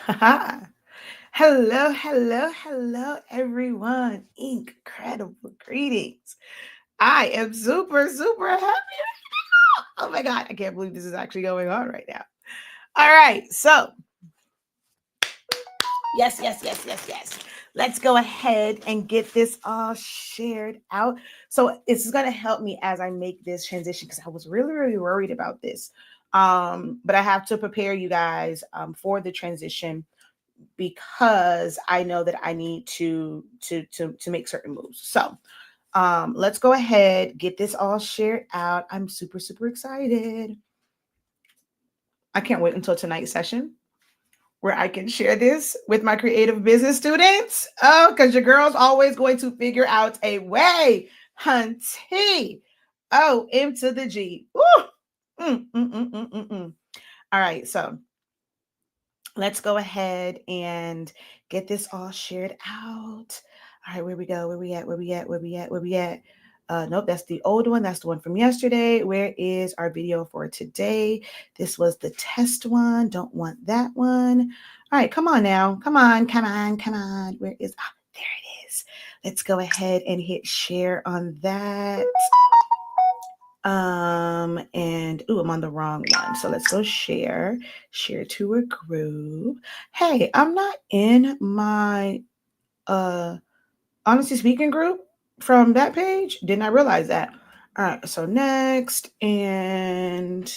Hello, hello, hello, everyone. Incredible greetings. I am super, super happy right now. Oh my God, I can't believe this is actually going on right now. All right, so yes. Let's go ahead and get this all shared out. So this is going to help me as I make this transition because I was really, really worried about this. But I have to prepare you guys for the transition because I know that I need to make certain moves. So let's go ahead, get this all shared out. I'm super, super excited. I can't wait until tonight's session where I can share this with my creative business students. Oh, because your girl's always going to figure out a way, hunty. Oh, M to the G. Woo! All right, so let's go ahead and get this all shared out. All right, where we go? Where we at? Where we at? Where we at? Where we at? Nope, that's the old one. That's the one from yesterday. Where is our video for today? This was the test one. Don't want that one. All right, come on now. Come on. Where is, there it is. Let's go ahead and hit share on that. And I'm on the wrong one. So let's go share to a group. Hey, I'm not in my honesty speaking group from that page. Didn't I realize that? All right, so next and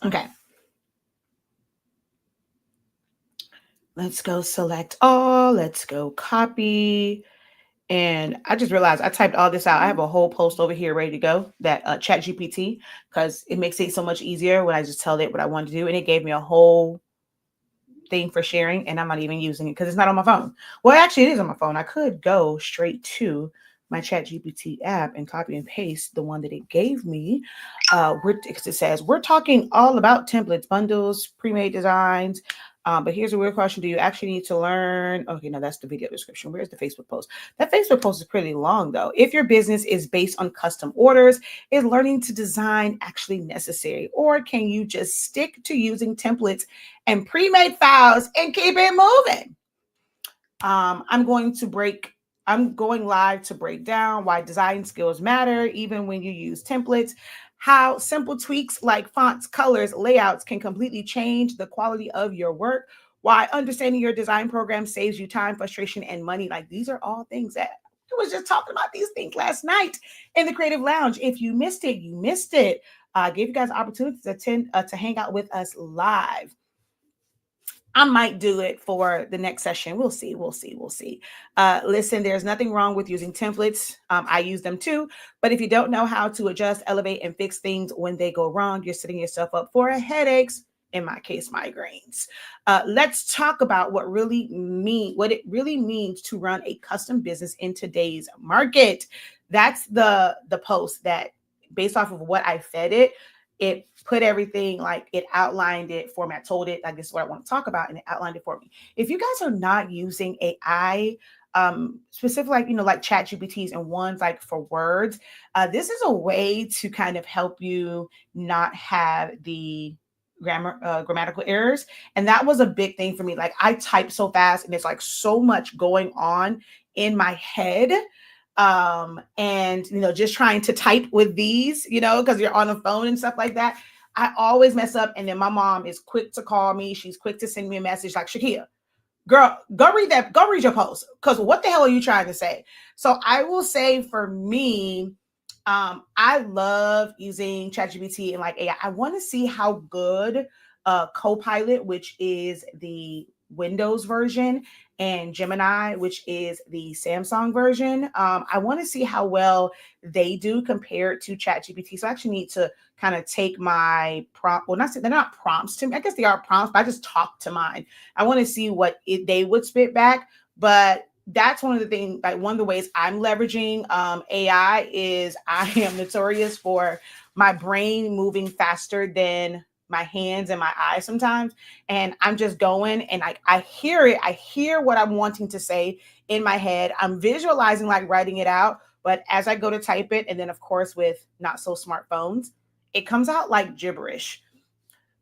okay. Let's go select all. Let's go copy. And I just realized I typed all this out. I have a whole post over here ready to go that chat GPT because it makes it so much easier when I just tell it what I want to do. And it gave me a whole thing for sharing and I'm not even using it because it's not on my phone. Well, actually it is on my phone. I could go straight to my chat GPT app and copy and paste the one that it gave me. It says, we're talking all about templates, bundles, pre-made designs. But here's a weird question. Do you actually need to learn? Okay, no, that's the video description. Where's the Facebook post? That Facebook post is pretty long though. If your business is based on custom orders, is learning to design actually necessary? Or can you just stick to using templates and pre-made files and keep it moving? I'm going live to break down why design skills matter, even when you use templates, how simple tweaks like fonts, colors, layouts can completely change the quality of your work, why understanding your design program saves you time, frustration, and money. Like these are all things that I was just talking about these things last night in the Creative Lounge. If you missed it, you missed it. Gave you guys opportunities to hang out with us live. I might do it for the next session. We'll see. Listen, there's nothing wrong with using templates. I use them too. But if you don't know how to adjust, elevate, and fix things when they go wrong, you're setting yourself up for headaches. In my case, migraines. Let's talk about what it really means to run a custom business in today's market. That's the post that, based off of what I fed it put everything, like it outlined it for me. I told it like this is what I want to talk about, and it outlined it for me. If you guys are not using AI, specifically like chat GPTs and ones like for words, this is a way to kind of help you not have the grammatical errors. And that was a big thing for me. Like I type so fast and there's like so much going on in my head, and just trying to type with these, because you're on a phone and stuff like that. I always mess up. And then my mom is quick to call me. She's quick to send me a message like, Shakia, girl, go read that. Go read your post. Because what the hell are you trying to say? So I will say for me, I love using ChatGPT and like AI. I want to see how good Copilot, which is the Windows version, and Gemini, which is the Samsung version. I want to see how well they do compared to ChatGPT. So I actually need to kind of take my prompt. Well, they're not prompts to me. I guess they are prompts, but I just talk to mine. I want to see what they would spit back. But that's one of the things, like one of the ways I'm leveraging AI is I am notorious for my brain moving faster than my hands and my eyes sometimes. And I'm just going and I hear it. I hear what I'm wanting to say in my head. I'm visualizing like writing it out. But as I go to type it, and then of course with not so smartphones, it comes out like gibberish.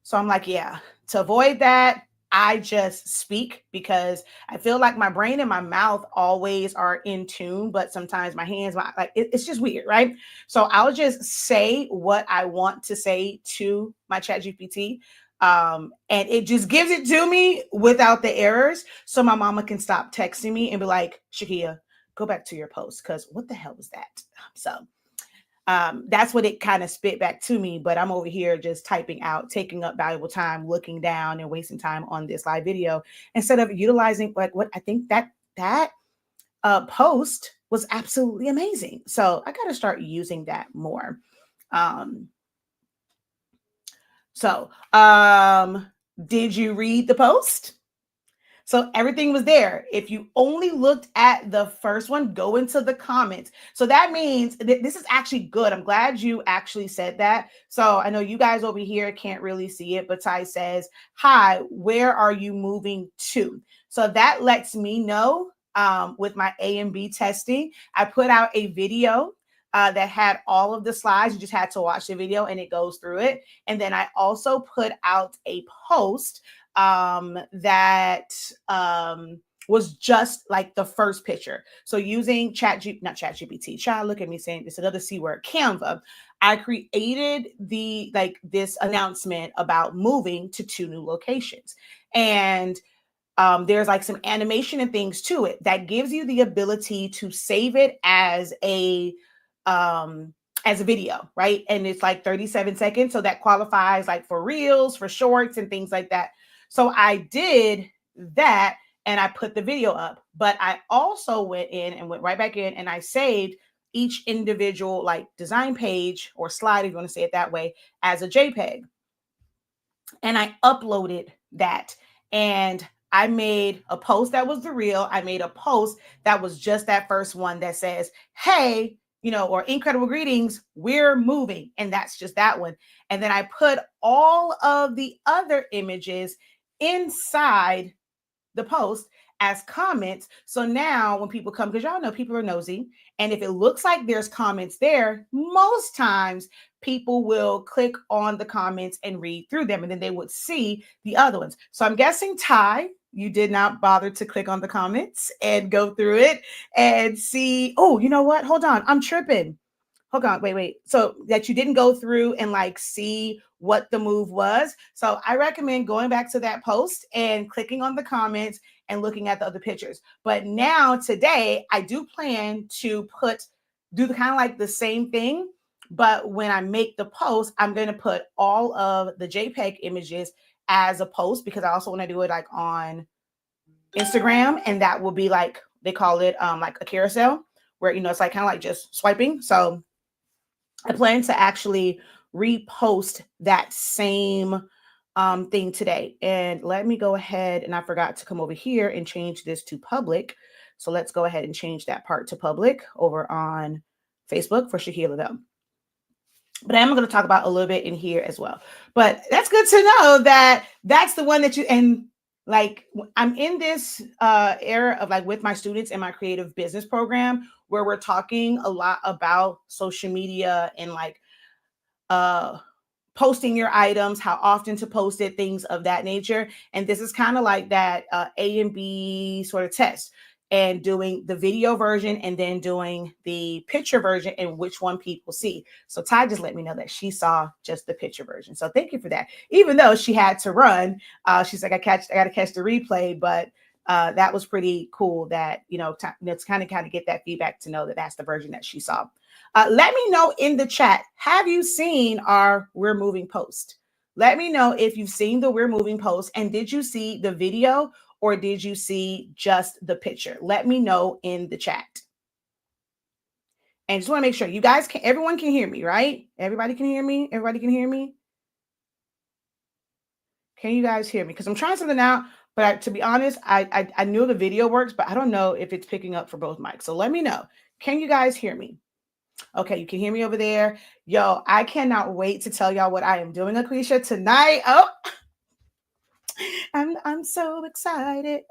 So I'm like, yeah, to avoid that, I just speak because I feel like my brain and my mouth always are in tune, but sometimes my hands, it's just weird, right? So I'll just say what I want to say to my chat GPT. And it just gives it to me without the errors. So my mama can stop texting me and be like, Shakia, go back to your post. Cause what the hell was that? So that's what it kind of spit back to me. But I'm over here just typing out, taking up valuable time, looking down and wasting time on this live video instead of utilizing like what I think that post was absolutely amazing. So I got to start using that more. Um, did you read the post? So everything was there. If you only looked at the first one, go into the comments. So that means this is actually good. I'm glad you actually said that. So I know you guys over here can't really see it, but Ty says, hi, where are you moving to? So that lets me know with my A and B testing. I put out a video that had all of the slides. You just had to watch the video and it goes through it. And then I also put out a post that was just like the first picture. So using not ChatGPT, child, look at me saying this another C word, Canva. I created this announcement about moving to 2 new locations. And there's like some animation and things to it that gives you the ability to save it as a video, right? And it's like 37 seconds. So that qualifies like for reels, for shorts and things like that. So I did that and I put the video up, but I also went in and went right back in and I saved each individual like design page or slide, if you want to say it that way, as a JPEG. And I uploaded that and I made a post that was the reel. I made a post that was just that first one that says, hey, or incredible greetings, we're moving. And that's just that one. And then I put all of the other images inside the post as comments. So now when people come, because y'all know people are nosy, and if it looks like there's comments there, most times people will click on the comments and read through them, and then they would see the other ones. So I'm guessing, Ty, you did not bother to click on the comments and go through it and see, oh, you know what? Hold on, I'm tripping. Hold on, wait. So that you didn't go through and like see what the move was. So I recommend going back to that post and clicking on the comments and looking at the other pictures. But now today I do plan to do the kind of like the same thing. But when I make the post, I'm going to put all of the JPEG images as a post because I also want to do it like on Instagram. And that will be like, they call it like a carousel where, it's like kind of like just swiping. So I plan to actually repost that same thing today. And let me go ahead, and I forgot to come over here and change this to public. So let's go ahead and change that part to public over on Facebook for Shakia though. But I'm going to talk about a little bit in here as well. But that's good to know that that's the one that and like I'm in this era of like with my students in my creative business program where we're talking a lot about social media and like posting your items, how often to post it, things of that nature. And this is kind of like that A and B sort of test. and doing the video version and then doing the picture version and which one people see. So Ty just let me know that she saw just the picture version. So thank you for that. Even though she had to run, she's like, I got to catch the replay, but that was pretty cool that, to kind of get that feedback to know that that's the version that she saw. Let me know in the chat, have you seen our We're Moving post? Let me know if you've seen the We're Moving post, and did you see the video or did you see just the picture? Let me know in the chat. And just want to make sure you guys everyone can hear me, right? Everybody can hear me? Everybody can hear me? Can you guys hear me? Because I'm trying something out, but to be honest, I knew the video works, but I don't know if it's picking up for both mics. So let me know. Can you guys hear me? Okay, you can hear me over there. Yo, I cannot wait to tell y'all what I am doing, Akeisha, tonight. Oh, I'm so excited.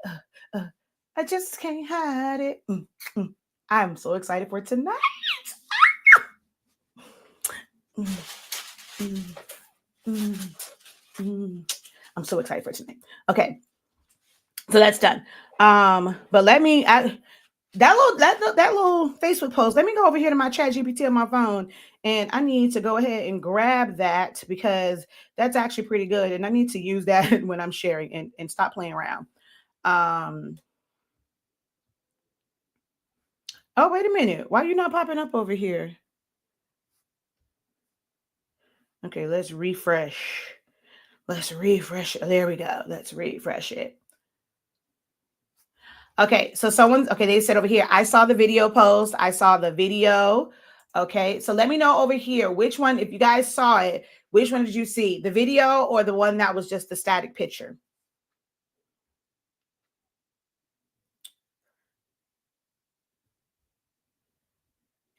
I just can't hide it. I'm so excited for tonight. I'm so excited for tonight. Okay, so that's done. But let me that little Facebook post. Let me go over here to my chat GPT on my phone, and I need to go ahead and grab that because that's actually pretty good, and I need to use that when I'm sharing and stop playing around. Oh, wait a minute. Why are you not popping up over here? Okay, let's refresh. Let's refresh. There we go. Let's refresh it. Okay, so they said over here, I saw the video post. I saw the video. Okay, so let me know over here, which one, if you guys saw it, which one did you see? The video or the one that was just the static picture?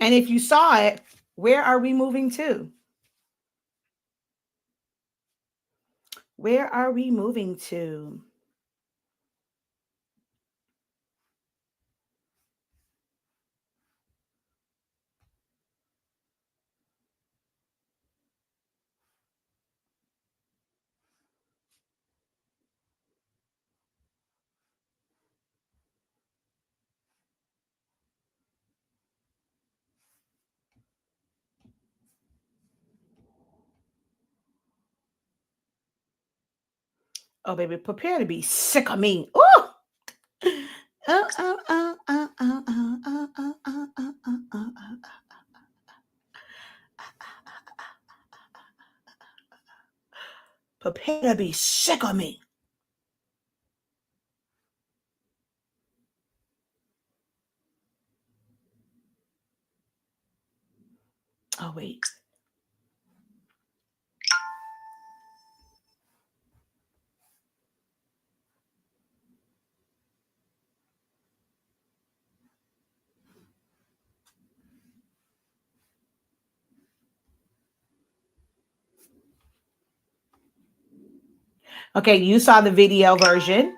And if you saw it, where are we moving to? Where are we moving to? Oh, baby, prepare to be sick of me. Oh! Prepare to be sick of me. Oh, wait. Okay, you saw the video version.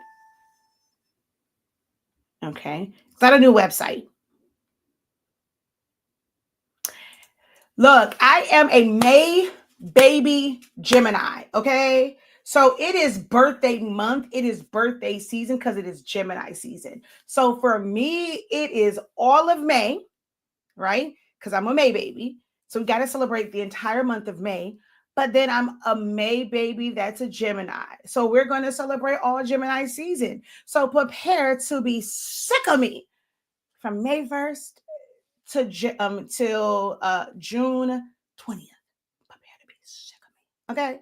Okay. Is that a new website? Look, I am a May baby Gemini. Okay. So it is birthday month. It is birthday season because it is Gemini season. So for me, it is all of May, right? Because I'm a May baby. So we got to celebrate the entire month of May. But then I'm a May baby that's a Gemini. So we're going to celebrate all Gemini season. So prepare to be sick of me from May 1st to till June 20th. Prepare to be sick of me. Okay.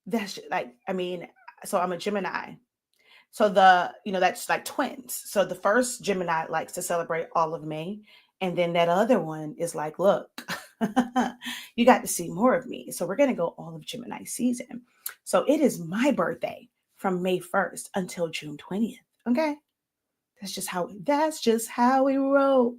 That's like, I mean, so I'm a Gemini. So that's like twins. So the first Gemini likes to celebrate all of May. And then that other one is like, look, you got to see more of me. So we're going to go all of Gemini season. So it is my birthday from May 1st until June 20th. Okay. That's just how we roll.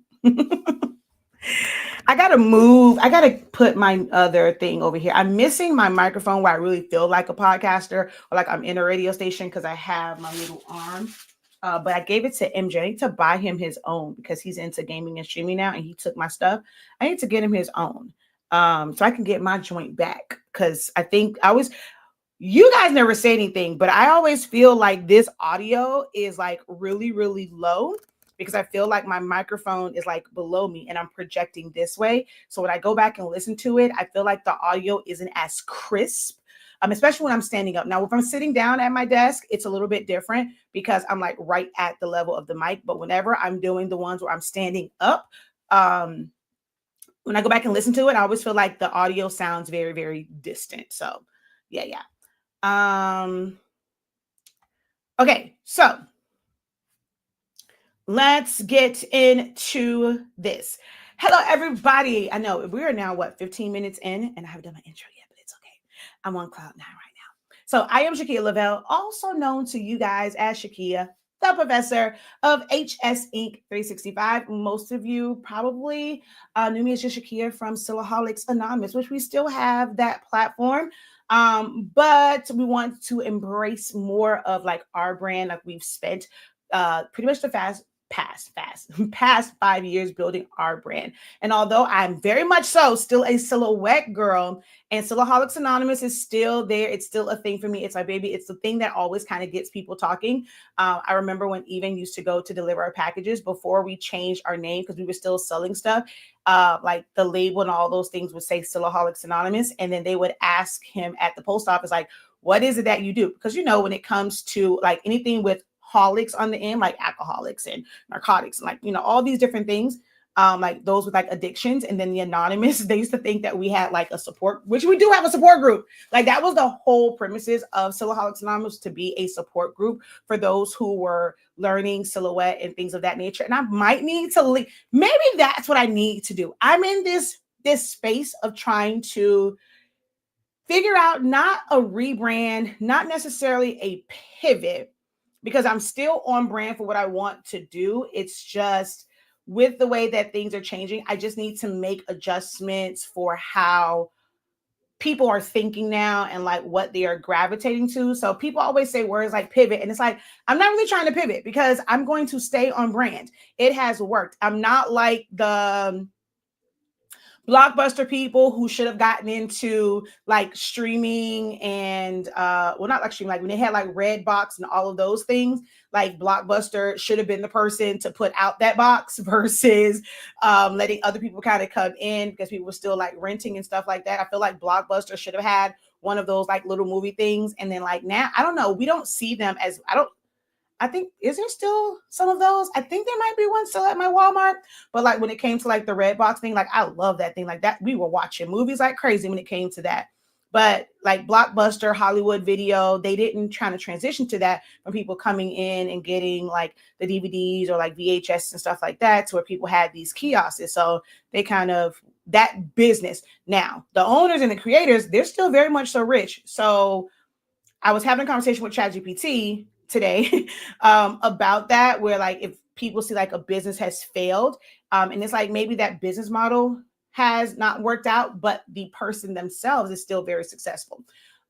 I gotta move. I gotta put my other thing over here. I'm missing my microphone where I really feel like a podcaster or like I'm in a radio station because I have my little arm. But I gave it to MJ. I need to buy him his own because he's into gaming and streaming now, and he took my stuff. I need to get him his own, so I can get my joint back. Because I think you guys never say anything, but I always feel like this audio is like really, really low. because I feel like my microphone is like below me and I'm projecting this way. So when I go back and listen to it, I feel like the audio isn't as crisp. Especially when I'm standing up. Now, if I'm sitting down at my desk, it's a little bit different because I'm like right at the level of the mic. But whenever I'm doing the ones where I'm standing up, um, when I go back and listen to it, I always feel like the audio sounds very, very distant. So, yeah, yeah. Okay, so let's get into this. Hello, everybody. I know we are now, 15 minutes in, and I haven't done my intro yet, but it's okay. I'm on cloud nine right now. So I am Shakia Lavelle, also known to you guys as Shakia, the professor of HS Inc. 365. Most of you probably knew me as just Shakia from Silaholics Anonymous, which we still have that platform. But we want to embrace more of like our brand. Like we've spent pretty much the past 5 years building our brand. And although I'm very much so still a silhouette girl, and Silaholics Anonymous is still there, it's still a thing for me. It's my baby. It's the thing that always kind of gets people talking. I remember when Even used to go to deliver our packages before we changed our name because we were still selling stuff. Like the label and all those things would say Silaholics Anonymous, and then they would ask him at the post office, like, what is it that you do? Because when it comes to like anything with holics on the end, like alcoholics and narcotics, and like all these different things, like those with like addictions. And then the anonymous, they used to think that we had like a support, which we do have a support group. Like that was the whole premises of Silaholics Anonymous, to be a support group for those who were learning silhouette and things of that nature. And I might need to leave. Maybe that's what I need to do. I'm in this space of trying to figure out not a rebrand, not necessarily a pivot, because I'm still on brand for what I want to do. It's just with the way that things are changing, I just need to make adjustments for how people are thinking now and like what they are gravitating to. So people always say words like pivot, and it's like, I'm not really trying to pivot because I'm going to stay on brand. It has worked. I'm not like the Blockbuster people who should have gotten into like streaming and well, not like streaming, like when they had like Redbox and all of those things. Like Blockbuster should have been the person to put out that box versus letting other people kind of come in, because people were still like renting and stuff like that. I feel like Blockbuster should have had one of those like little movie things. And then like now, I don't know, we don't see them as, I think, is there still some of those? I think there might be one still at my Walmart. But like when it came to like the Redbox thing, like I love that thing. Like that, we were watching movies like crazy when it came to that. But like Blockbuster, Hollywood Video, they didn't try to transition to that from people coming in and getting like the DVDs or like VHS and stuff like that, to where people had these kiosks. So they kind of, that business. Now, the owners and the creators, they're still very much so rich. So I was having a conversation with ChatGPT today about that, where like if people see like a business has failed, and it's like maybe that business model has not worked out, but the person themselves is still very successful.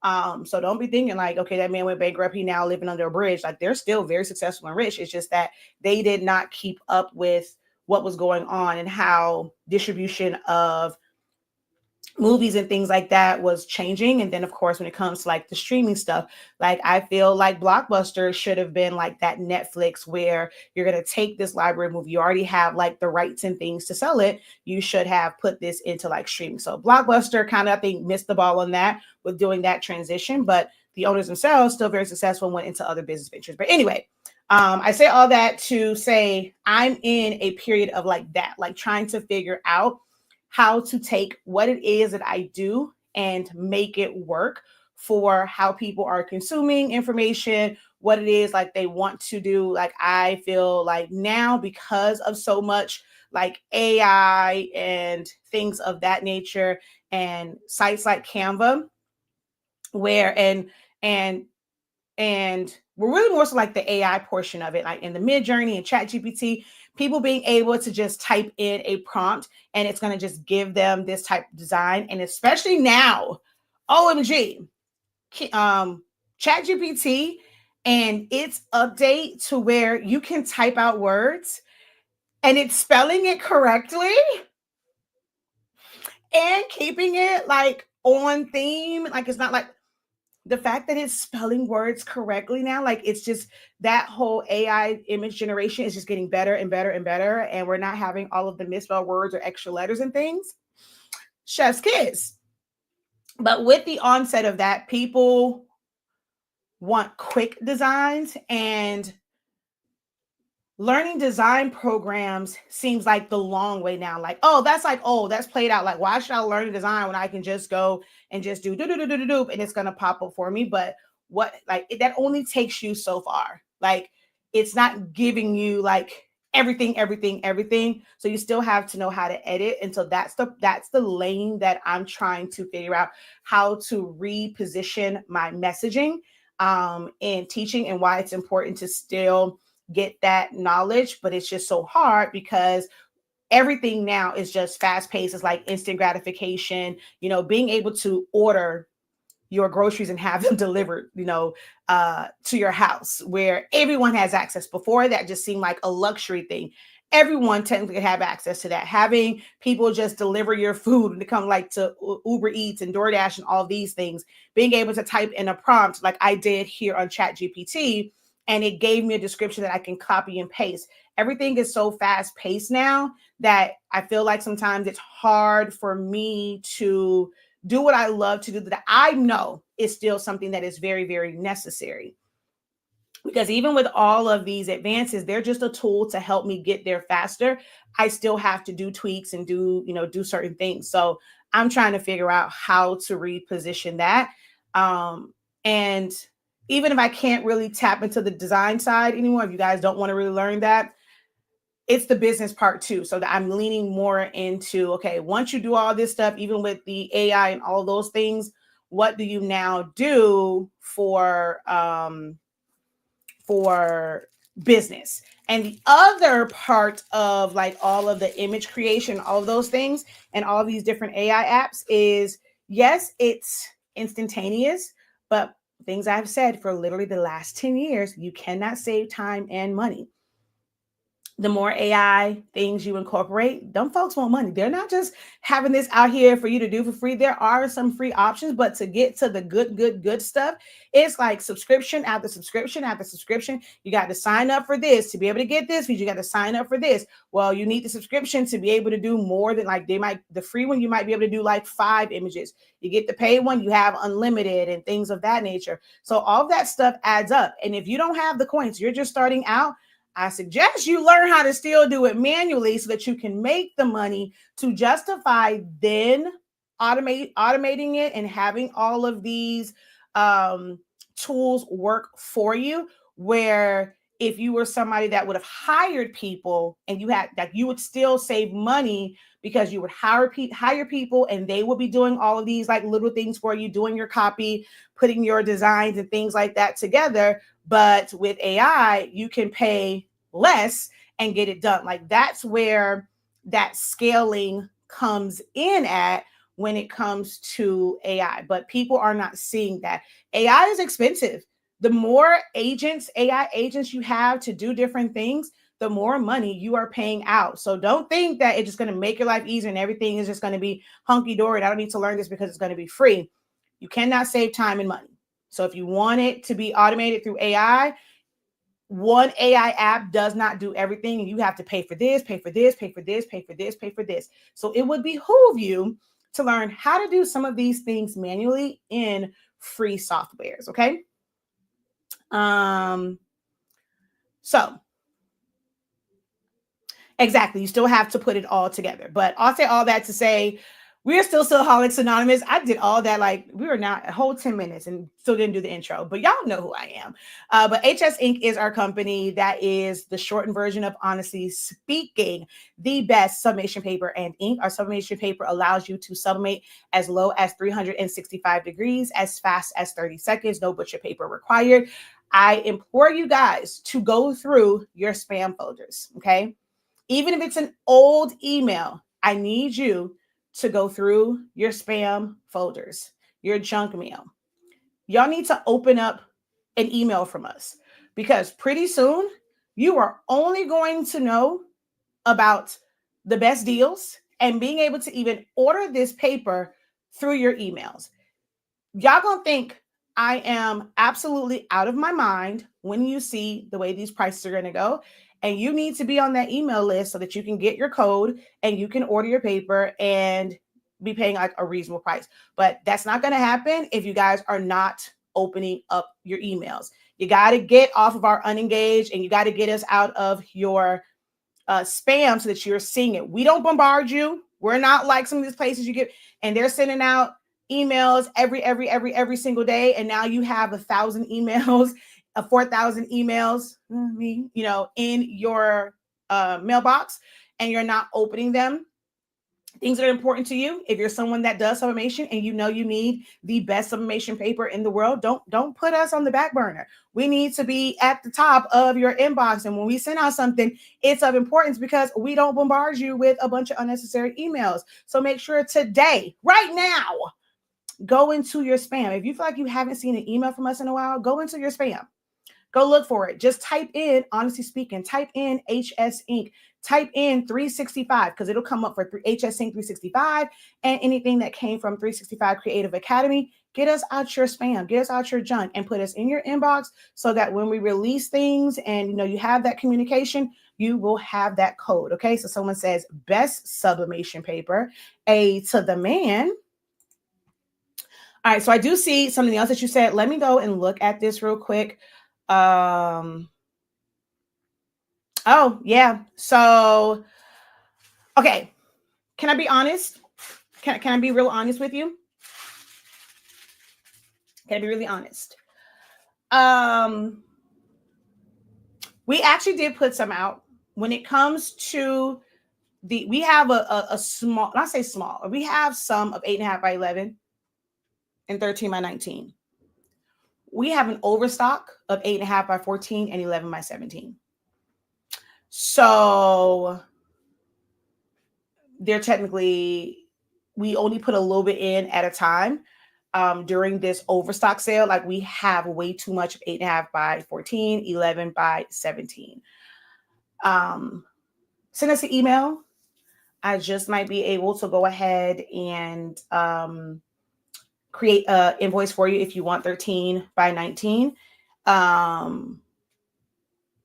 So don't be thinking like, okay, that man went bankrupt, he now living under a bridge. Like they're still very successful and rich. It's just that they did not keep up with what was going on and how distribution of movies and things like that was changing. And then of course, when it comes to like the streaming stuff, like I feel like Blockbuster should have been like that Netflix, where you're going to take this library movie, you already have like the rights and things to sell it, you should have put this into like streaming. So Blockbuster kind of, I think, missed the ball on that with doing that transition, but the owners themselves still very successful and went into other business ventures. But anyway, I say all that to say I'm in a period of like that, like trying to figure out how to take what it is that I do and make it work for how people are consuming information, what it is like they want to do. Like I feel like now, because of so much like AI and things of that nature, and sites like Canva, where and we're really more so like the AI portion of it, like in the Mid Journey and Chat GPT, people being able to just type in a prompt and it's going to just give them this type of design. And especially now, OMG, Chat GPT and its update to where you can type out words and it's spelling it correctly and keeping it like on theme. Like it's not like the fact that it's spelling words correctly now, like it's just that whole AI image generation is just getting better and better and better. And we're not having all of the misspelled words or extra letters and things. Chef's kiss. But with the onset of that, people want quick designs, and learning design programs seems like the long way now. Like, oh, that's like, oh, that's played out. Like, why should I learn design when I can just go and just do do do do do do and it's gonna pop up for me? But what, like, that only takes you so far. Like, it's not giving you like everything. So you still have to know how to edit. And so that's the lane that I'm trying to figure out how to reposition my messaging in teaching, and why it's important to still get that knowledge, but it's just so hard because everything now is just fast paced. It's like instant gratification, being able to order your groceries and have them delivered, to your house where everyone has access. Before, that just seemed like a luxury thing. Everyone technically have access to that. Having people just deliver your food and to come like to Uber Eats and DoorDash and all these things, being able to type in a prompt like I did here on ChatGPT, and it gave me a description that I can copy and paste. Everything is so fast paced now that I feel like sometimes it's hard for me to do what I love to do, that I know is still something that is very, very necessary. Because even with all of these advances, they're just a tool to help me get there faster. I still have to do tweaks and do certain things. So I'm trying to figure out how to reposition that. And even if I can't really tap into the design side anymore, if you guys don't want to really learn that, it's the business part too. So that I'm leaning more into, okay, once you do all this stuff, even with the AI and all those things, what do you now do for business? And the other part of like all of the image creation, all of those things, and all these different AI apps is, yes, it's instantaneous, but things I've said for literally the last 10 years, you cannot save time and money. The more AI things you incorporate, them folks want money. They're not just having this out here for you to do for free. There are some free options, but to get to the good stuff, it's like subscription after subscription after subscription. You got to sign up for this to be able to get this, because you got to sign up for this. Well, you need the subscription to be able to do more than, like, the free one, you might be able to do like 5 images. You get the paid one, you have unlimited and things of that nature. So all of that stuff adds up. And if you don't have the coins, you're just starting out, I suggest you learn how to still do it manually so that you can make the money to justify then automating it and having all of these tools work for you. Where if you were somebody that would have hired people and you would still save money, because you would hire people and they will be doing all of these like little things for you, doing your copy, putting your designs and things like that together. But with AI, you can pay less and get it done. Like, that's where that scaling comes in at when it comes to AI. But people are not seeing that. AI is expensive. The more AI agents you have to do different things, the more money you are paying out. So don't think that it's just going to make your life easier and everything is just going to be hunky dory. I don't need to learn this because it's going to be free. You cannot save time and money. So if you want it to be automated through AI, one AI app does not do everything, and you have to pay for this, pay for this, pay for this, pay for this, pay for this. So it would behoove you to learn how to do some of these things manually in free softwares. Okay. So exactly, you still have to put it all together. But I'll say all that to say, we're still Stillholics Anonymous. I did all that, like, we were not a whole 10 minutes and still didn't do the intro, but y'all know who I am. But HS Inc. is our company. That is the shortened version of Honestly Speaking, the best sublimation paper and ink. Our sublimation paper allows you to sublimate as low as 365 degrees, as fast as 30 seconds, no butcher paper required. I implore you guys to go through your spam folders, okay? Even if it's an old email, I need you to go through your spam folders, your junk mail. Y'all need to open up an email from us, because pretty soon you are only going to know about the best deals and being able to even order this paper through your emails. Y'all gonna think I am absolutely out of my mind when you see the way these prices are going to go. And you need to be on that email list so that you can get your code and you can order your paper and be paying like a reasonable price. But that's not going to happen if you guys are not opening up your emails. You got to get off of our unengaged and you got to get us out of your spam so that you're seeing it. We don't bombard you. We're not like some of these places you get, and they're sending out emails every single day. And now you have 1,000 emails, 4,000 emails, in your mailbox, and you're not opening them. Things that are important to you. If you're someone that does sublimation and you know you need the best sublimation paper in the world, don't put us on the back burner. We need to be at the top of your inbox. And when we send out something, it's of importance because we don't bombard you with a bunch of unnecessary emails. So make sure today, right now, go into your spam. If you feel like you haven't seen an email from us in a while, go into your spam. Go look for it. Just type in, honestly speaking, type in HS Inc. Type in 365 because it'll come up for HS Inc. 365 and anything that came from 365 Creative Academy. Get us out your spam, get us out your junk, and put us in your inbox so that when we release things and you have that communication, you will have that code. Okay, so someone says best sublimation paper, A to the man. All right, so I do see something else that you said. Let me go and look at this real quick. Oh yeah. So, okay. Can I be honest? Can I be real honest with you? Can I be really honest? We actually did put some out. When it comes to we have a small, not say small, we have some of 8.5 by 11 and 13 by 19. We have an overstock of 8.5 by 14 and 11 by 17. So they're technically, we only put a little bit in at a time during this overstock sale. Like we have way too much of 8.5 by 14, 11 by 17. Send us an email. I just might be able to go ahead and create an invoice for you if you want 13 by 19.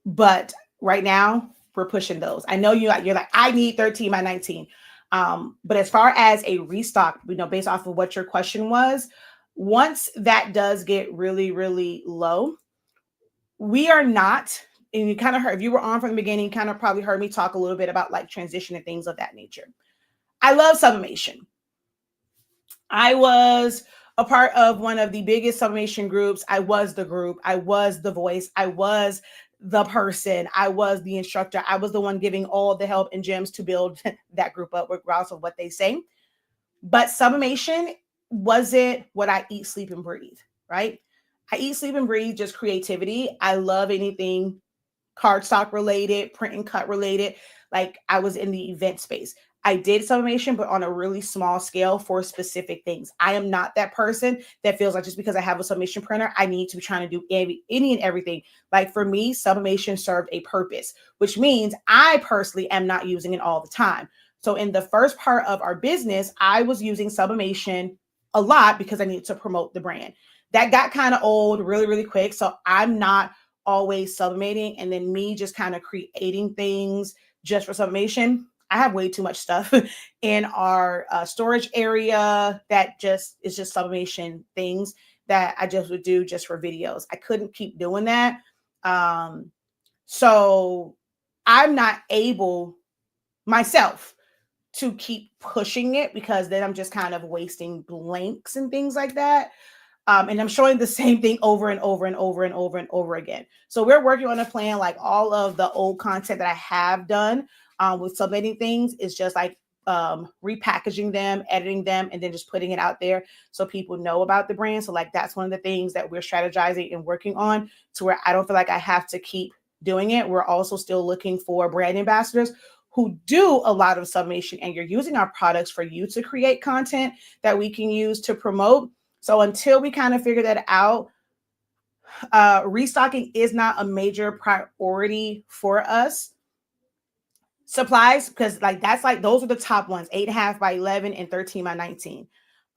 But right now we're pushing those. I know you're like, I need 13 by 19. But as far as a restock, based off of what your question was, once that does get really, really low, we are not, and you kind of heard, if you were on from the beginning, kind of probably heard me talk a little bit about like transition and things of that nature. I love sublimation. I was a part of one of the biggest sublimation groups. I was the group. I was the voice. I was the person. I was the instructor. I was the one giving all the help and gems to build that group up, regardless of what they say. But sublimation wasn't what I eat, sleep, and breathe, right? I eat, sleep, and breathe just creativity. I love anything cardstock related, print and cut related. Like I was in the event space. I did sublimation, but on a really small scale for specific things. I am not that person that feels like just because I have a sublimation printer, I need to be trying to do any and everything. Like for me, sublimation served a purpose, which means I personally am not using it all the time. So in the first part of our business, I was using sublimation a lot because I needed to promote the brand. That got kind of old really, really quick. So I'm not always sublimating, and then me just kind of creating things just for sublimation. I have way too much stuff in our storage area that just is just sublimation things that I just would do just for videos. I couldn't keep doing that. So I'm not able myself to keep pushing it because then I'm just kind of wasting blanks and things like that. And I'm showing the same thing over and over and over and over and over again. So we're working on a plan. Like all of the old content that I have done with submitting things is just like repackaging them, editing them, and then just putting it out there so people know about the brand. So like that's one of the things that we're strategizing and working on to where I don't feel like I have to keep doing it. We're also still looking for brand ambassadors who do a lot of sublimation, and you're using our products for you to create content that we can use to promote. So until we kind of figure that out, restocking is not a major priority for us. Supplies, because like that's like those are the top ones, 8.5 by 11 and 13 by 19.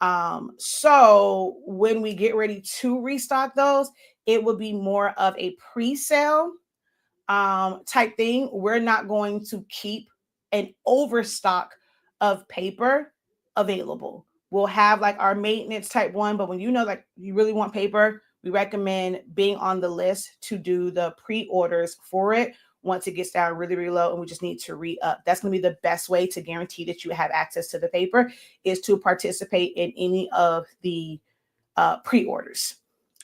So when we get ready to restock those, it will be more of a pre-sale type thing. We're not going to keep an overstock of paper available. We'll have like our maintenance type one, but when you know like you really want paper, we recommend being on the list to do the pre-orders for it once it gets down really, really low and we just need to re-up. That's going to be the best way to guarantee that you have access to the paper, is to participate in any of the pre-orders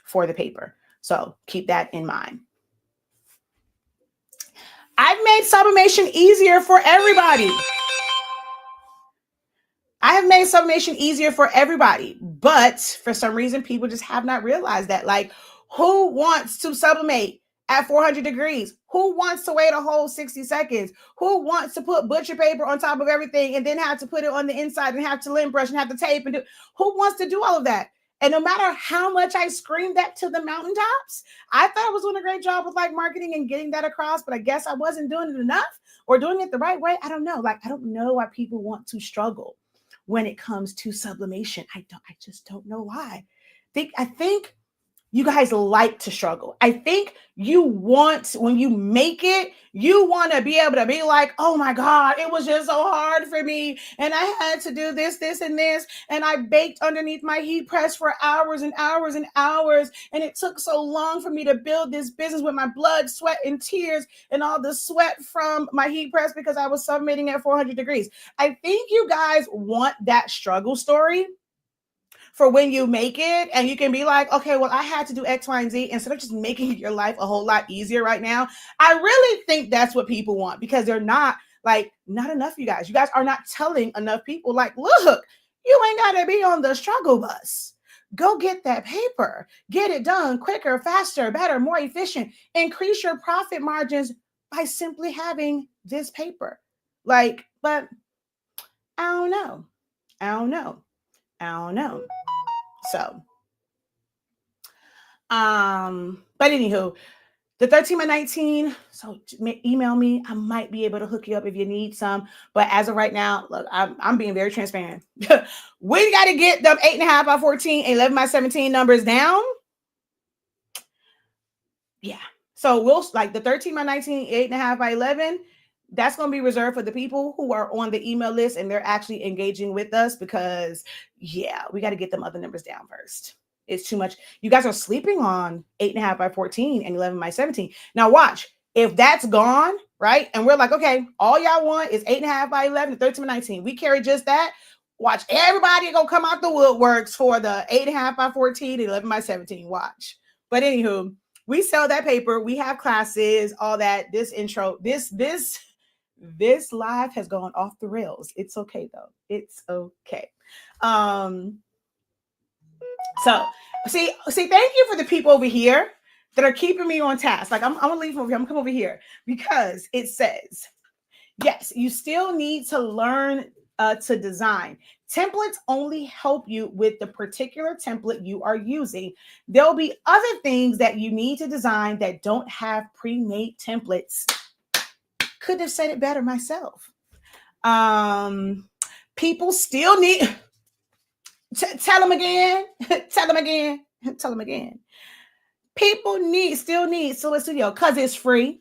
for the paper. So keep that in mind. I've made sublimation easier for everybody. I have made sublimation easier for everybody, but for some reason, people just have not realized that. Like, who wants to sublimate at 400 degrees? Who wants to wait a whole 60 seconds? Who wants to put butcher paper on top of everything and then have to put it on the inside and have to lint brush and have to tape and do? Who wants to do all of that? And no matter how much I screamed that to the mountaintops, I thought I was doing a great job with like marketing and getting that across, but I guess I wasn't doing it enough or doing it the right way. I don't know. Like, I don't know why people want to struggle when it comes to sublimation. I just don't know why. I think you guys like to struggle. I think you want, when you make it, you want to be able to be like, oh my God, it was just so hard for me. And I had to do this, this, and this. And I baked underneath my heat press for hours and hours and hours. And it took so long for me to build this business with my blood, sweat, and tears and all the sweat from my heat press because I was sublimating at 400 degrees. I think you guys want that struggle story for when you make it, and you can be like, okay, well, I had to do X, Y, and Z instead of just making your life a whole lot easier right now. I really think that's what people want, because they're not enough of you guys. You guys are not telling enough people, like, look, you ain't got to be on the struggle bus. Go get that paper. Get it done quicker, faster, better, more efficient. Increase your profit margins by simply having this paper. Like, but I don't know. So, but anywho, the 13 by 19. So email me. I might be able to hook you up if you need some. But as of right now, look, I'm being very transparent. We got to get them 8.5 by 14, 11 by 17 numbers down. Yeah. So we'll like the 13 by 19, 8.5 by 11. That's going to be reserved for the people who are on the email list and they're actually engaging with us, because yeah, we got to get them other numbers down first. It's too much. You guys are sleeping on 8.5 by 14 and 11 by 17. Now watch, if that's gone, right? And we're like, okay, all y'all want is 8.5 by 11 and 13 by 19. We carry just that. Watch, everybody gonna come out the woodworks for the 8.5 by 14 and 11 by 17. Watch. But anywho, we sell that paper. We have classes, all that. This intro, this live has gone off the rails. It's okay though. It's okay. So see, thank you for the people over here that are keeping me on task. Like I'm gonna leave over here. I'm gonna come over here because it says, yes, you still need to learn to design. Templates only help you with the particular template you are using. There'll be other things that you need to design that don't have pre-made templates. Could have said it better myself. People still need. Tell them again. Tell them again. Tell them again. People still need Solicit Studio because it's free.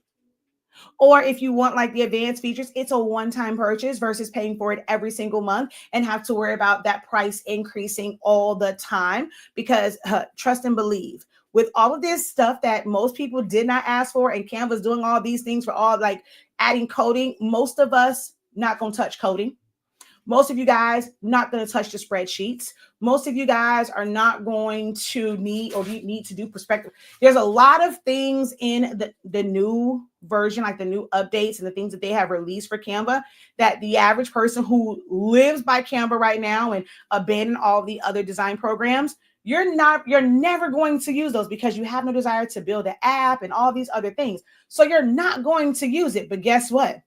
Or if you want like the advanced features, it's a one-time purchase versus paying for it every single month and have to worry about that price increasing all the time. Because trust and believe, with all of this stuff that most people did not ask for, and Canva's doing all these things for all like adding coding, most of us not going to touch coding. Most of you guys not going to touch the spreadsheets. Most of you guys are not going to need to do perspective. There's a lot of things in the new version, like the new updates and the things that they have released for Canva, that the average person who lives by Canva right now and abandon all the other design programs, you're never going to use those because you have no desire to build an app and all these other things. So you're not going to use it. But guess what?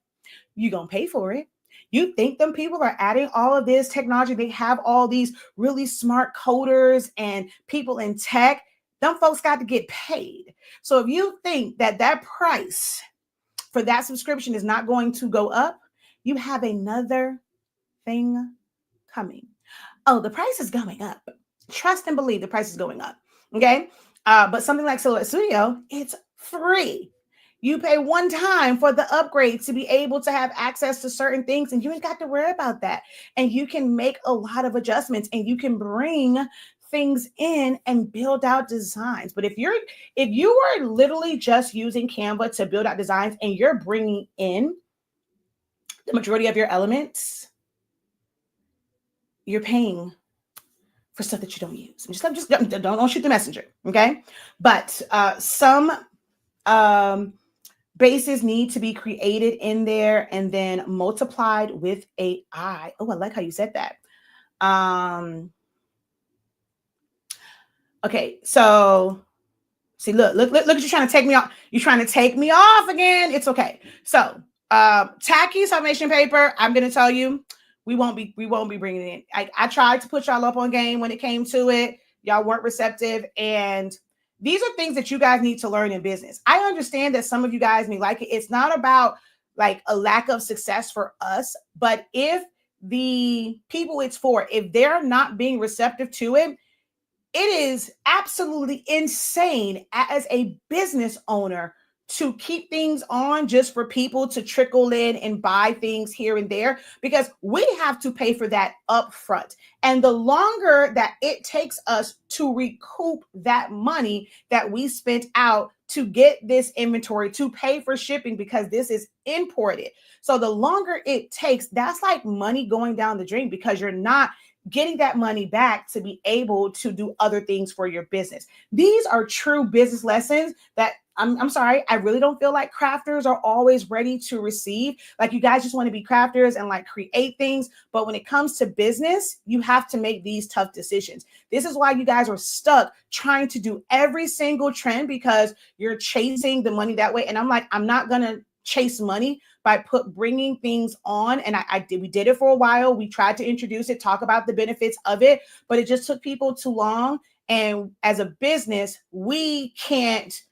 You're going to pay for it. You think them people are adding all of this technology? They have all these really smart coders and people in tech. Them folks got to get paid. So if you think that price for that subscription is not going to go up, you have another thing coming. Oh, the price is going up. Trust and believe the price is going up. Okay. But something like Silhouette Studio, it's free. You pay one time for the upgrade to be able to have access to certain things, and you ain't got to worry about that. And you can make a lot of adjustments and you can bring things in and build out designs. But if you are literally just using Canva to build out designs and you're bringing in the majority of your elements, you're paying for stuff that you don't use. Just don't shoot the messenger, okay? But some bases need to be created in there and then multiplied with AI. Oh, I like how you said that. Okay, so see, look at you trying to take me off. You're trying to take me off again. It's okay. So, tacky summation paper. I'm gonna tell you, we won't be bringing it in. I tried to put y'all up on game when it came to it. Y'all weren't receptive, and these are things that you guys need to learn in business. I understand that some of you guys may like it. It's not about like a lack of success for us, but if the people it's for, if they're not being receptive to it, it is absolutely insane as a business owner to keep things on just for people to trickle in and buy things here and there, because we have to pay for that upfront. And the longer that it takes us to recoup that money that we spent out to get this inventory, to pay for shipping, because this is imported. So the longer it takes, that's like money going down the drain because you're not getting that money back to be able to do other things for your business. These are true business lessons that I'm sorry, I really don't feel like crafters are always ready to receive. Like, you guys just want to be crafters and like create things. But when it comes to business, you have to make these tough decisions. This is why you guys are stuck trying to do every single trend, because you're chasing the money that way. And I'm like, I'm not going to chase money by bringing things on. And we did it for a while. We tried to introduce it, talk about the benefits of it, but it just took people too long. And as a business, we can't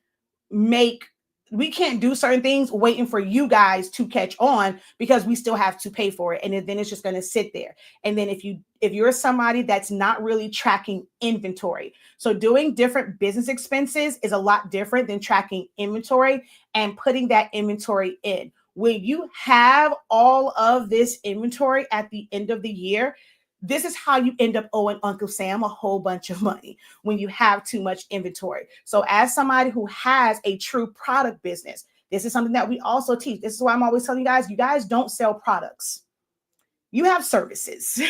do certain things waiting for you guys to catch on, because we still have to pay for it. And then it's just going to sit there. And then if you're somebody that's not really tracking inventory, so doing different business expenses is a lot different than tracking inventory and putting that inventory in. When you have all of this inventory at the end of the year, this is how you end up owing Uncle Sam a whole bunch of money, when you have too much inventory. So as somebody who has a true product business, this is something that we also teach. This is why I'm always telling you guys don't sell products. You have services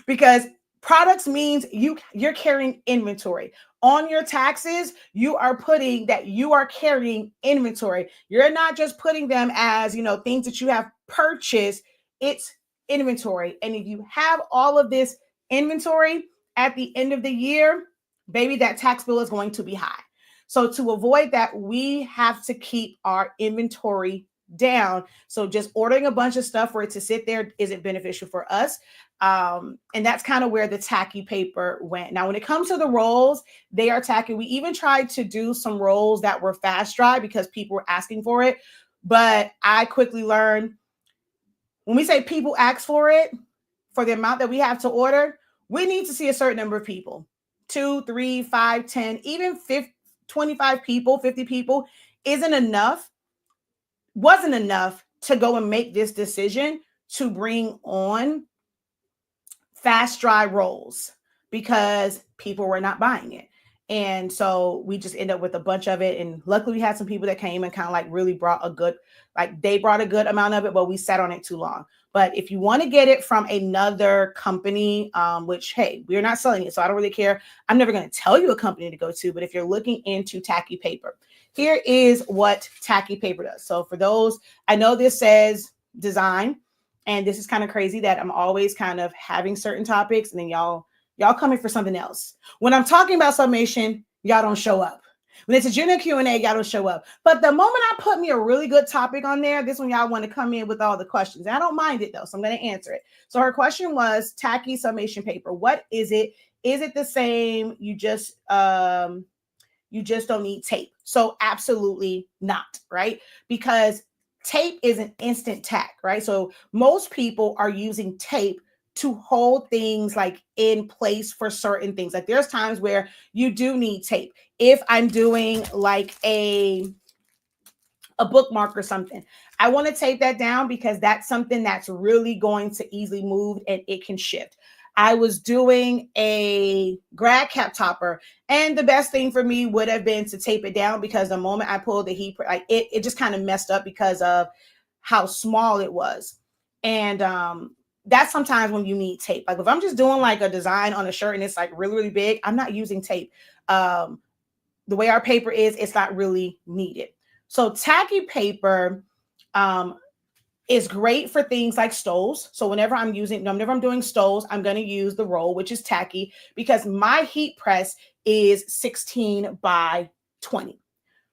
because products means you're carrying inventory. On your taxes, you are putting that you are carrying inventory. You're not just putting them as, things that you have purchased. It's inventory. And if you have all of this inventory at the end of the year, baby, that tax bill is going to be high. So to avoid that, we have to keep our inventory down. So just ordering a bunch of stuff for it to sit there isn't beneficial for us. And that's kind of where the tacky paper went. Now, when it comes to the rolls, they are tacky. We even tried to do some rolls that were fast dry because people were asking for it. But I quickly learned, when we say people ask for it, for the amount that we have to order, we need to see a certain number of people, 2, 3, 5, 10, even 50, 25 people, 50 people wasn't enough to go and make this decision to bring on fast dry rolls, because people were not buying it. And so we just end up with a bunch of it. And luckily we had some people that came and kind of like really brought a good amount of it, but we sat on it too long. But if you want to get it from another company, which, hey, we're not selling it, so I don't really care. I'm never going to tell you a company to go to, but if you're looking into tacky paper, here is what tacky paper does. So for those, I know this says design, and this is kind of crazy that I'm always kind of having certain topics and then y'all coming for something else. When I'm talking about summation, y'all don't show up. When it's a junior Q&A, y'all don't show up. But the moment I put me a really good topic on there, this one y'all want to come in with all the questions. And I don't mind it though, so I'm going to answer it. So her question was tacky summation paper. What is it? Is it the same? You just don't need tape. So absolutely not, right? Because tape is an instant tack, right? So most people are using tape to hold things like in place for certain things. Like there's times where you do need tape. If I'm doing like a bookmark or something, I want to tape that down because that's something that's really going to easily move and it can shift. I was doing a grad cap topper, and the best thing for me would have been to tape it down because the moment I pulled the heat, like it just kind of messed up because of how small it was. And that's sometimes when you need tape. Like if I'm just doing like a design on a shirt and it's like really, really big, I'm not using tape. The way our paper is, it's not really needed. So tacky paper is great for things like stoles. So whenever I'm doing stoles, I'm going to use the roll, which is tacky, because my heat press is 16 by 20.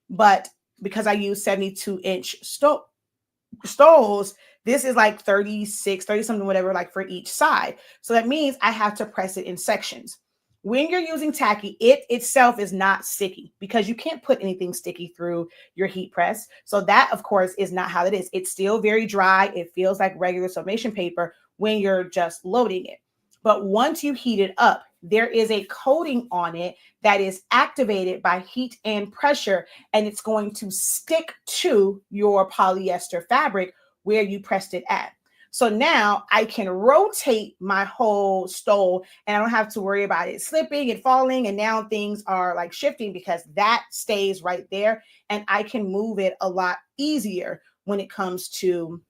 But because I use 72-inch stoles, this is like 36, 30 something, whatever, like for each side. So that means I have to press it in sections. When you're using tacky, it itself is not sticky because you can't put anything sticky through your heat press. So that, of course, is not how it is. It's still very dry. It feels like regular sublimation paper when you're just loading it. But once you heat it up, there is a coating on it that is activated by heat and pressure, and it's going to stick to your polyester fabric where you pressed it at. So now I can rotate my whole stole and I don't have to worry about it slipping and falling. And now things are like shifting because that stays right there. And I can move it a lot easier when it comes to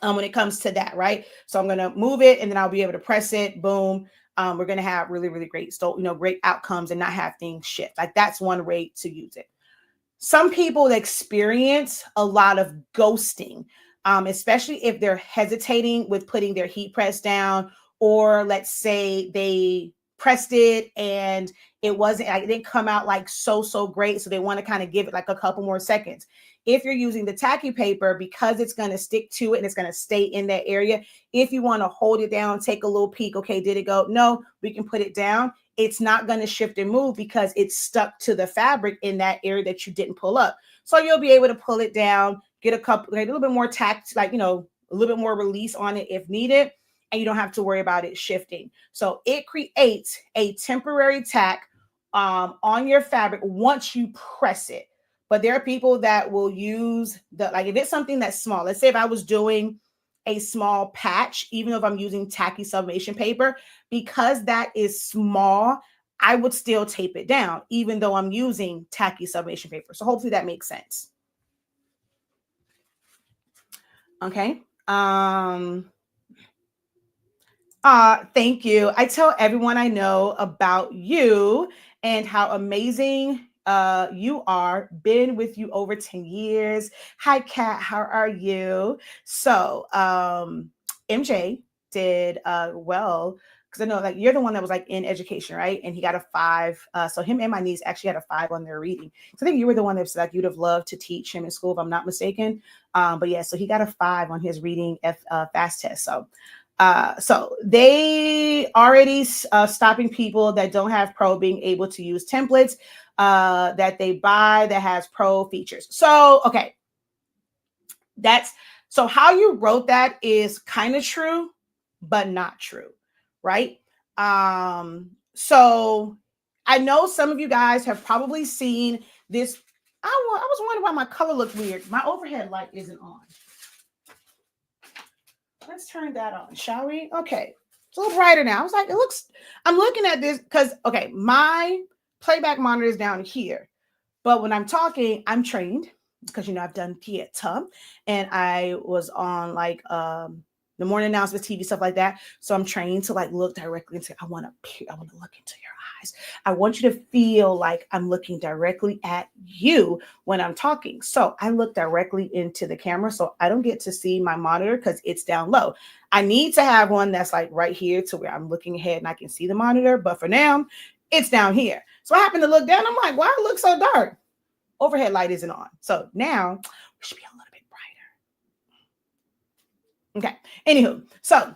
that, right? So I'm going to move it and then I'll be able to press it. Boom. We're going to have really, really great great outcomes and not have things shift. Like that's one way to use it. Some people experience a lot of ghosting, especially if they're hesitating with putting their heat press down, or let's say they pressed it and it didn't come out like so great. So they want to kind of give it like a couple more seconds. If you're using the tacky paper, because it's going to stick to it and it's going to stay in that area, if you want to hold it down, take a little peek, okay, did it go? No, we can put it down. It's not going to shift and move because it's stuck to the fabric in that area that you didn't pull up. So you'll be able to pull it down, get a little bit more tact, a little bit more release on it if needed, and you don't have to worry about it shifting. So it creates a temporary tack on your fabric once you press it. But there are people that will use if it's something that's small, let's say if I was doing a small patch, even if I'm using tacky sublimation paper, because that is small, I would still tape it down, even though I'm using tacky sublimation paper. So hopefully that makes sense. Okay. Thank you. I tell everyone I know about you and how amazing you are. Been with you over 10 years. Hi, Kat. How are you? So, MJ did well because I know like you're the one that was like in education, right? And he got a 5. So him and my niece actually had a 5 on their reading. So I think you were the one that's like you'd have loved to teach him in school, if I'm not mistaken. But yeah, so he got a 5 on his reading fast test. So they already stopping people that don't have pro being able to use templates that they buy that has pro features. So, okay. So how you wrote that is kind of true, but not true, right? So I know some of you guys have probably seen this. I was wondering why my color looked weird. My overhead light isn't on. Let's turn that on, shall we? Okay. It's a little brighter now. I was like, I'm looking at this because, okay, my playback monitor is down here. But when I'm talking, I'm trained because, I've done theater and I was on like the morning announcements, TV, stuff like that. So I'm trained to like look directly into, I want to look into your eyes. I want you to feel like I'm looking directly at you when I'm talking. So I look directly into the camera. So I don't get to see my monitor because it's down low. I need to have one that's like right here to where I'm looking ahead and I can see the monitor. But for now, it's down here. So I happen to look down. I'm like, why it looks so dark? Overhead light isn't on. So now we should be a little bit brighter. Okay. Anywho, so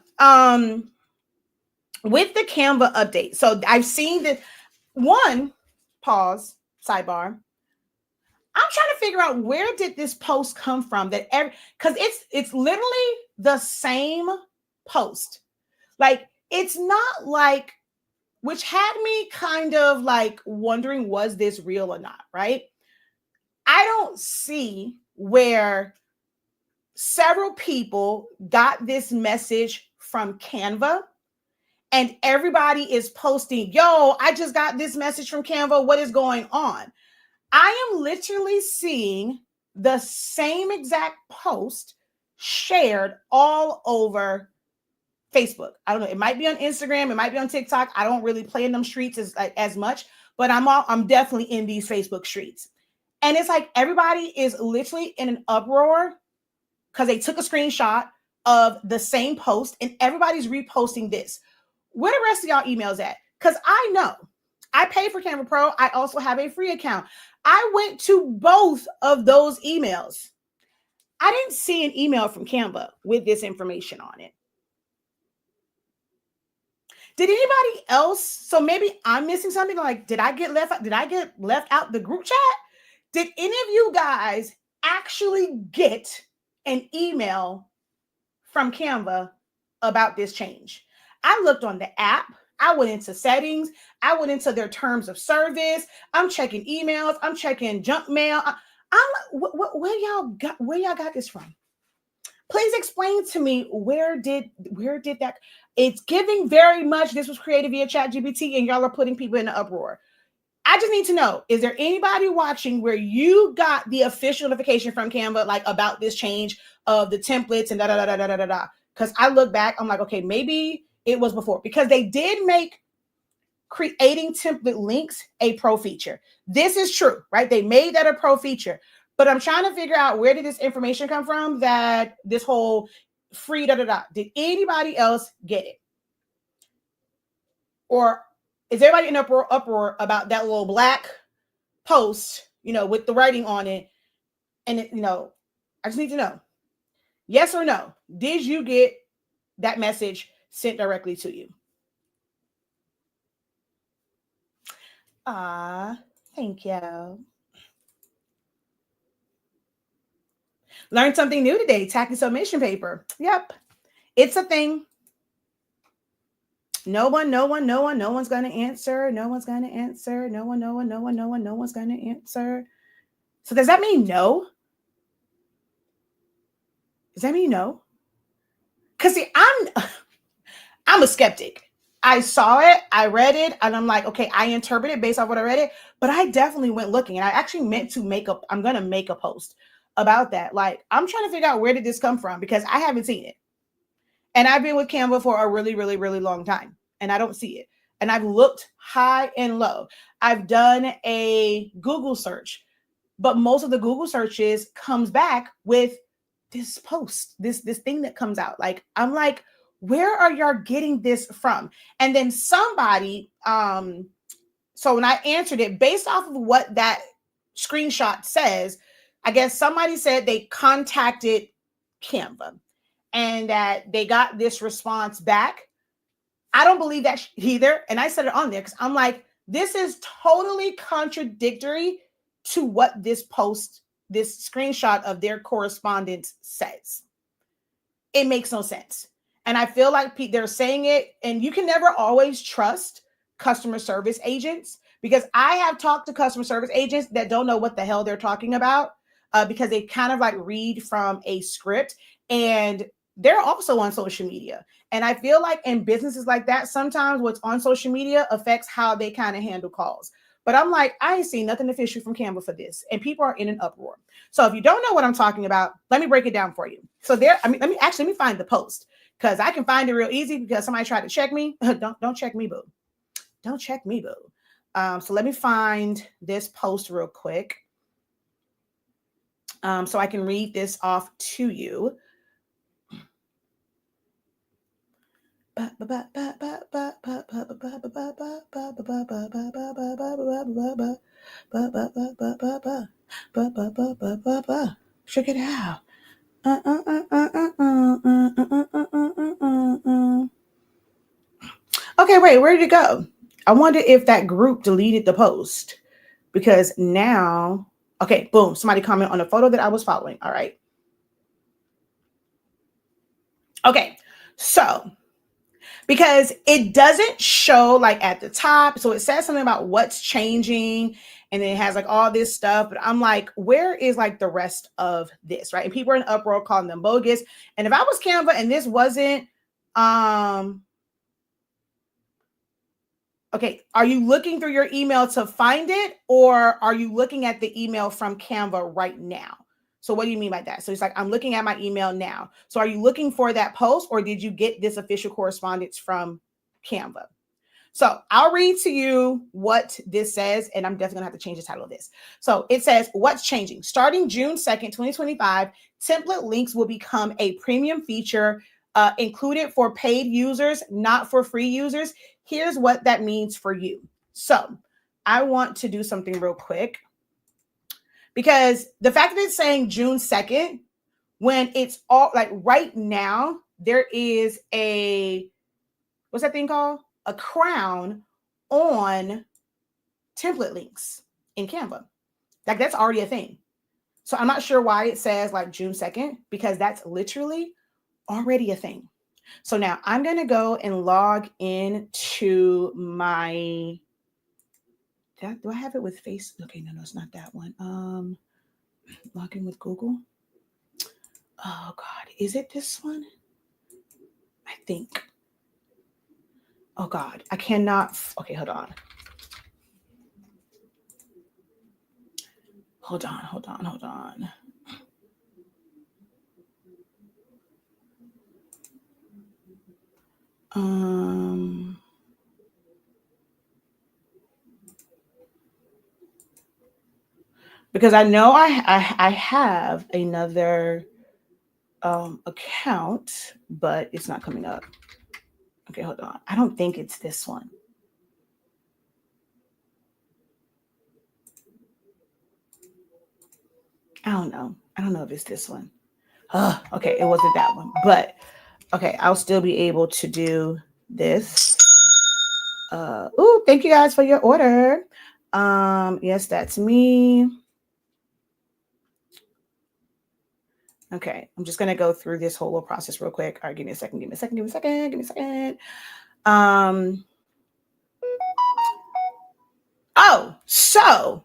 with the Canva update, so I've seen that one pause sidebar. I'm trying to figure out where did this post come from because it's literally the same post Like, it's not like, which had me kind of like wondering, was this real or not, right? I don't see where several people got this message from Canva and everybody is posting, yo, I just got this message from Canva. What is going on? I am literally seeing the same exact post shared all over Facebook. I don't know. It might be on Instagram. It might be on TikTok. I don't really play in them streets as much, but I'm definitely in these Facebook streets. And it's like everybody is literally in an uproar because they took a screenshot of the same post and everybody's reposting this. Where the rest of y'all emails at? Because I know I pay for Canva Pro. I also have a free account. I went to both of those emails. I didn't see an email from Canva with this information on it. Did anybody else? So maybe I'm missing something. Like, did I get left out the group chat? Did any of you guys actually get an email from Canva about this change? I looked on the app. I went into settings. I went into their terms of service. I'm checking emails. I'm checking junk mail. Where y'all got this from? Please explain to me where did that? It's giving very much. This was created via ChatGPT, and y'all are putting people in an uproar. I just need to know: is there anybody watching where you got the official notification from Canva, like about this change of the templates and da da da da da da da? Because I look back, I'm like, okay, maybe it was before, because they did make creating template links a pro feature. This is true, right? They made that a pro feature. But I'm trying to figure out, where did this information come from that this whole free da da da? Did anybody else get it? Or is everybody in uproar about that little black post, with the writing on it? And I just need to know, yes or no, did you get that message sent directly to you? Thank you. Learned something new today. Tacky submission paper. Yep. It's a thing. No one's going to answer. No one's going to answer. No one's going to answer. So does that mean no? Does that mean no? Because see, I'm a skeptic. I saw it, I read it, and I'm like, okay, I interpret it based off what I read it, but I definitely went looking, and I actually meant to I'm going to make a post about that. Like, I'm trying to figure out, where did this come from? Because I haven't seen it. And I've been with Canva for a really, really, really long time, and I don't see it. And I've looked high and low. I've done a Google search, but most of the Google searches comes back with this post, this thing that comes out. Like, I'm like, where are y'all getting this from? And then somebody, so when I answered it based off of what that screenshot says, I guess somebody said they contacted Canva and that they got this response back. I don't believe that either. And I said it on there because I'm like, this is totally contradictory to what this post, this screenshot of their correspondence says. It makes no sense. And I feel like they're saying it, and you can never always trust customer service agents, because I have talked to customer service agents that don't know what the hell they're talking about, because they kind of like read from a script, and they're also on social media. And I feel like in businesses like that, sometimes what's on social media affects how they kind of handle calls. But I'm like, I ain't seen nothing official from Canva for this, and people are in an uproar. So if you don't know what I'm talking about, let me break it down for you. So let me find the post, because I can find it real easy, because somebody tried to check me. Don't check me, boo. Don't check me, boo. So let me find this post real quick, so I can read this off to you. Check it out. Okay, wait, where did it go? I wonder if that group deleted the post, because now, okay, boom, somebody commented on the photo that I was following. All right. Okay, so because it doesn't show like at the top. So it says something about what's changing, and then it has like all this stuff. But I'm like, where is like the rest of this, right? And people are in uproar calling them bogus. And if I was Canva and this wasn't, okay, are you looking through your email to find it, or are you looking at the email from Canva right now? So what do you mean by that? So it's like, I'm looking at my email now. So are you looking for that post, or did you get this official correspondence from Canva? So I'll read to you what this says, and I'm definitely gonna have to change the title of this. So it says, what's changing? Starting June 2nd, 2025, template links will become a premium feature included for paid users, not for free users. Here's what that means for you. So I want to do something real quick, because the fact that it's saying June 2nd, when it's all like right now, there is a, what's that thing called? A crown on template links in Canva. Like that's already a thing. So I'm not sure why it says like June 2nd, because that's literally already a thing. So now I'm going to go and log in to my, do I have it with face? Okay, no, it's not that one. Log in with Google. Oh God, is it this one? I think. Oh God, I cannot. Okay, hold on. Hold on. Because I know I have another account, but it's not coming up. Okay, hold on. I don't think it's this one. I don't know. I don't know if it's this one. Okay, it wasn't that one. But okay, I'll still be able to do this. Thank you guys for your order. Yes, that's me. Okay, I'm just gonna go through this whole little process real quick. All right, give me a second. Oh, so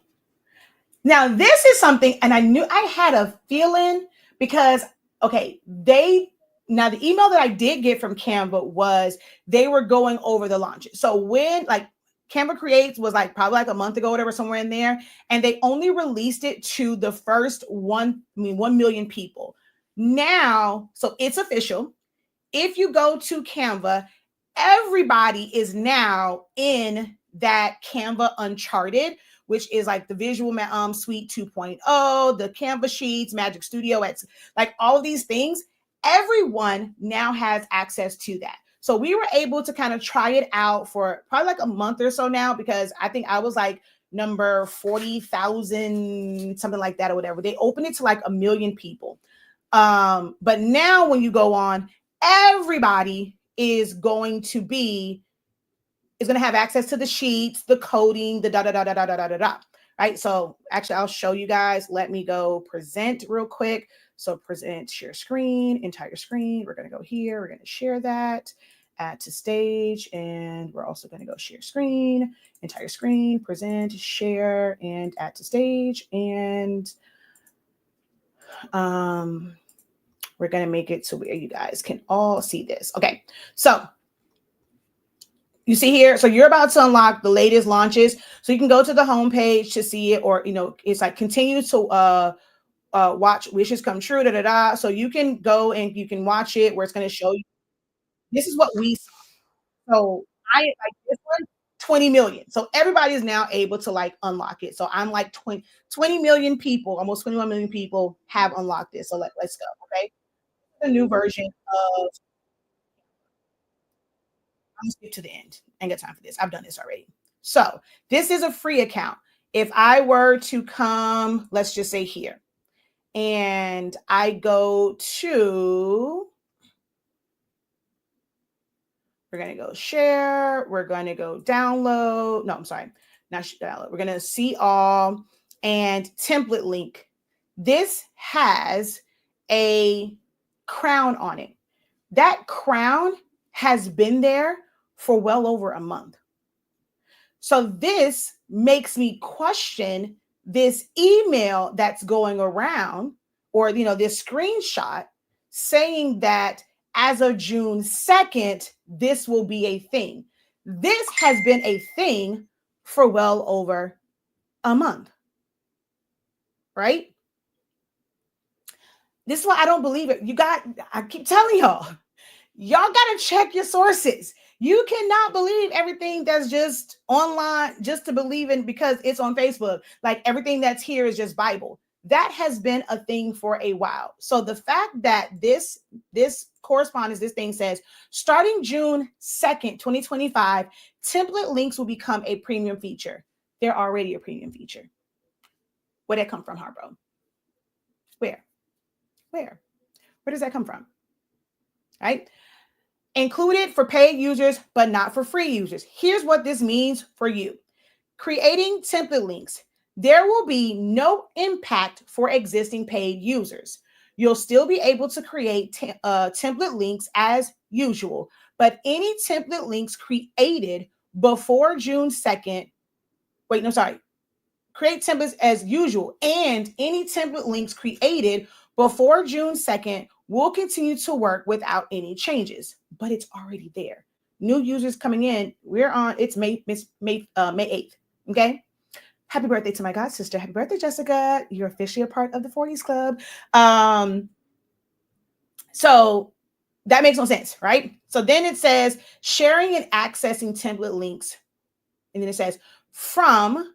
now this is something, and I knew I had a feeling, because okay, now the email that I did get from Canva was they were going over the launches. So when like Canva Creates was like probably like a month ago, whatever, somewhere in there, and they only released it to the first 1 million people. Now, so it's official. If you go to Canva, everybody is now in that Canva Uncharted, which is like the Visual Suite 2.0, the Canva Sheets, Magic Studio, it's like all of these things. Everyone now has access to that. So we were able to kind of try it out for probably like a month or so now, because I think I was like number 40,000, something like that or whatever. They opened it to like 1 million people. But now when you go on, everybody is going to have access to the sheets, the coding, the da. Right. So actually, I'll show you guys. Let me go present real quick. So present, share screen, entire screen. We're going to go here. We're going to share that, add to stage, and we're also going to go share screen, entire screen, present, share, and add to stage. And we're going to make it so where you guys can all see this. Okay. So you see here, so you're about to unlock the latest launches. So you can go to the homepage to see it, or, it's like continue to watch wishes come true, So you can go and you can watch it, where it's going to show you. This is what we saw. So I like this one, 20 million. So everybody is now able to like unlock it. So I'm like 20 million people, almost 21 million people have unlocked this. So let's go. Okay. The new version of, I'm gonna skip to the end. I ain't got time for this. I've done this already. So this is a free account. If I were to come, let's just say here, and I go to, we're going to go share. We're going to go download. No, I'm sorry. Not download. We're going to see all and template link. This has a crown on it. That crown has been there for well over a month. So this makes me question this email that's going around, or this screenshot saying that as of June 2nd, this will be a thing. This has been a thing for well over a month, right? This is why I don't believe it. I keep telling y'all got to check your sources. You cannot believe everything that's just online just to believe in because it's on Facebook. Like everything that's here is just Bible. That has been a thing for a while. So the fact that this correspondence, this thing says, starting June 2nd, 2025, template links will become a premium feature. They're already a premium feature. Where'd that come from, Harbro? Where does that come from? Right? Included for paid users, but not for free users. Here's what this means for you. Creating template links. There will be no impact for existing paid users. You'll still be able to create template links as usual, but any template links created before June 2nd, create templates as usual, and any template links created before June 2nd will continue to work without any changes, but it's already there. New users coming in, it's May 8th, okay? Happy birthday to my god sister. Happy birthday, Jessica. You're officially a part of the 40s club. So that makes no sense, right? So then it says sharing and accessing template links. And then it says from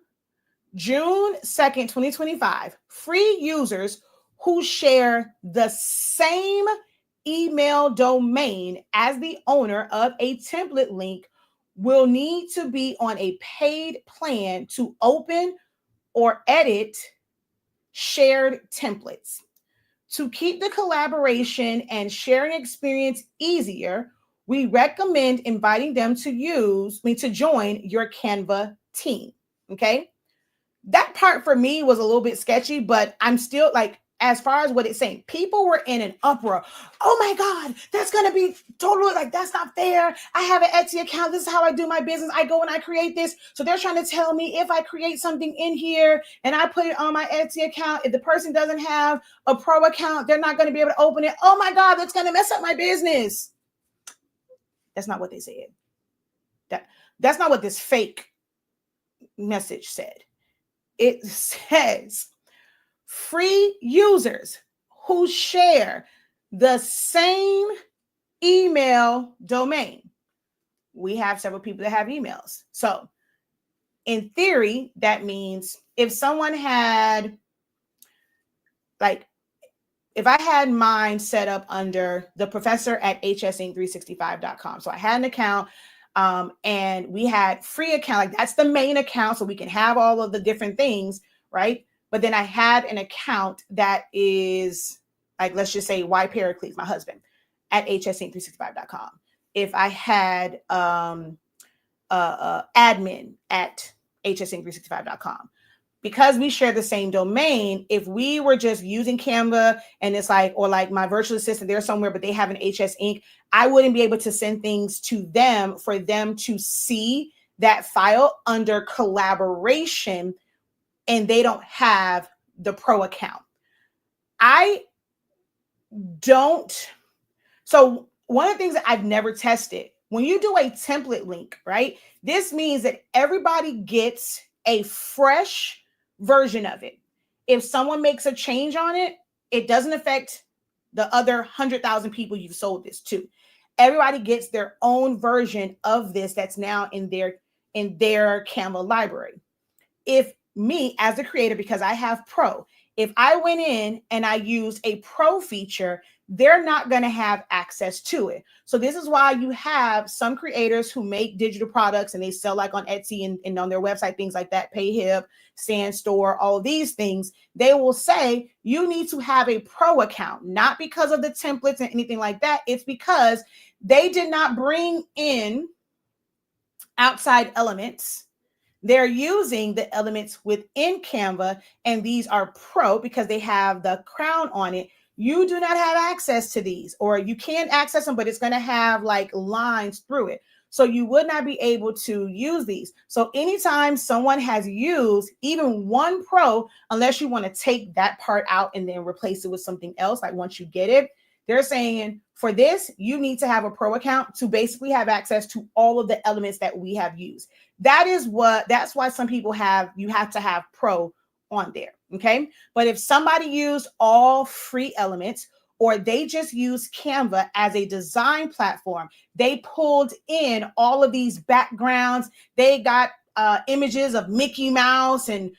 June 2nd, 2025, free users who share the same email domain as the owner of a template link will need to be on a paid plan to open or edit shared templates. To keep the collaboration and sharing experience easier, we recommend inviting them to join your Canva team. Okay. That part for me was a little bit sketchy, but I'm still like, as far as what it's saying, people were in an uproar. Oh my God, that's going to be totally like, that's not fair. I have an Etsy account. This is how I do my business. I go and I create this. So they're trying to tell me if I create something in here and I put it on my Etsy account, if the person doesn't have a pro account, they're not going to be able to open it. Oh my God, that's going to mess up my business. That's not what they said. That's not what this fake message said. It says free users who share the same email domain. We have several people that have emails. So in theory, that means if someone had, like, if I had mine set up under the professor at hsinc365.com. So I had an account and we had free account, like that's the main account. So we can have all of the different things, right? But then I had an account that is like, let's just say Y Pericles, my husband, at hsinc365.com. If I had admin at hsinc365.com. Because we share the same domain, if we were just using Canva and it's like, or like my virtual assistant, they're somewhere, but they have an HS Inc., I wouldn't be able to send things to them for them to see that file under collaboration, and they don't have the pro account. So one of the things that I've never tested, when you do a template link, right? This means that everybody gets a fresh version of it. If someone makes a change on it, it doesn't affect the other 100,000 people you've sold this to. Everybody gets their own version of this that's now in their Canva library. If me as a creator, because I have pro, if I went in and I used a pro feature, they're not going to have access to it. So this is why you have some creators who make digital products and they sell like on Etsy and on their website, things like that, PayHip, Sandstore, all of these things. They will say you need to have a pro account, not because of the templates and anything like that. It's because they did not bring in outside elements. They're using the elements within Canva, and these are pro because they have the crown on it you do not have access to these, or you can access them, but it's going to have like lines through it. So you would not be able to use these. So anytime someone has used even one pro, unless you want to take that part out and then replace it with something else, like once you get it, they're saying for this, you need to have a pro account to basically have access to all of the elements that we have used. That's why some people you have to have pro on there. Okay. But if somebody used all free elements, or they just use Canva as a design platform, they pulled in all of these backgrounds. They got images of Mickey Mouse and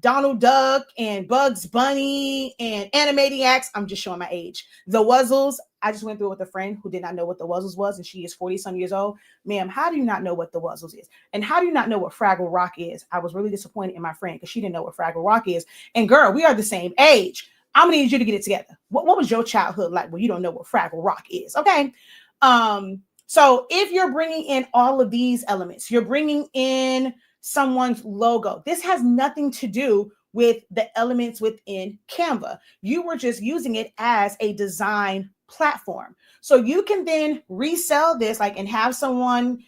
Donald Duck and Bugs Bunny and Animaniacs. I'm just showing my age. The Wuzzles. I just went through it with a friend who did not know what the Wuzzles was, and she is 40 some years old. Ma'am, how do you not know what the Wuzzles is? And how do you not know what Fraggle Rock is? I was really disappointed in my friend because she didn't know what Fraggle Rock is. And girl, we are the same age. I'm gonna need you to get it together. What was your childhood like when you don't know what Fraggle Rock is? Okay. So if you're bringing in all of these elements, you're bringing in someone's logo. This has nothing to do with the elements within Canva. You were just using it as a design platform. So you can then resell this, like, and have someone,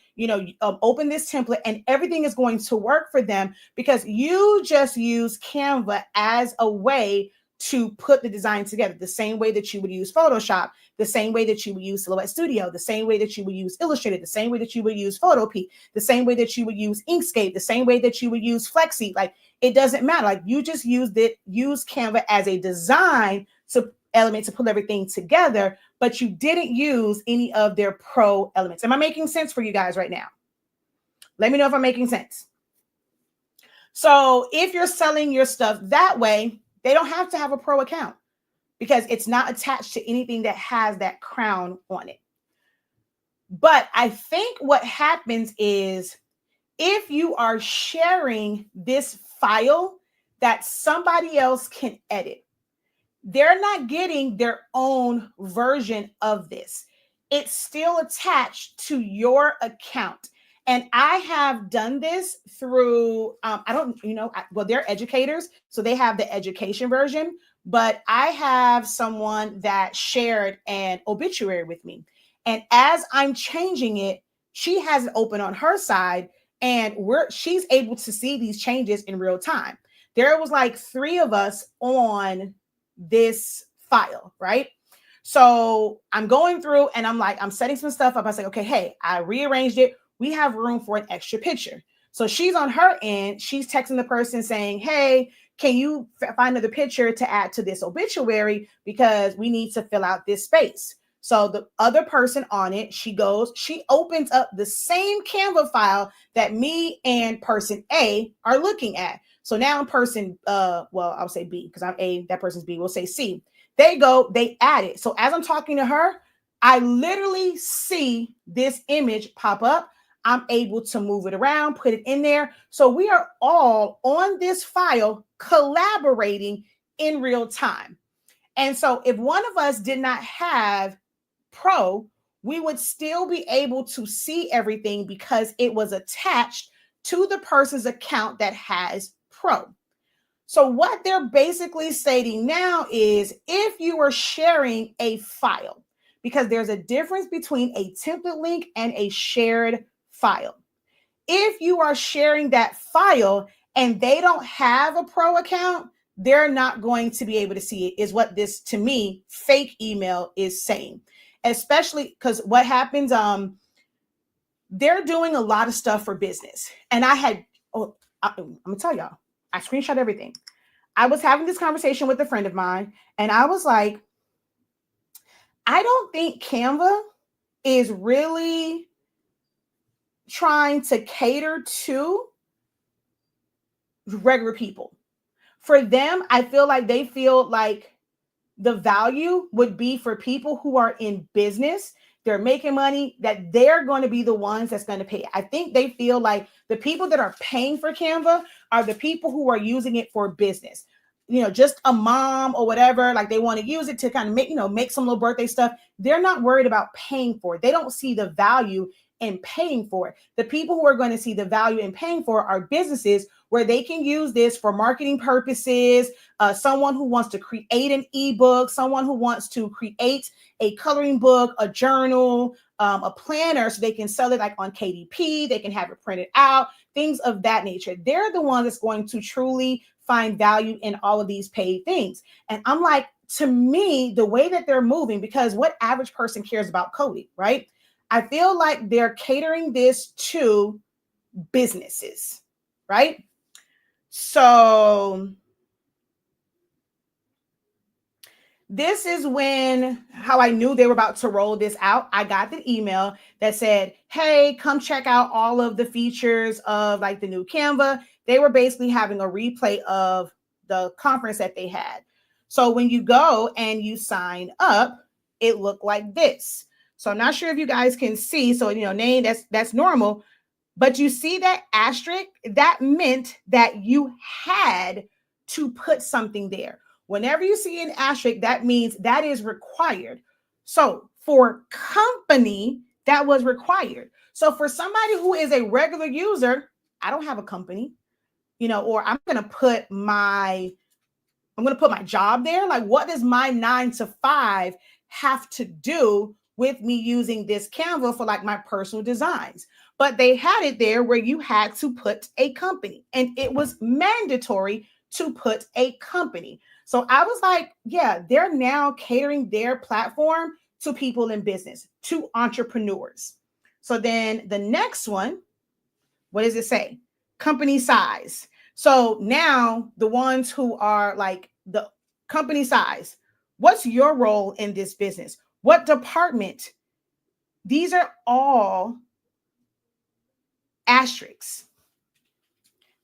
open this template and everything is going to work for them because you just use Canva as a way to put the design together, the same way that you would use Photoshop, the same way that you would use Silhouette Studio, the same way that you would use Illustrator, the same way that you would use Photopea, the same way that you would use Inkscape, the same way that you would use Flexi. Like, it doesn't matter. Like, you just use Canva as a design element to pull everything together, but you didn't use any of their pro elements. Am I making sense for you guys right now? Let me know if I'm making sense. So if you're selling your stuff that way, they don't have to have a pro account because it's not attached to anything that has that crown on it. But I think what happens is if you are sharing this file that somebody else can edit, they're not getting their own version of this. It's still attached to your account. And I have done this through, they're educators, so they have the education version, but I have someone that shared an obituary with me. And as I'm changing it, she has it open on her side and she's able to see these changes in real time. There was like 3 of us on this file, right? So I'm going through and I'm setting some stuff up. I say, okay, hey, I rearranged it. We have room for an extra picture. So she's on her end. She's texting the person saying, hey, can you find another picture to add to this obituary because we need to fill out this space. So the other person on it, she opens up the same Canva file that me and person A are looking at. So now person, I'll say B because I'm A, that person's B, we'll say C. They add it. So as I'm talking to her, I literally see this image pop up. I'm able to move it around, put it in there. So we are all on this file collaborating in real time. And so if one of us did not have Pro, we would still be able to see everything because it was attached to the person's account that has Pro. So what they're basically stating now is if you are sharing a file, because there's a difference between a template link and a shared file. If you are sharing that file and they don't have a pro account, they're not going to be able to see it, is what this, to me, fake email is saying. Especially because what happens, they're doing a lot of stuff for business. And I'm gonna tell y'all, I screenshot everything. I was having this conversation with a friend of mine, and I was like, I don't think Canva is really trying to cater to regular people. For them, I feel like they feel like the value would be for people who are in business, they're making money, that they're going to be the ones that's going to pay. I think they feel like the people that are paying for Canva are the people who are using it for business. Just a mom or whatever, like they want to use it to kind of make some little birthday stuff. They're not worried about paying for it. They don't see the value in paying for it. The people who are going to see the value in paying for it are businesses where they can use this for marketing purposes. Someone who wants to create an ebook, someone who wants to create a coloring book, a journal, a planner, so they can sell it like on KDP, they can have it printed out, things of that nature. They're the ones that's going to truly find value in all of these paid things. And I'm like, to me, the way that they're moving, because what average person cares about coding, right? I feel like they're catering this to businesses, right? So this is how I knew they were about to roll this out. I got the email that said, hey, come check out all of the features of like the new Canva. They were basically having a replay of the conference that they had. So when you go and you sign up, it looked like this. So I'm not sure if you guys can see. So, name, that's normal. But you see that asterisk? That meant that you had to put something there. Whenever you see an asterisk, that means that is required. So for company, that was required. So for somebody who is a regular user, I don't have a company, or I'm going to put my job there. Like, what does my 9 to 5 have to do with me using this Canva for like my personal designs? But they had it there where you had to put a company, and it was mandatory to put a company. So I was like, yeah, they're now catering their platform to people in business, to entrepreneurs. So then the next one, what does it say? Company size. So now the ones who are like the company size, what's your role in this business? What department? These are all asterisks.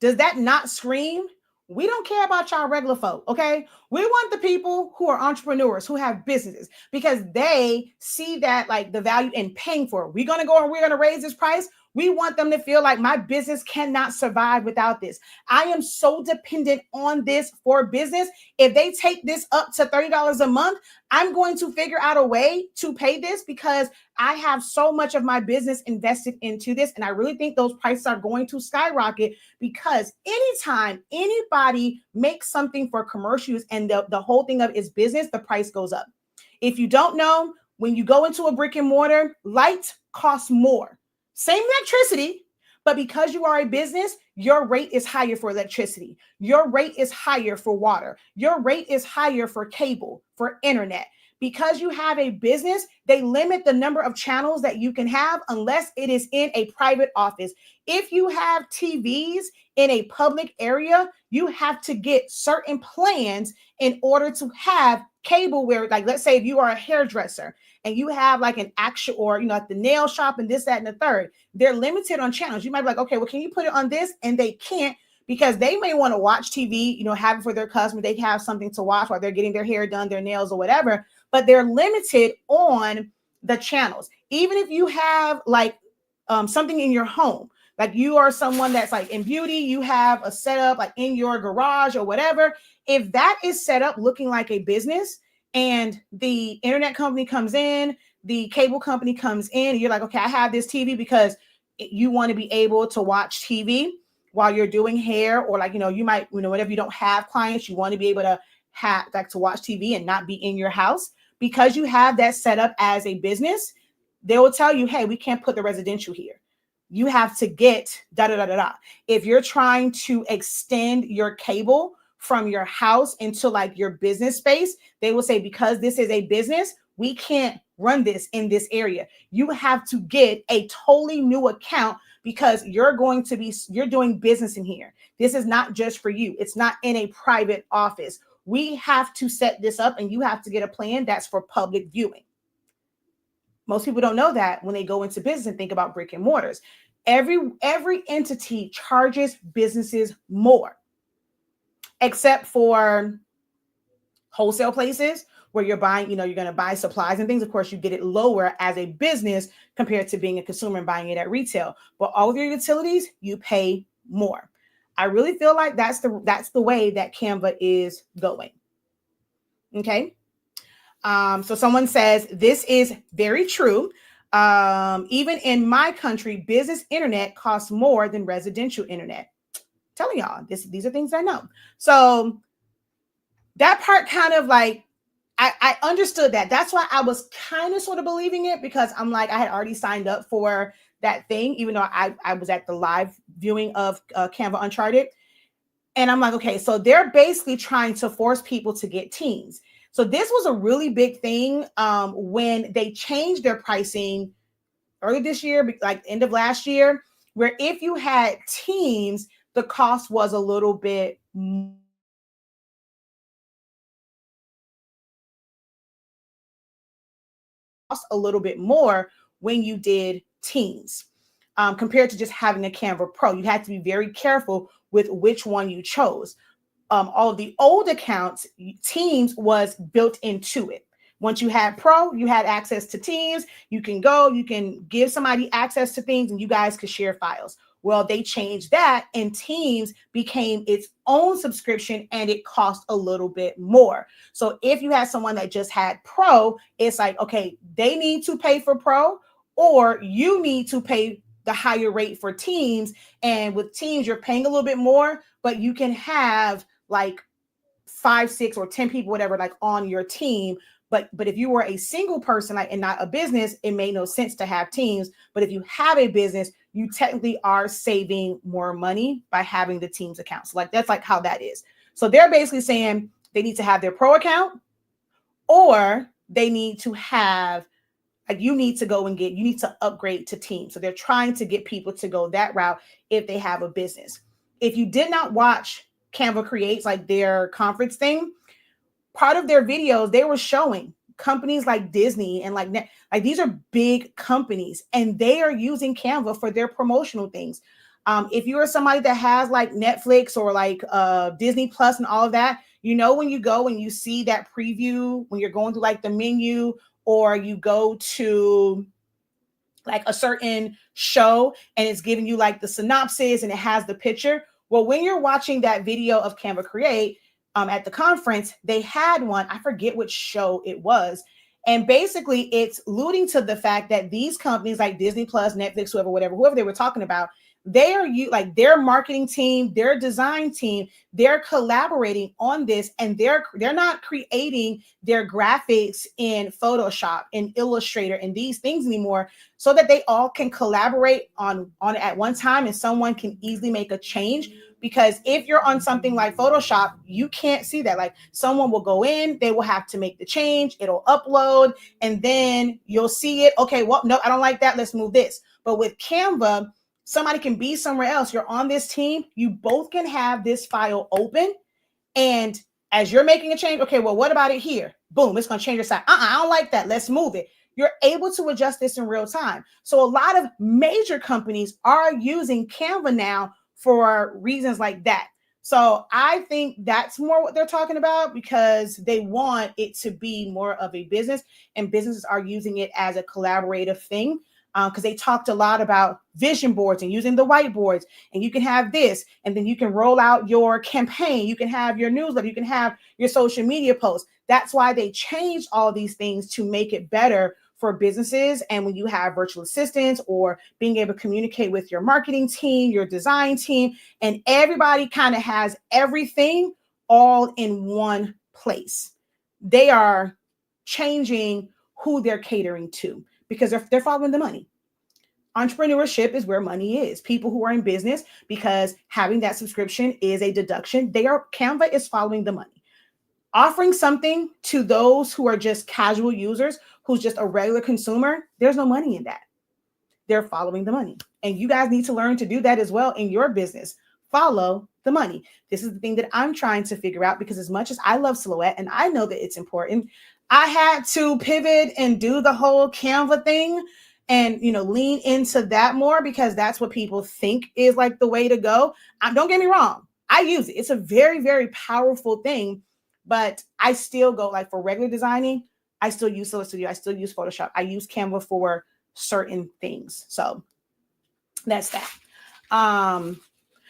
Does that not scream? We don't care about y'all regular folk, okay? We want the people who are entrepreneurs, who have businesses, because they see that like the value in paying for it. We're going to go and we're going to raise this price. We want them to feel like my business cannot survive without this. I am so dependent on this for business. If they take this up to $30 a month, I'm going to figure out a way to pay this because I have so much of my business invested into this. And I really think those prices are going to skyrocket because anytime anybody makes something for commercial use and the whole thing of its business, the price goes up. If you don't know, when you go into a brick and mortar, light costs more. Same electricity, but because you are a business, your rate is higher for electricity. Your rate is higher for water. Your rate is higher for cable, for internet. Because you have a business, they limit the number of channels that you can have unless it is in a private office. If you have TVs in a public area, you have to get certain plans in order to have cable where, like, let's say if you are a hairdresser and you have like an actual, or, like the nail shop and this, that, and the third, they're limited on channels. You might be like, okay, well, can you put it on this? And they can't because they may want to watch TV, have it for their customer. They have something to watch while they're getting their hair done, their nails or whatever, but they're limited on the channels. Even if you have like something in your home, like you are someone that's like in beauty, you have a setup like in your garage or whatever. If that is set up looking like a business and the internet company comes in, the cable company comes in, and you're like, okay, I have this TV because you want to be able to watch TV while you're doing hair, or like, you might, whenever you don't have clients, you want to be able to have like to watch TV and not be in your house. Because you have that set up as a business, they will tell you, hey, we can't put the residential here. You have to get da da da da da. If you're trying to extend your cable from your house into like your business space, they will say, because this is a business, we can't run this in this area. You have to get a totally new account because you're doing business in here. This is not just for you. It's not in a private office. We have to set this up and you have to get a plan that's for public viewing. Most people don't know that when they go into business and think about brick and mortars. Every entity charges businesses more, except for wholesale places where you're buying, you're going to buy supplies and things. Of course, you get it lower as a business compared to being a consumer and buying it at retail. But all of your utilities, you pay more. I really feel like that's the way that Canva is going. Okay. So someone says, this is very true. Even in my country, business internet costs more than residential internet. Telling y'all, these are things I know. So that part kind of like, I understood that. That's why I was kind of sort of believing it, because I'm like, I had already signed up for that thing, even though I was at the live viewing of Canva Uncharted. And I'm like, okay, so they're basically trying to force people to get teams. So this was a really big thing when they changed their pricing early this year, like end of last year, where if you had teams, the cost was a little bit more when you did teams compared to just having a Canva Pro. You had to be very careful with which one you chose. All of the old accounts, Teams was built into it. Once you had Pro, you had access to Teams. You can go, you can give somebody access to things, and you guys could share files. Well, they changed that, and Teams became its own subscription, and it cost a little bit more. So if you had someone that just had Pro, it's like, okay, they need to pay for Pro, or you need to pay the higher rate for Teams. And with Teams, you're paying a little bit more, but you can have like 5, 6, or 10 people, whatever, like on your team. But if you were a single person, like, and not a business, it made no sense to have teams. But if you have a business, you technically are saving more money by having the teams account. So like, that's like how that is. So they're basically saying they need to have their pro account, or they need to have, like, you need to upgrade to team. So they're trying to get people to go that route if they have a business. If you did not watch Canva Creates, like their conference thing, part of their videos, they were showing companies like Disney and like these are big companies, and they are using Canva for their promotional things. If you are somebody that has like Netflix or like Disney Plus and all of that, when you go and you see that preview, when you're going through like the menu, or you go to like a certain show and it's giving you like the synopsis and it has the picture. Well, when you're watching that video of Canva Create at the conference, they had one, I forget which show it was. And basically it's alluding to the fact that these companies like Disney Plus, Netflix, whoever they were talking about, they are like their marketing team, their design team, they're collaborating on this, and they're not creating their graphics in Photoshop and Illustrator and these things anymore, so that they all can collaborate on it at one time, and someone can easily make a change. Because if you're on something like Photoshop, you can't see that. Like, someone will go in, they will have to make the change, it'll upload, and then you'll see it. Okay, well, no, I don't like that. Let's move this. But with Canva, somebody can be somewhere else. You're on this team. You both can have this file open. And as you're making a change, okay, well, what about it here? Boom, it's going to change your side. I don't like that. Let's move it. You're able to adjust this in real time. So a lot of major companies are using Canva now for reasons like that. So I think that's more what they're talking about, because they want it to be more of a business, and businesses are using it as a collaborative thing. Because they talked a lot about vision boards and using the whiteboards, and you can have this, and then you can roll out your campaign, you can have your newsletter, you can have your social media posts. That's why they changed all these things, to make it better for businesses. And when you have virtual assistants, or being able to communicate with your marketing team, your design team, and everybody kind of has everything all in one place, they are changing who they're catering to, because they're following the money. Entrepreneurship is where money is. People who are in business, because having that subscription is a deduction, Canva is following the money. Offering something to those who are just casual users, who's just a regular consumer, there's no money in that. They're following the money. And you guys need to learn to do that as well in your business. Follow the money. This is the thing that I'm trying to figure out, because as much as I love Silhouette and I know that it's important, I had to pivot and do the whole Canva thing and, lean into that more, because that's what people think is like the way to go. Don't get me wrong. I use it. It's a very, very powerful thing, but I still go, like, for regular designing, I still use Silhouette Studio. I still use Photoshop. I use Canva for certain things. So that's that.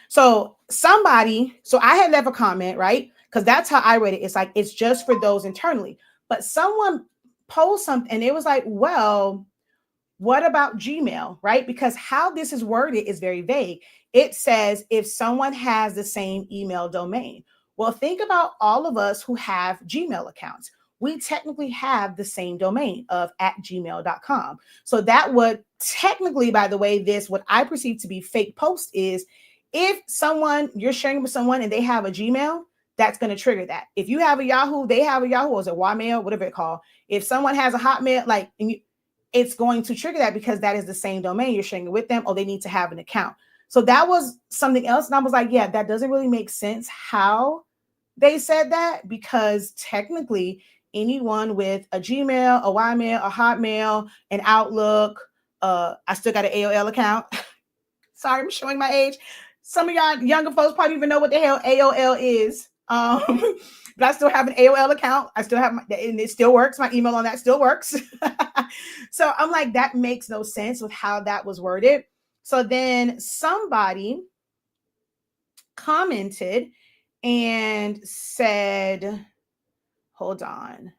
So I had left a comment, right? Because that's how I read it. It's like, it's just for those internally. But someone posted something, and it was like, well, What about Gmail, right? Because how this is worded is very vague. It says if someone has the same email domain. Well, think about all of us who have Gmail accounts. We technically have the same domain of at gmail.com. So that would technically, by the way, what I perceive to be fake post is if you're sharing with someone and they have a Gmail, that's going to trigger that. If you have a Yahoo, they have a Yahoo, or is it Ymail, whatever it's called. If someone has a Hotmail, it's going to trigger that because that is the same domain you're sharing it with them, or they need to have an account. So that was something else. And I was like, yeah, that doesn't really make sense how they said that, because technically anyone with a Gmail, a Ymail, a Hotmail, an Outlook, I still got an AOL account. Sorry, I'm showing my age. Some of y'all younger folks probably even know what the hell AOL is. But I still have an AOL account. I still have and it still works. My email on that still works. So I'm like, that makes no sense with how that was worded. So then somebody commented and said, hold on.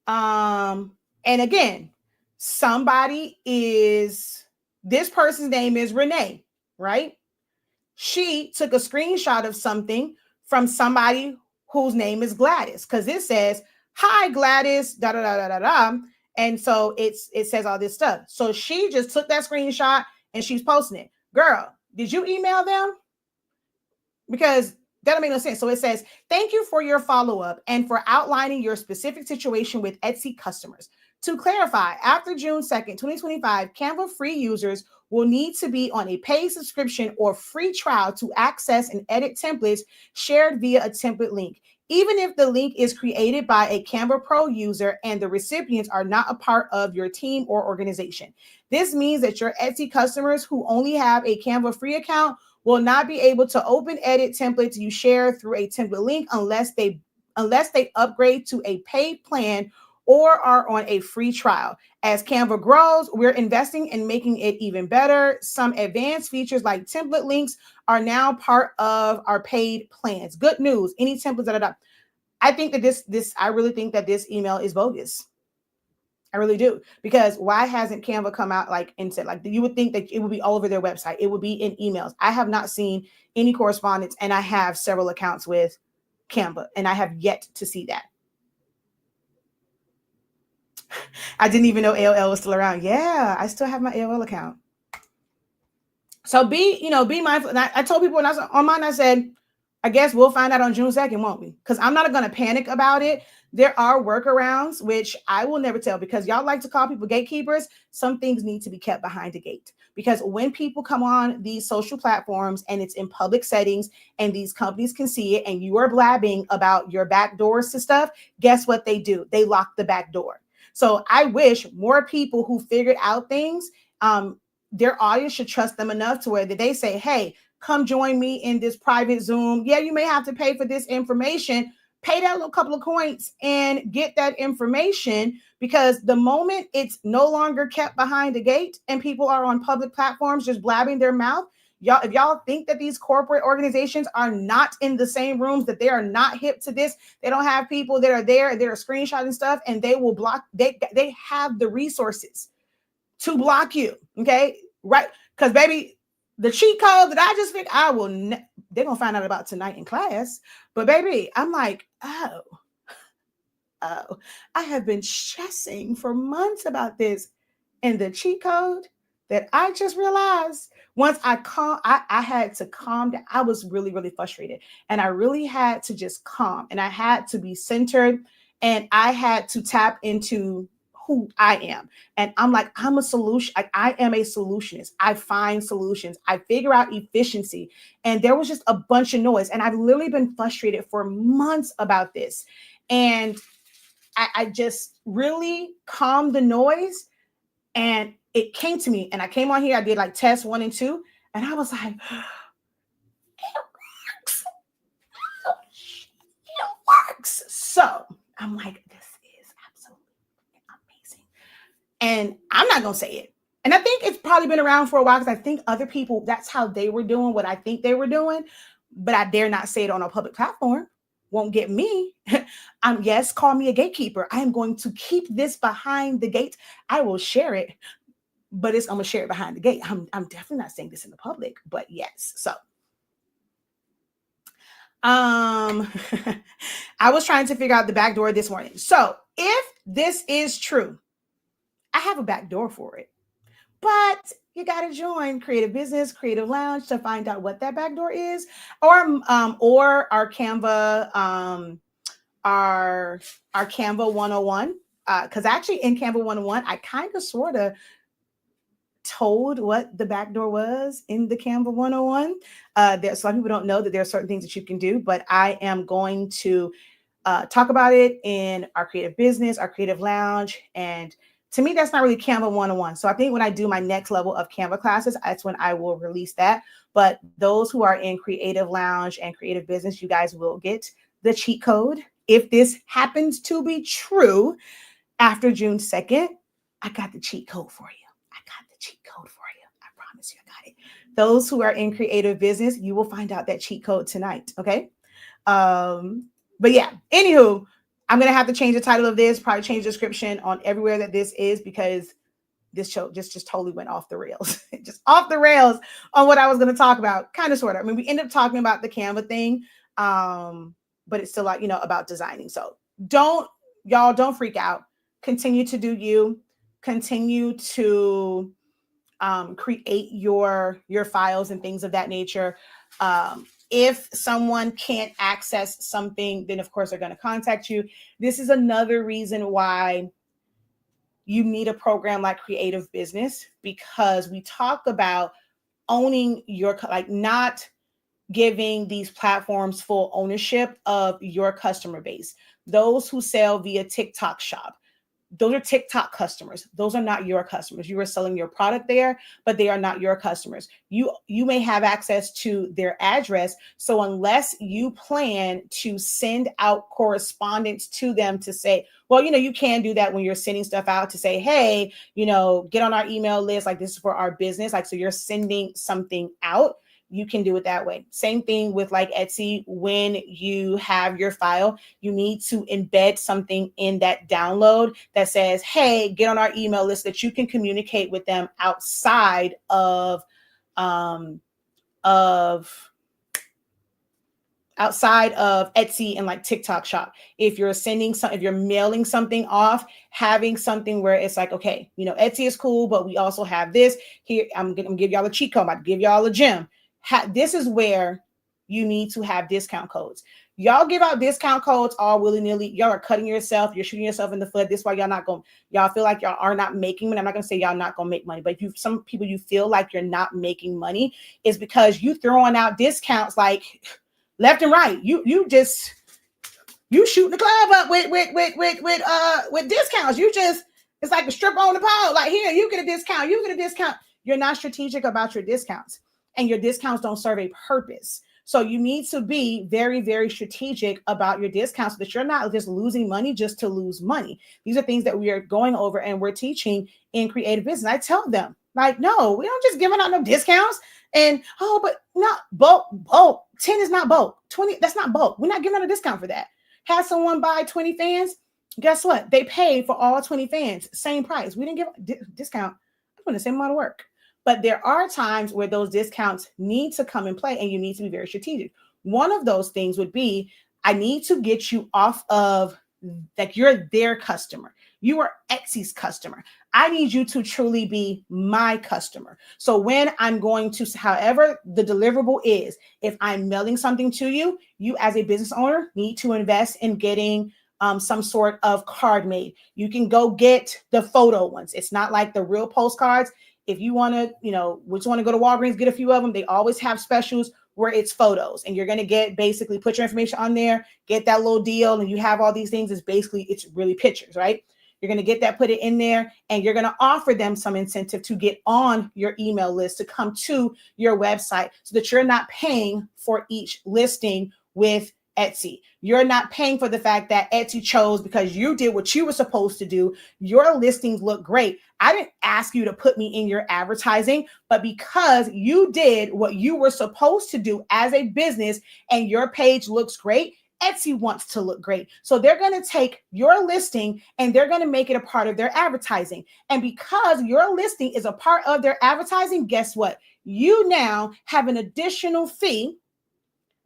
And again, this person's name is Renee, right? She took a screenshot of something from somebody whose name is Gladys, because it says, hi, Gladys, da da da da da da. And so it says all this stuff. So she just took that screenshot and she's posting it. Girl, did you email them? Because that don't make no sense. So it says, thank you for your follow-up and for outlining your specific situation with Etsy customers. To clarify, after June 2nd, 2025, Canva free users will need to be on a paid subscription or free trial to access and edit templates shared via a template link, even if the link is created by a Canva Pro user and the recipients are not a part of your team or organization. This means that your Etsy customers who only have a Canva free account will not be able to open edit templates you share through a template link unless they upgrade to a paid plan or are on a free trial. As Canva grows, we're investing in making it even better. Some advanced features like template links are now part of our paid plans. Good news, any templates I think that I really think that this email is bogus. I really do. Because why hasn't Canva come out and said, you would think that it would be all over their website. It would be in emails. I have not seen any correspondence, and I have several accounts with Canva, and I have yet to see that. I didn't even know AOL was still around. Yeah, I still have my AOL account. So be mindful. And I told people when I was on mine, I said, I guess we'll find out on June 2nd, won't we? Because I'm not going to panic about it. There are workarounds, which I will never tell, because y'all like to call people gatekeepers. Some things need to be kept behind the gate, because when people come on these social platforms and it's in public settings and these companies can see it and you are blabbing about your back doors to stuff, guess what they do? They lock the back door. So I wish more people who figured out things, their audience should trust them enough to where they say, hey, come join me in this private Zoom. Yeah, you may have to pay for this information. Pay that little couple of coins and get that information, because the moment it's no longer kept behind a gate and people are on public platforms just blabbing their mouth, if y'all think that these corporate organizations are not in the same rooms, that they are not hip to this, they don't have people that are there, they're screenshotting stuff, and they will block, they have the resources to block you, okay? Right? Because baby, the cheat code that I just picked, they're going to find out about tonight in class. But baby, I'm like, oh, I have been stressing for months about this. And the cheat code that I just realized, once I had to calm down. I was really, really frustrated. And I really had to just calm. And I had to be centered. And I had to tap into who I am. And I'm like, I'm a solution. I am a solutionist. I find solutions. I figure out efficiency. And there was just a bunch of noise. And I've literally been frustrated for months about this. And I just really calmed the noise. And it came to me. And I came on here. I did test 1 and 2. And I was like, it works. It works. So I'm like, this is absolutely amazing. And I'm not going to say it. And I think it's probably been around for a while, because I think other people, that's how they were doing what I think they were doing. But I dare not say it on a public platform. won't get me. Yes, call me a gatekeeper. I am going to keep this behind the gate. I will share it, but I'm gonna share it behind the gate. I'm definitely not saying this in the public, but yes. So I was trying to figure out the back door this morning. So if this is true, I have a back door for it. But you got to join Creative Business, Creative Lounge to find out what that back door is, or our Canva, our Canva 101. Because actually in Canva 101, I kind of sort of told what the back door was in the Canva 101. Some people don't know that there are certain things that you can do, but I am going to talk about it in our Creative Business, our Creative Lounge. And to me, that's not really Canva 101. So I think when I do my next level of Canva classes, that's when I will release that. But those who are in Creative Lounge and Creative Business, you guys will get the cheat code. If this happens to be true after June 2nd, I got the cheat code for you. I got the cheat code for you. I promise you I got it. Those who are in Creative Business, you will find out that cheat code tonight. Okay. But yeah, anywho, I'm going to have to change the title of this, probably change the description on everywhere that this is, because this show just totally went off the rails, just off the rails on what I was going to talk about. Kind of, sort of. I mean, we ended up talking about the Canva thing, but it's still like, about designing. So don't freak out. Continue to do you. Continue to create your files and things of that nature. If someone can't access something, then of course they're going to contact you. This is another reason why you need a program like Creative Business, because we talk about owning not giving these platforms full ownership of your customer base. Those who sell via TikTok Shop, those are TikTok customers. Those are not your customers. You are selling your product there, but they are not your customers. You may have access to their address. So unless you plan to send out correspondence to them to say, well, you can do that when you're sending stuff out to say, hey, get on our email list. Like, this is for our business. Like, so you're sending something out. You can do it that way. Same thing with like Etsy. When you have your file, you need to embed something in that download that says, hey, get on our email list, that you can communicate with them outside of Etsy and like TikTok Shop. If you're mailing something off, having something where it's like, okay, Etsy is cool, but we also have this here. I'm gonna give y'all a cheat code. I'm about to give y'all a gem. This is where you need to have discount codes. Y'all give out discount codes all willy-nilly. Y'all are cutting yourself. You're shooting yourself in the foot. This is why y'all feel like y'all are not making money. I'm not going to say y'all not going to make money, but some people, you feel like you're not making money is because you throwing out discounts like left and right. You shooting the club up with discounts. It's like a strip on the pole. Like, here, you get a discount. You get a discount. You're not strategic about your discounts, and your discounts don't serve a purpose. So you need to be very, very strategic about your discounts so that you're not just losing money just to lose money. These are things that we are going over and we're teaching in Creative Business. I tell them, like, no, we don't just giving out no discounts. And, but not bulk. 10 is not bulk. 20, that's not bulk. We're not giving out a discount for that. Have someone buy 20 fans. Guess what? They paid for all 20 fans. Same price. We didn't give a discount. I'm doing the same amount of work. But there are times where those discounts need to come in play, and you need to be very strategic. One of those things would be, I need to get you off of, like, you're their customer. You are Etsy's customer. I need you to truly be my customer. So when I'm going to, however the deliverable is, if I'm mailing something to you, you as a business owner need to invest in getting some sort of card made. You can go get the photo ones. It's not like the real postcards. If you want to, just want to go to Walgreens, get a few of them. They always have specials where it's photos, and you're going to basically put your information on there, get that little deal, and you have all these things. It's really pictures, right? You're going to get that, put it in there, and you're going to offer them some incentive to get on your email list, to come to your website, so that you're not paying for each listing with Etsy. You're not paying for the fact that Etsy chose, because you did what you were supposed to do. Your listings look great. I didn't ask you to put me in your advertising, but because you did what you were supposed to do as a business and your page looks great, Etsy wants to look great. So they're going to take your listing and they're going to make it a part of their advertising. And because your listing is a part of their advertising, guess what? You now have an additional fee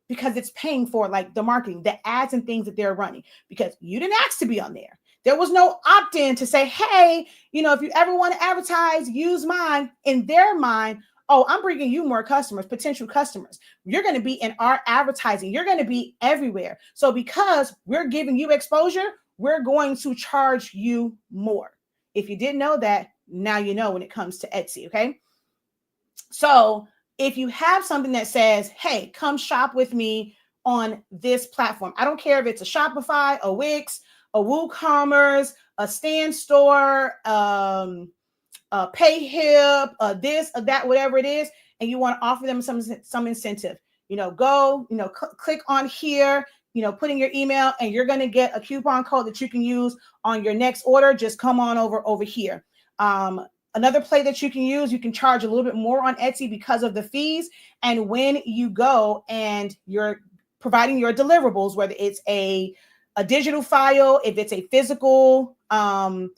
because it's paying for like the marketing, the ads and things that they're running, because you didn't ask to be on there. There was no opt-in to say, hey, if you ever want to advertise, use mine. In their mind, oh, I'm bringing you more customers, potential customers. You're going to be in our advertising. You're going to be everywhere. So because we're giving you exposure, we're going to charge you more. If you didn't know that, now you know when it comes to Etsy, okay? So if you have something that says, hey, come shop with me on this platform. I don't care if it's a Shopify, a Wix, a WooCommerce, a Stand Store, a PayHip, this, or that, whatever it is, and you want to offer them some incentive. Go, click on here, put in your email, and you're going to get a coupon code that you can use on your next order. Just come on over here. Another play that you can use, you can charge a little bit more on Etsy because of the fees. And when you go and you're providing your deliverables, whether it's a digital file, if it's a physical item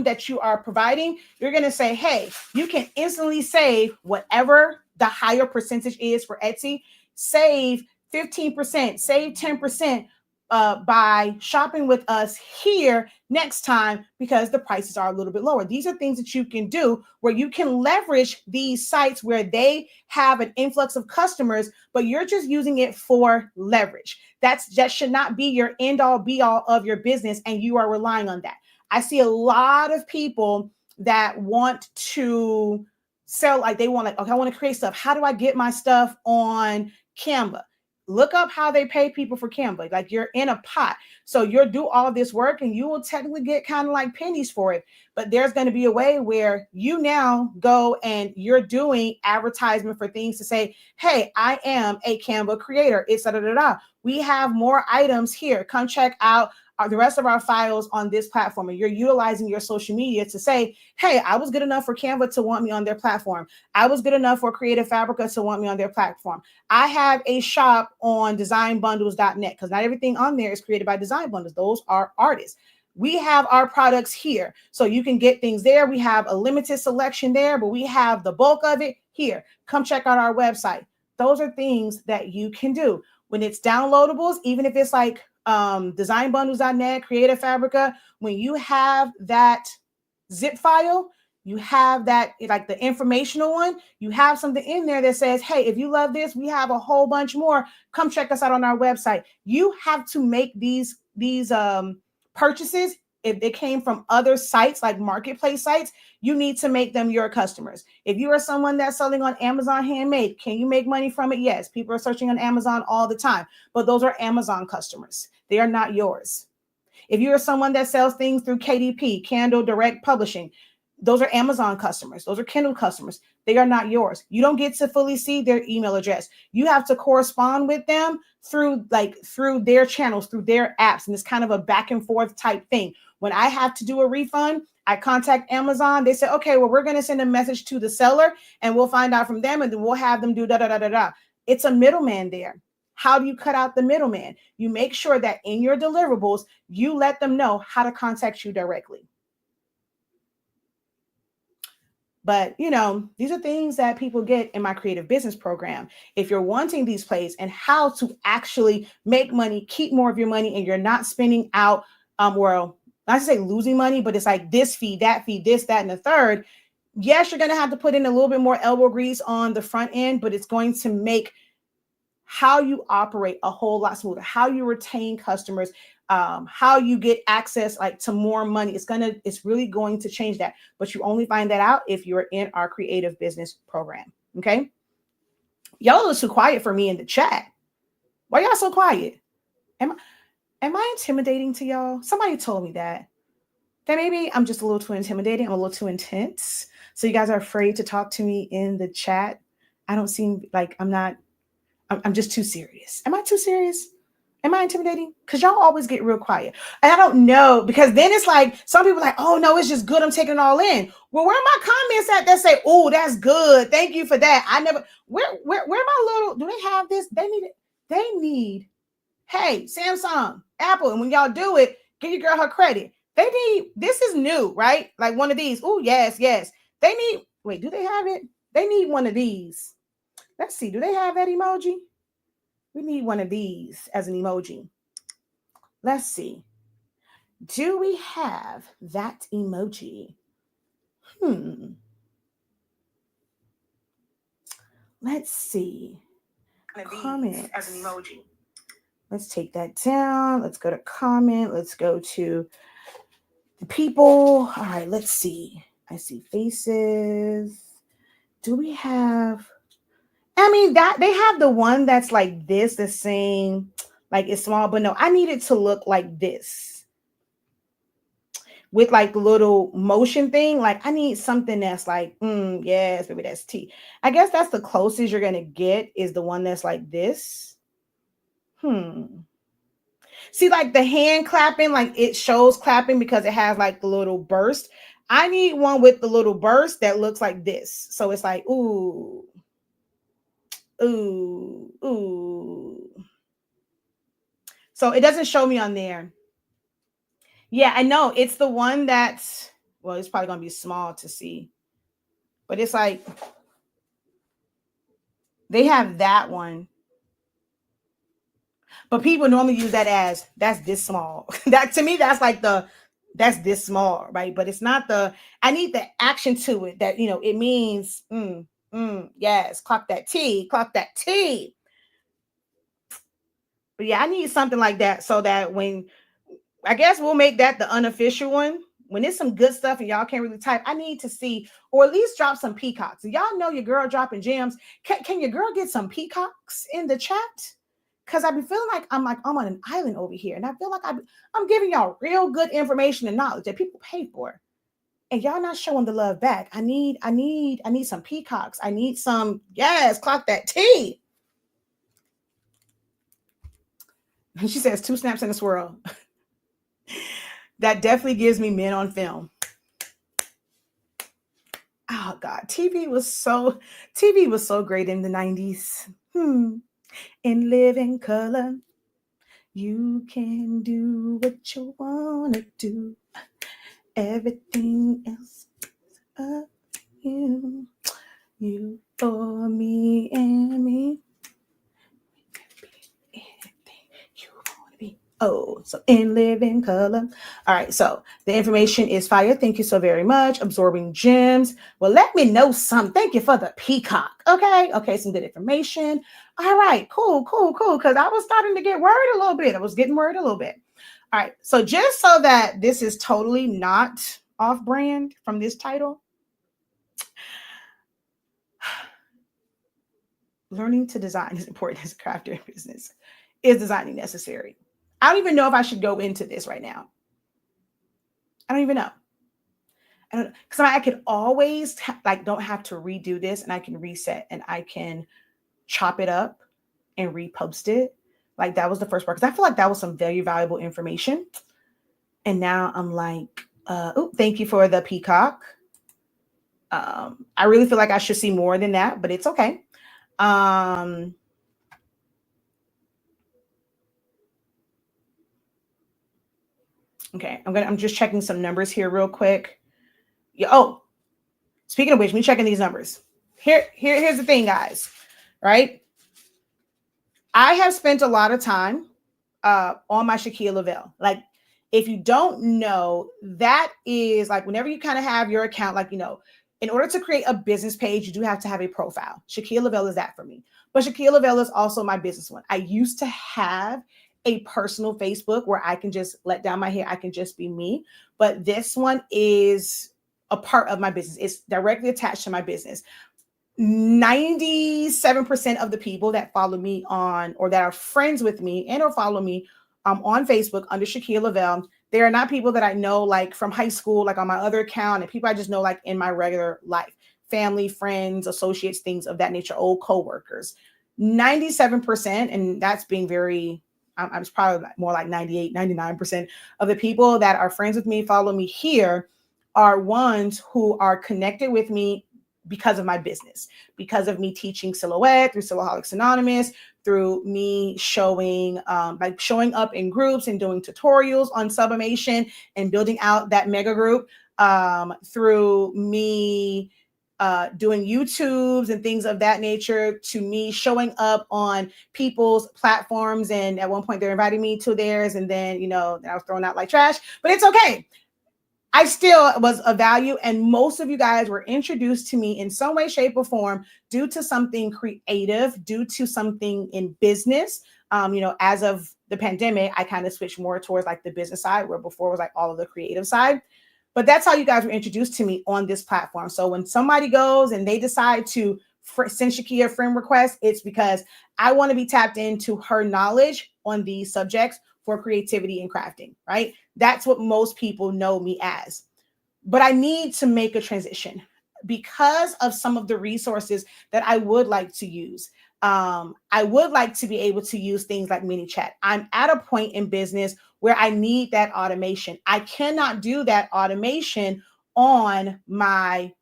that you are providing, you're going to say, hey, you can instantly save whatever the higher percentage is for Etsy. Save 15%, save 10%. By shopping with us here next time because the prices are a little bit lower. These are things that you can do where you can leverage these sites where they have an influx of customers, but you're just using it for leverage. That should not be your end all be all of your business, and you are relying on that. I see a lot of people that want to sell, like they want, okay, I want to create stuff. How do I get my stuff on Canva? Look up how they pay people for Canva. Like you're in a pot. So you'll do all this work and you will technically get kind of like pennies for it. But there's going to be a way where you now go and you're doing advertisement for things to say, hey, I am a Canva creator. It's da da da da. We have more items here. Come check out the rest of our files on this platform. And you're utilizing your social media to say, hey, I was good enough for Canva to want me on their platform. I was good enough for Creative Fabrica to want me on their platform. I have a shop on designbundles.net because not everything on there is created by Design Bundles. Those are artists. We have our products here. So you can get things there. We have a limited selection there, but we have the bulk of it here. Come check out our website. Those are things that you can do. When it's downloadables, even if it's like designbundles.net, Creative Fabrica, when you have that zip file, you have that, like the informational one, you have something in there that says, hey, if you love this, we have a whole bunch more. Come check us out on our website. You have to make these purchases. If they came from other sites like marketplace sites, you need to make them your customers. If you are someone that's selling on Amazon Handmade, can you make money from it? Yes. People are searching on Amazon all the time, but those are Amazon customers. They are not yours. If you are someone that sells things through KDP, Kindle Direct Publishing, those are Amazon customers. Those are Kindle customers. They are not yours. You don't get to fully see their email address. You have to correspond with them through their channels, through their apps. And it's kind of a back and forth type thing. When I have to do a refund, I contact Amazon. They say, okay, well, we're going to send a message to the seller and we'll find out from them and then we'll have them do da da da da da. It's a middleman there. How do you cut out the middleman? You make sure that in your deliverables, you let them know how to contact you directly. But, these are things that people get in my creative business program. If you're wanting these plays and how to actually make money, keep more of your money, and you're not spending out, well, not to say losing money, but it's like this fee, that fee, this, that, and the third. Yes, you're going to have to put in a little bit more elbow grease on the front end, but it's going to make how you operate a whole lot smoother, how you retain customers, how you get access to more money. It's really going to change that. But you only find that out if you're in our creative business program. Okay. Y'all are too quiet for me in the chat. Why y'all so quiet? Am I intimidating to y'all? Somebody told me that maybe I'm just a little too intimidating. I'm a little too intense. So you guys are afraid to talk to me in the chat. I don't seem like I'm just too serious. Am I too serious? Am I intimidating? Because y'all always get real quiet. And I don't know, because then it's like, some people are like, oh no, it's just good. I'm taking it all in. Well, where are my comments at that say, oh, that's good. Thank you for that. Where my little, do they have this? They need it. They need, hey, Samsung, Apple, and when y'all do it, give your girl her credit. They need, this is new, right? Like one of these. Oh, yes, yes. They need, wait, do they have it? They need one of these. Let's see, do they have that emoji? We need one of these as an emoji. Let's see. Do we have that emoji? Let's see. Comment as an emoji. Let's take that down. Let's go to comment. Let's go to the people. All right, let's see. I see faces. Do we have, I mean, that they have the one that's like this, the same, like it's small, but no, I need it to look like this with like the little motion thing. Like I need something that's like, yes, maybe that's T. I guess that's the closest you're gonna get is the one that's like this. See, like the hand clapping, like it shows clapping because it has like the little burst. I need one with the little burst that looks like this. So it's like, ooh, ooh, ooh. So it doesn't show me on there. Yeah, I know. It's the one that's, well, it's probably going to be small to see. But it's like, they have that one. But people normally use that as, that's this small. That to me, that's like that's this small, right? But it's not I need the action to it that, it means, yes, clock that T, clock that T. But yeah, I need something like that so that when, I guess we'll make that the unofficial one. When it's some good stuff and y'all can't really type, I need to see, or at least drop some peacocks. Y'all know your girl dropping gems. Can your girl get some peacocks in the chat? Because I be feeling like I'm on an island over here, and I feel like I'm giving y'all real good information and knowledge that people pay for, and y'all not showing the love back. I need some peacocks. I need some, yes, clock that T. She says 2 snaps in a swirl. That definitely gives me men on film. Oh God, TV was so great in the 90s. In living color, you can do what you wanna do. Everything else is up you. You for me and me. Oh, so in living color. All right, so the information is fire. Thank you so very much. Absorbing gems. Well, let me know some. Thank you for the peacock. Okay, some good information. All right, cool. Because I was starting to get worried a little bit. I was getting worried a little bit. All right, so just so that this is totally not off brand from this title, learning to design is important as a crafter in business. Is designing necessary? I don't even know if I should go into this right now. I don't even know. I don't, because I could always don't have to redo this, and I can reset and I can chop it up and repost it. Like that was the first part because I feel like that was some very valuable information. And now I'm like, thank you for the peacock. I really feel like I should see more than that, but it's okay. Okay, I'm just checking some numbers here real quick. Yeah, oh, speaking of which, me checking these numbers. Here's the thing, guys. Right? I have spent a lot of time on my Shaquille Lavelle. Like, if you don't know, that is like whenever you kind of have your account, like, in order to create a business page, you do have to have a profile. Shaquille Lavelle is that for me. But Shaquille Lavelle is also my business one. I used to have a personal Facebook where I can just let down my hair. I can just be me. But this one is a part of my business. It's directly attached to my business. 97% of the people that follow me on, or that are friends with me and or follow me on Facebook under Shaquille Lavelle, they are not people that I know like from high school, like on my other account, and people I just know like in my regular life, family, friends, associates, things of that nature, old coworkers. 97%, and that's being very, I'm probably more like 98, 99% of the people that are friends with me, follow me here, are ones who are connected with me because of my business, because of me teaching silhouette through Silhouettes Anonymous, through me showing showing up in groups and doing tutorials on sublimation and building out that mega group, through me doing YouTubes and things of that nature, to me showing up on people's platforms. And at one point they're inviting me to theirs, and then, I was thrown out like trash, but it's okay. I still was of value. And most of you guys were introduced to me in some way, shape, or form due to something creative, due to something in business. As of the pandemic, I kind of switched more towards like the business side, where before was like all of the creative side. But that's how you guys were introduced to me on this platform. So when somebody goes and they decide to send Shakia a friend request, it's because I want to be tapped into her knowledge on these subjects for creativity and crafting, right? That's what most people know me as. But I need to make a transition because of some of the resources that I would like to use. I would like to be able to use things like mini chat. I'm at a point in business where I need that automation. I cannot do that automation on my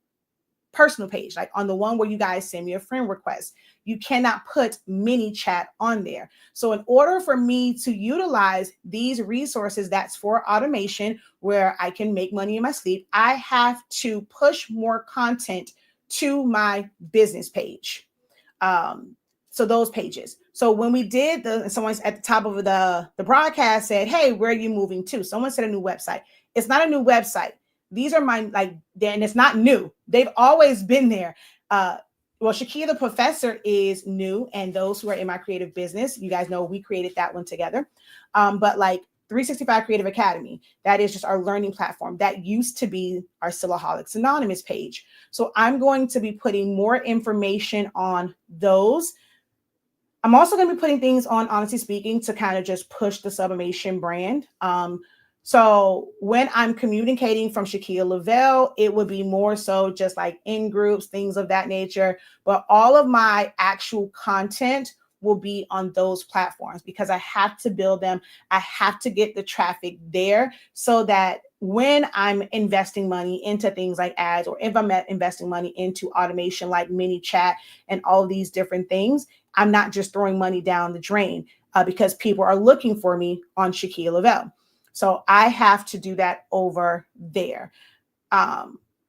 personal page, like on the one where you guys send me a friend request. You cannot put mini chat on there. So in order for me to utilize these resources that's for automation, where I can make money in my sleep, I have to push more content to my business page. So those pages. So when we did someone's at the top of the broadcast said, hey, where are you moving to? Someone said a new website. It's not a new website. These are my, and it's not new. They've always been there. Shakia the Professor is new. And those who are in my creative business, you guys know we created that one together. But like 365 Creative Academy, that is just our learning platform. That used to be our Silhouettes Anonymous page. So I'm going to be putting more information on those. I'm also going to be putting things on Honestly Speaking to kind of just push the sublimation brand. So when I'm communicating from Shakia Lavelle, it would be more so just like in groups, things of that nature. But all of my actual content will be on those platforms because I have to build them. I have to get the traffic there so that when I'm investing money into things like ads, or if I'm investing money into automation like mini chat and all these different things, I'm not just throwing money down the drain because people are looking for me on Shakia Lavelle. So I have to do that over there.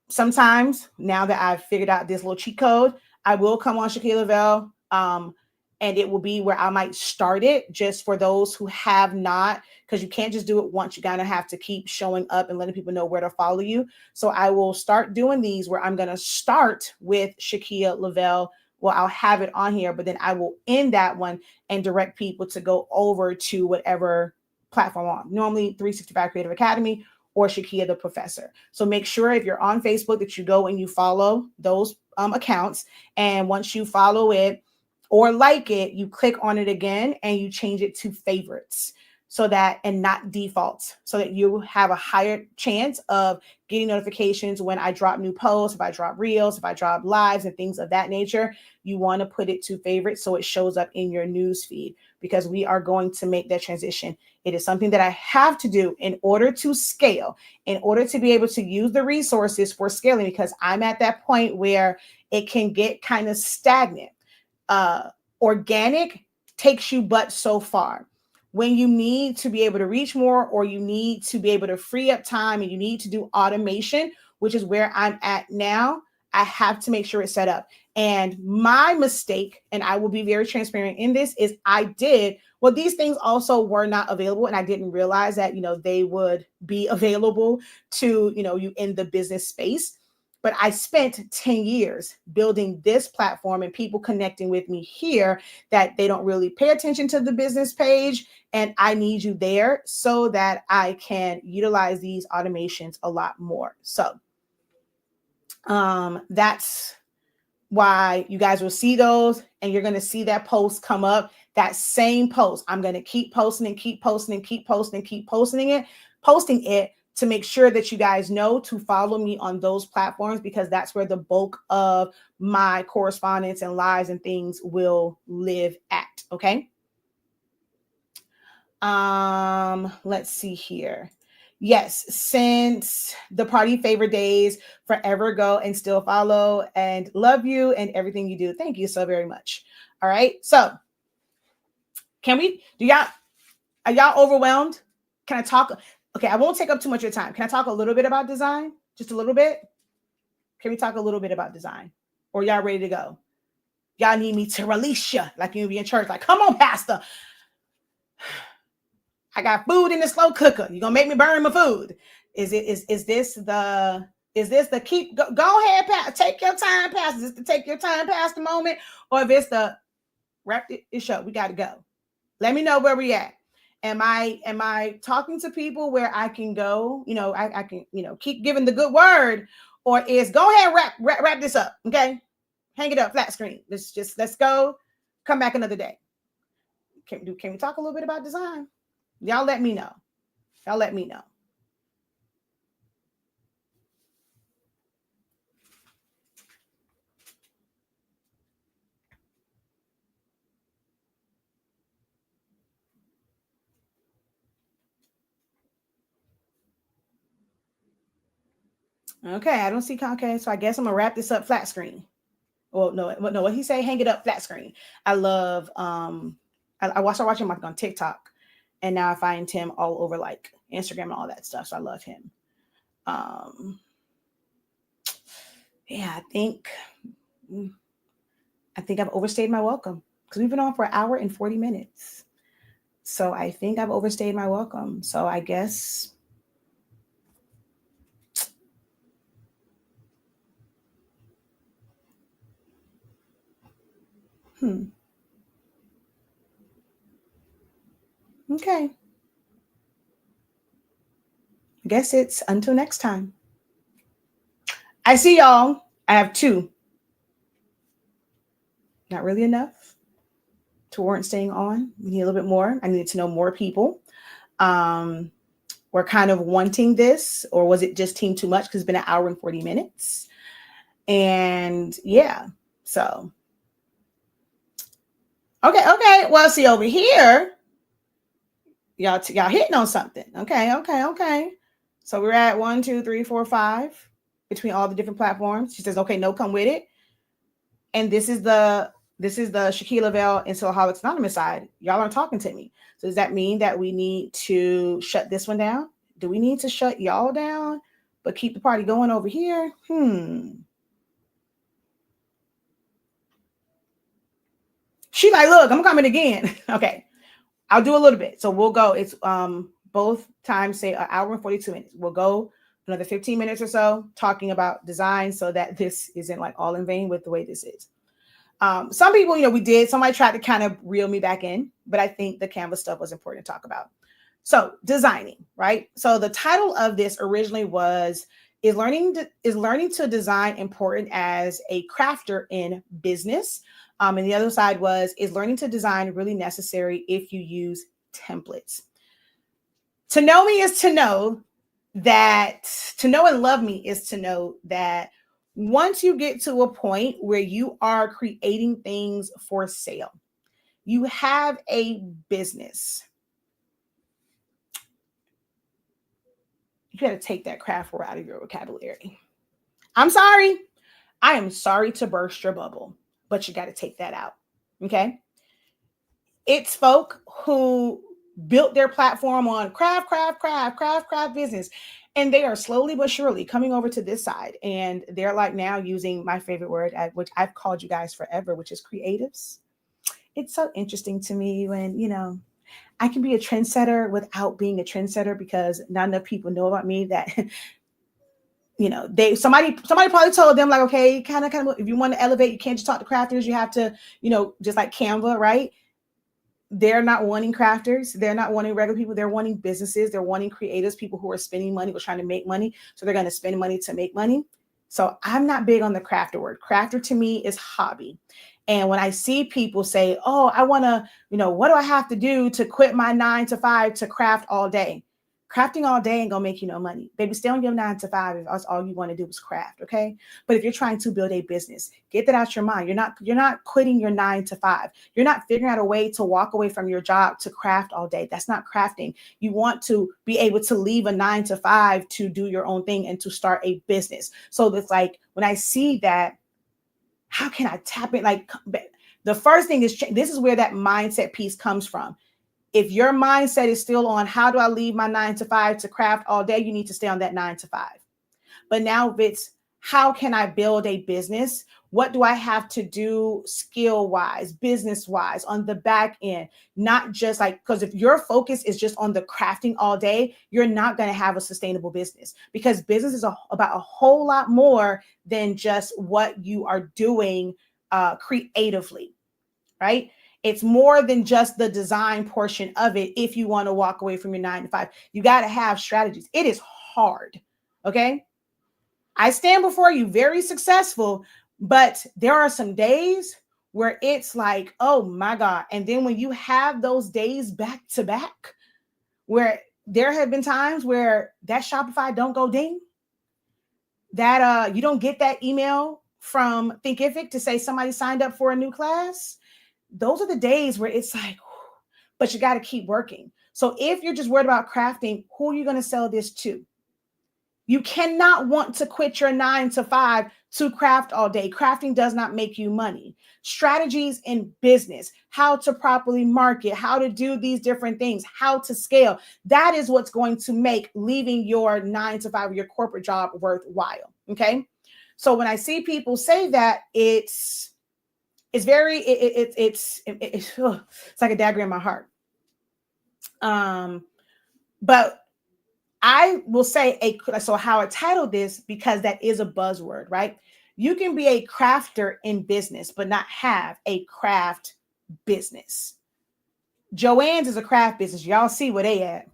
Sometimes, now that I've figured out this little cheat code, I will come on Shakia Lavelle, and it will be where I might start it just for those who have not, because you can't just do it once. You kind of have to keep showing up and letting people know where to follow you. So I will start doing these where I'm going to start with Shakia Lavelle. Well, I'll have it on here, but then I will end that one and direct people to go over to whatever platform on. Normally 365 Creative Academy or Shakia the Professor. So make sure if you're on Facebook that you go and you follow those accounts. And once you follow it or like it, you click on it again and you change it to favorites. So that, and not defaults, so that you have a higher chance of getting notifications when I drop new posts, if I drop reels, if I drop lives and things of that nature. You want to put it to favorites so it shows up in your news feed, because we are going to make that transition. It is something that I have to do in order to scale, in order to be able to use the resources for scaling, because I'm at that point where it can get kind of stagnant. Organic takes you but so far. When you need to be able to reach more, or you need to be able to free up time and you need to do automation, which is where I'm at now, I have to make sure it's set up. And my mistake, and I will be very transparent in this, is these things also were not available. And I didn't realize that, they would be available to, you in the business space. But I spent 10 years building this platform and people connecting with me here that they don't really pay attention to the business page. And I need you there so that I can utilize these automations a lot more. So that's why you guys will see those, and you're going to see that post come up, that same post. I'm going to keep posting and keep posting and keep posting and keep posting it to make sure that you guys know to follow me on those platforms, because that's where the bulk of my correspondence and lives and things will live at. Okay. Let's see here. Yes, since the party favor days, forever go and still follow and love you and everything you do. Thank you so very much. All right. So can we do y'all are y'all overwhelmed? Can I talk? Okay, I won't take up too much of your time. Can I talk a little bit about design? Just a little bit? Can we talk a little bit about design? Or y'all ready to go? Y'all need me to release you like you be in church. Like, come on, Pastor. I got food in the slow cooker. You're gonna make me burn my food. Is this the go ahead, take your time, Pastor? Is this the take your time, Pastor moment? Or if it's the wrap it show, we gotta go. Let me know where we at. Am I talking to people where I can go? I can, keep giving the good word, or is go ahead wrap this up, okay? Hang it up, flat screen. Let's go. Come back another day. Can we talk a little bit about design? Y'all let me know. Y'all let me know. Okay, I don't see. Okay, so I guess I'm gonna wrap this up flat screen. Well, no, what he say? Hang it up flat screen. I love. I watching him on TikTok, and now I find him all over like Instagram and all that stuff. So I love him. Yeah, I think I've overstayed my welcome because we've been on for an hour and 40 minutes. So I think I've overstayed my welcome. So I guess. Okay. I guess it's until next time. I see y'all. I have two. Not really enough to warrant staying on. We need a little bit more. I needed to know more people. We're kind of wanting this, or was it just team too much because it's been an hour and 40 minutes? And yeah, so. Okay. Well, see over here, y'all hitting on something. Okay. So we're at 1, 2, 3, 4, 5 between all the different platforms. She says, okay, no, come with it. And this is the Shaquille Lavelle and Soulaholics Anonymous side. Y'all aren't talking to me. So does that mean that we need to shut this one down? Do we need to shut y'all down, but keep the party going over here? She like, look, I'm coming again. Okay. I'll do a little bit. So we'll go. It's both times say an hour and 42 minutes. We'll go another 15 minutes or so talking about design so that this isn't like all in vain with the way this is. Some people, somebody tried to kind of reel me back in, but I think the Canva stuff was important to talk about. So designing, right? So the title of this originally was, is learning to design important as a crafter in business? And the other side was, is learning to design really necessary if you use templates? To know me is to know and love me is to know that once you get to a point where you are creating things for sale, you have a business, you got to take that craft word out of your vocabulary. I'm sorry. I am sorry to burst your bubble, but you got to take that out. Okay. It's folk who built their platform on craft business. And they are slowly but surely coming over to this side. And they're like now using my favorite word, which I've called you guys forever, which is creatives. It's so interesting to me when, I can be a trendsetter without being a trendsetter because not enough people know about me that, somebody probably told them like, okay, kind of, if you want to elevate, you can't just talk to crafters. You have to, just like Canva, right? They're not wanting crafters. They're not wanting regular people. They're wanting businesses. They're wanting creatives, people who are spending money or trying to make money. So they're going to spend money to make money. So I'm not big on the crafter word. Crafter to me is hobby. And when I see people say, oh, I want to, what do I have to do to quit my 9 to 5 to craft all day? Crafting all day ain't gonna make you no money. Baby, stay on your 9 to 5 if that's all you want to do is craft, okay? But if you're trying to build a business, get that out your mind. You're not quitting your 9 to 5. You're not figuring out a way to walk away from your job to craft all day. That's not crafting. You want to be able to leave a 9 to 5 to do your own thing and to start a business. So it's like when I see that, how can I tap it? Like the first thing is this is where that mindset piece comes from. If your mindset is still on how do I leave my 9 to 5 to craft all day, you need to stay on that 9 to 5. But now if it's how can I build a business? What do I have to do skill wise, business wise on the back end? Not just like, because if your focus is just on the crafting all day, you're not going to have a sustainable business, because business is about a whole lot more than just what you are doing creatively, right? It's more than just the design portion of it. If you want to walk away from your 9 to 5, you got to have strategies. It is hard. Okay. I stand before you very successful, but there are some days where it's like, oh my God. And then when you have those days back to back, where there have been times where that Shopify don't go ding, that you don't get that email from Thinkific to say somebody signed up for a new class. Those are the days where it's like, but you got to keep working. So if you're just worried about crafting, who are you going to sell this to? You cannot want to quit your 9 to 5 to craft all day. Crafting does not make you money. Strategies in business, how to properly market, how to do these different things, how to scale. That is what's going to make leaving your 9 to 5, your corporate job, worthwhile. Okay. So when I see people say that, it's very, it's like a dagger in my heart. But I will say so how I titled this, because that is a buzzword, right? You can be a crafter in business, but not have a craft business. Joann's is a craft business. Y'all see where they at.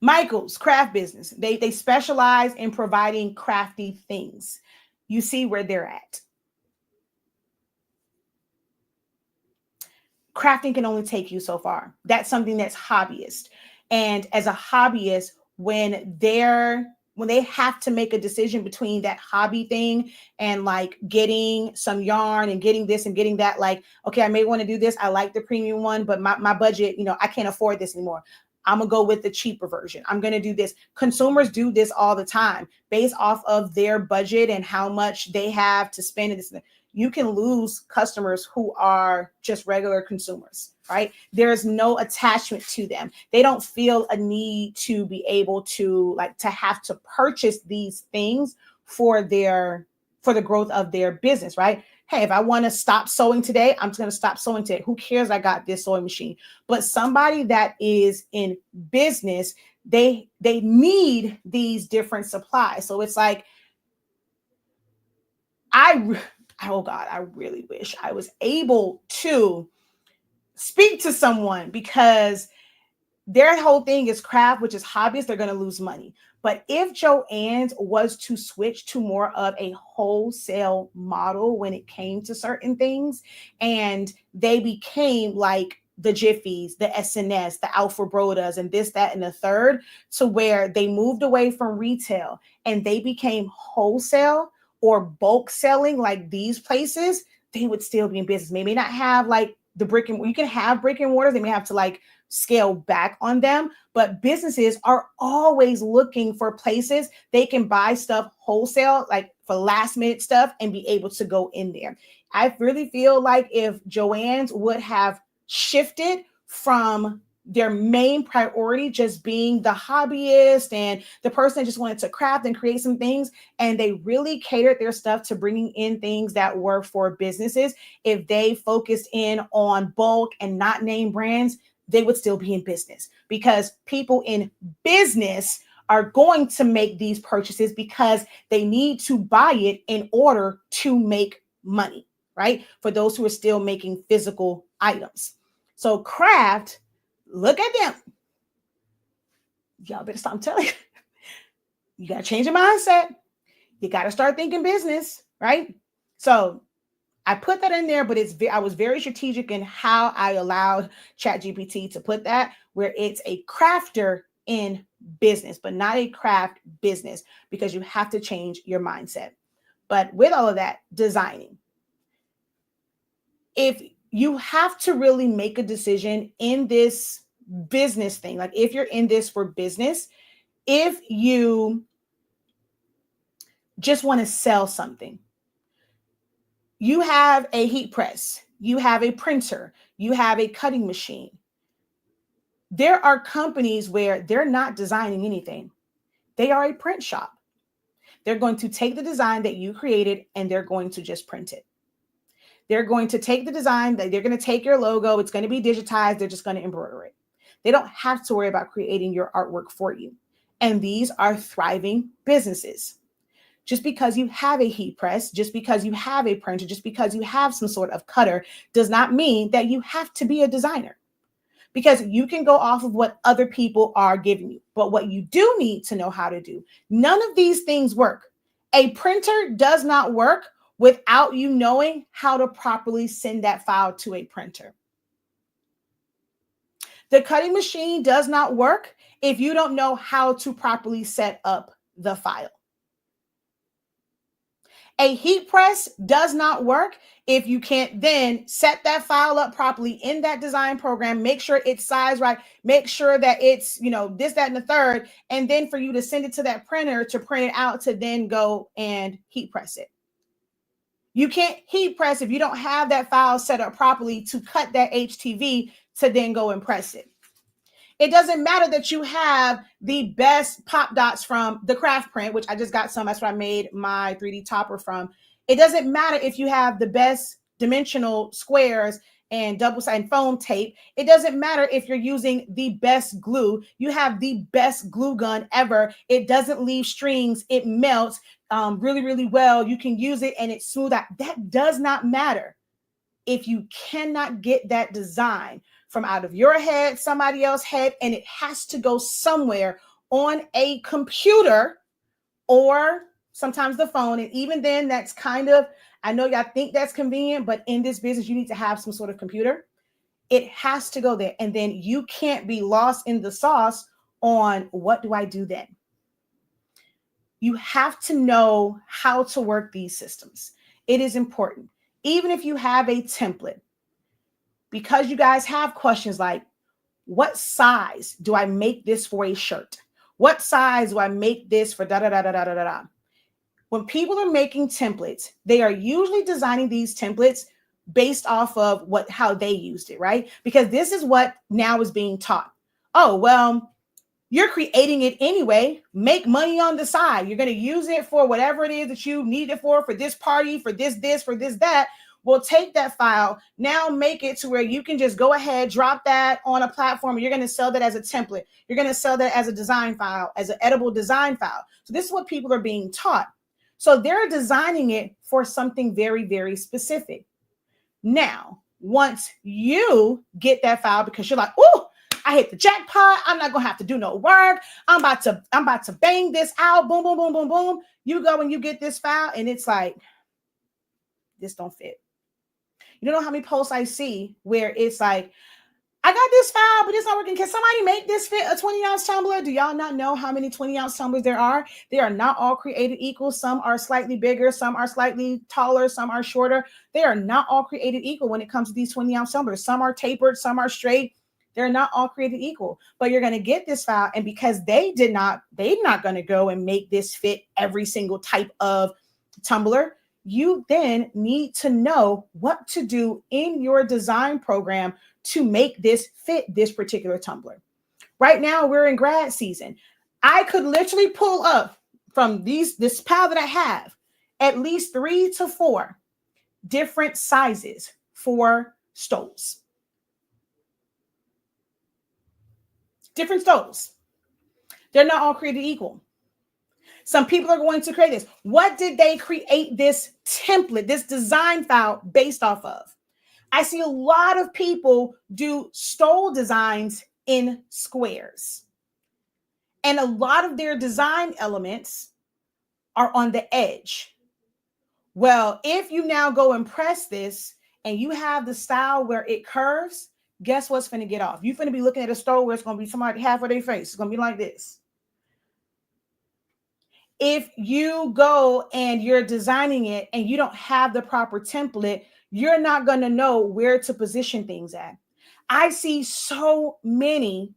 Michael's craft business. They specialize in providing crafty things. You see where they're at. Crafting can only take you so far. That's something that's hobbyist. And as a hobbyist, when they have to make a decision between that hobby thing and like getting some yarn and getting this and getting that, like, okay, I may want to do this. I like the premium one, but my budget, I can't afford this anymore. I'm going to go with the cheaper version. I'm going to do this. Consumers do this all the time based off of their budget and how much they have to spend. You can lose customers who are just regular consumers, right? There's no attachment to them. They don't feel a need to be able to have to purchase these things for the growth of their business, right? Hey, if I want to stop sewing today, I'm just going to stop sewing today. Who cares? I got this sewing machine. But somebody that is in business, they need these different supplies. So it's like, oh God, I really wish I was able to speak to someone, because their whole thing is craft, which is hobbyist. They're going to lose money. But if Joann's was to switch to more of a wholesale model when it came to certain things, and they became like the Jiffies, the SNS, the Alpha Brodas, and this, that, and the third, to where they moved away from retail and they became wholesale or bulk selling like these places, they would still be in business. Maybe not have like you can have brick and mortar. They may have to like scale back on them, but businesses are always looking for places they can buy stuff wholesale, like for last minute stuff, and be able to go in there. I really feel like if Joann's would have shifted from their main priority just being the hobbyist and the person that just wanted to craft and create some things, and they really catered their stuff to bringing in things that were for businesses, if they focused in on bulk and not name brands, they would still be in business, because people in business are going to make these purchases because they need to buy it in order to make money, right? For those who are still making physical items. So craft, look at them. Y'all better stop. I'm telling you. You got to change your mindset. You got to start thinking business, right? So I put that in there, but I was very strategic in how I allowed ChatGPT to put that, where it's a crafter in business, but not a craft business, because you have to change your mindset. But with all of that, designing, if you have to really make a decision in this business thing, like if you're in this for business, if you just want to sell something, you have a heat press, you have a printer, you have a cutting machine. There are companies where they're not designing anything. They are a print shop. They're going to take the design that you created and they're going to just print it. They're going to take the design, they're going to take your logo, it's going to be digitized, they're just going to embroider it. They don't have to worry about creating your artwork for you. And these are thriving businesses. Just because you have a heat press, just because you have a printer, just because you have some sort of cutter does not mean that you have to be a designer, because you can go off of what other people are giving you. But what you do need to know how to do, none of these things work. A printer does not work without you knowing how to properly send that file to a printer. The cutting machine does not work if you don't know how to properly set up the file. A heat press does not work if you can't then set that file up properly in that design program, make sure it's sized right, make sure that it's, this, that, and the third, and then for you to send it to that printer to print it out to then go and heat press it. You can't heat press if you don't have that file set up properly to cut that HTV to then go and press it. It doesn't matter that you have the best pop dots from the craft print, which I just got some. That's what I made my 3D topper from. It doesn't matter if you have the best dimensional squares and double-sided foam tape. It doesn't matter if you're using the best glue. You have the best glue gun ever. It doesn't leave strings. It melts really, really well. You can use it and it's smooth out. That does not matter if you cannot get that design from out of your head, somebody else's head, and it has to go somewhere on a computer or sometimes the phone. And even then, that's kind of, I know y'all think that's convenient, but in this business, you need to have some sort of computer. It has to go there. And then you can't be lost in the sauce on what do I do then? You have to know how to work these systems. It is important. Even if you have a template, because you guys have questions like, what size do I make this for a shirt? What size do I make this for da da da da da da da? When people are making templates, they are usually designing these templates based off of how they used it, right? Because this is what now is being taught. Oh, well, you're creating it anyway. Make money on the side. You're going to use it for whatever it is that you need it for this party, for this, for this, that. We'll take that file, now make it to where you can just go ahead, drop that on a platform. You're going to sell that as a template. You're going to sell that as a design file, as an editable design file. So this is what people are being taught. So they're designing it for something very, very specific. Now, once you get that file, because you're like, oh, I hit the jackpot. I'm not going to have to do no work. I'm about to bang this out. Boom, boom, boom, boom, boom. You go and you get this file and it's like, this don't fit. You don't know how many posts I see where it's like, I got this file, but it's not working. Can somebody make this fit a 20-ounce tumbler? Do y'all not know how many 20-ounce tumblers there are? They are not all created equal. Some are slightly bigger. Some are slightly taller. Some are shorter. They are not all created equal when it comes to these 20-ounce tumblers. Some are tapered. Some are straight. They're not all created equal. But you're going to get this file. And because they're not going to go and make this fit every single type of tumbler, you then need to know what to do in your design program to make this fit this particular tumbler. Right now, we're in grad season. I could literally pull up from this pile that I have at least 3 to 4 different sizes for stoles. Different stoles. They're not all created equal. Some people are going to create this. What did they create this template, this design file based off of? I see a lot of people do stole designs in squares. And a lot of their design elements are on the edge. Well, if you now go and press this and you have the style where it curves, guess what's going to get off? You're going to be looking at a store where it's going to be somebody half of their face. It's going to be like this. If you go and you're designing it and you don't have the proper template, you're not going to know where to position things at. I see so many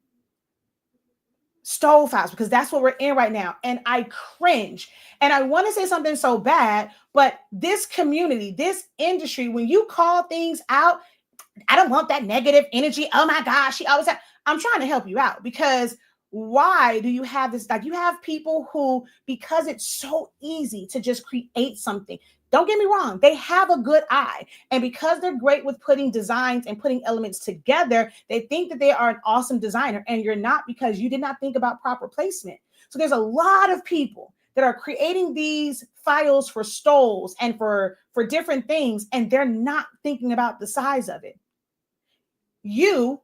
stole files because that's what we're in right now. And I cringe. And I want to say something so bad, but this community, this industry, when you call things out, I don't want that negative energy. Oh my gosh, she always I'm trying to help you out because why do you have this? Like you have people who, because it's so easy to just create something. Don't get me wrong, they have a good eye. And because they're great with putting designs and putting elements together, they think that they are an awesome designer. And you're not because you did not think about proper placement. So there's a lot of people that are creating these files for stoles and for different things, and they're not thinking about the size of it. You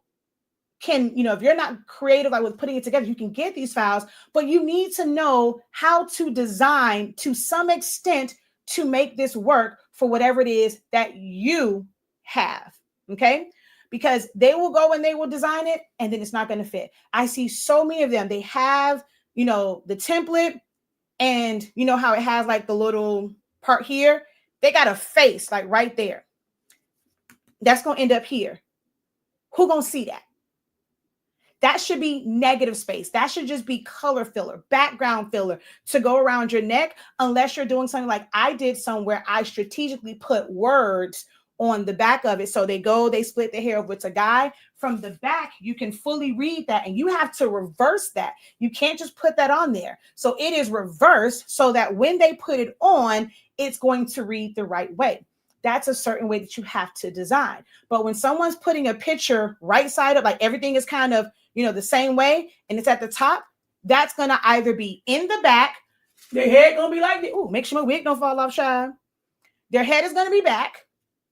can, if you're not creative like with putting it together, you can get these files, but you need to know how to design to some extent to make this work for whatever it is that you have. Okay. Because they will go and they will design it and then it's not going to fit. I see so many of them. They have, the template and you know how it has like the little part here. They got a face like right there. That's going to end up here. Who going to see that? That should be negative space. That should just be color filler, background filler to go around your neck, unless you're doing something like I did somewhere. I strategically put words on the back of it. So they split the hair if it's a guy. From the back, you can fully read that and you have to reverse that. You can't just put that on there. So it is reversed so that when they put it on, it's going to read the right way. That's a certain way that you have to design. But when someone's putting a picture right side up, like everything is kind of, the same way, and it's at the top, that's going to either be in the back. Their head going to be like, ooh, make sure my wig don't fall off, child. Their head is going to be back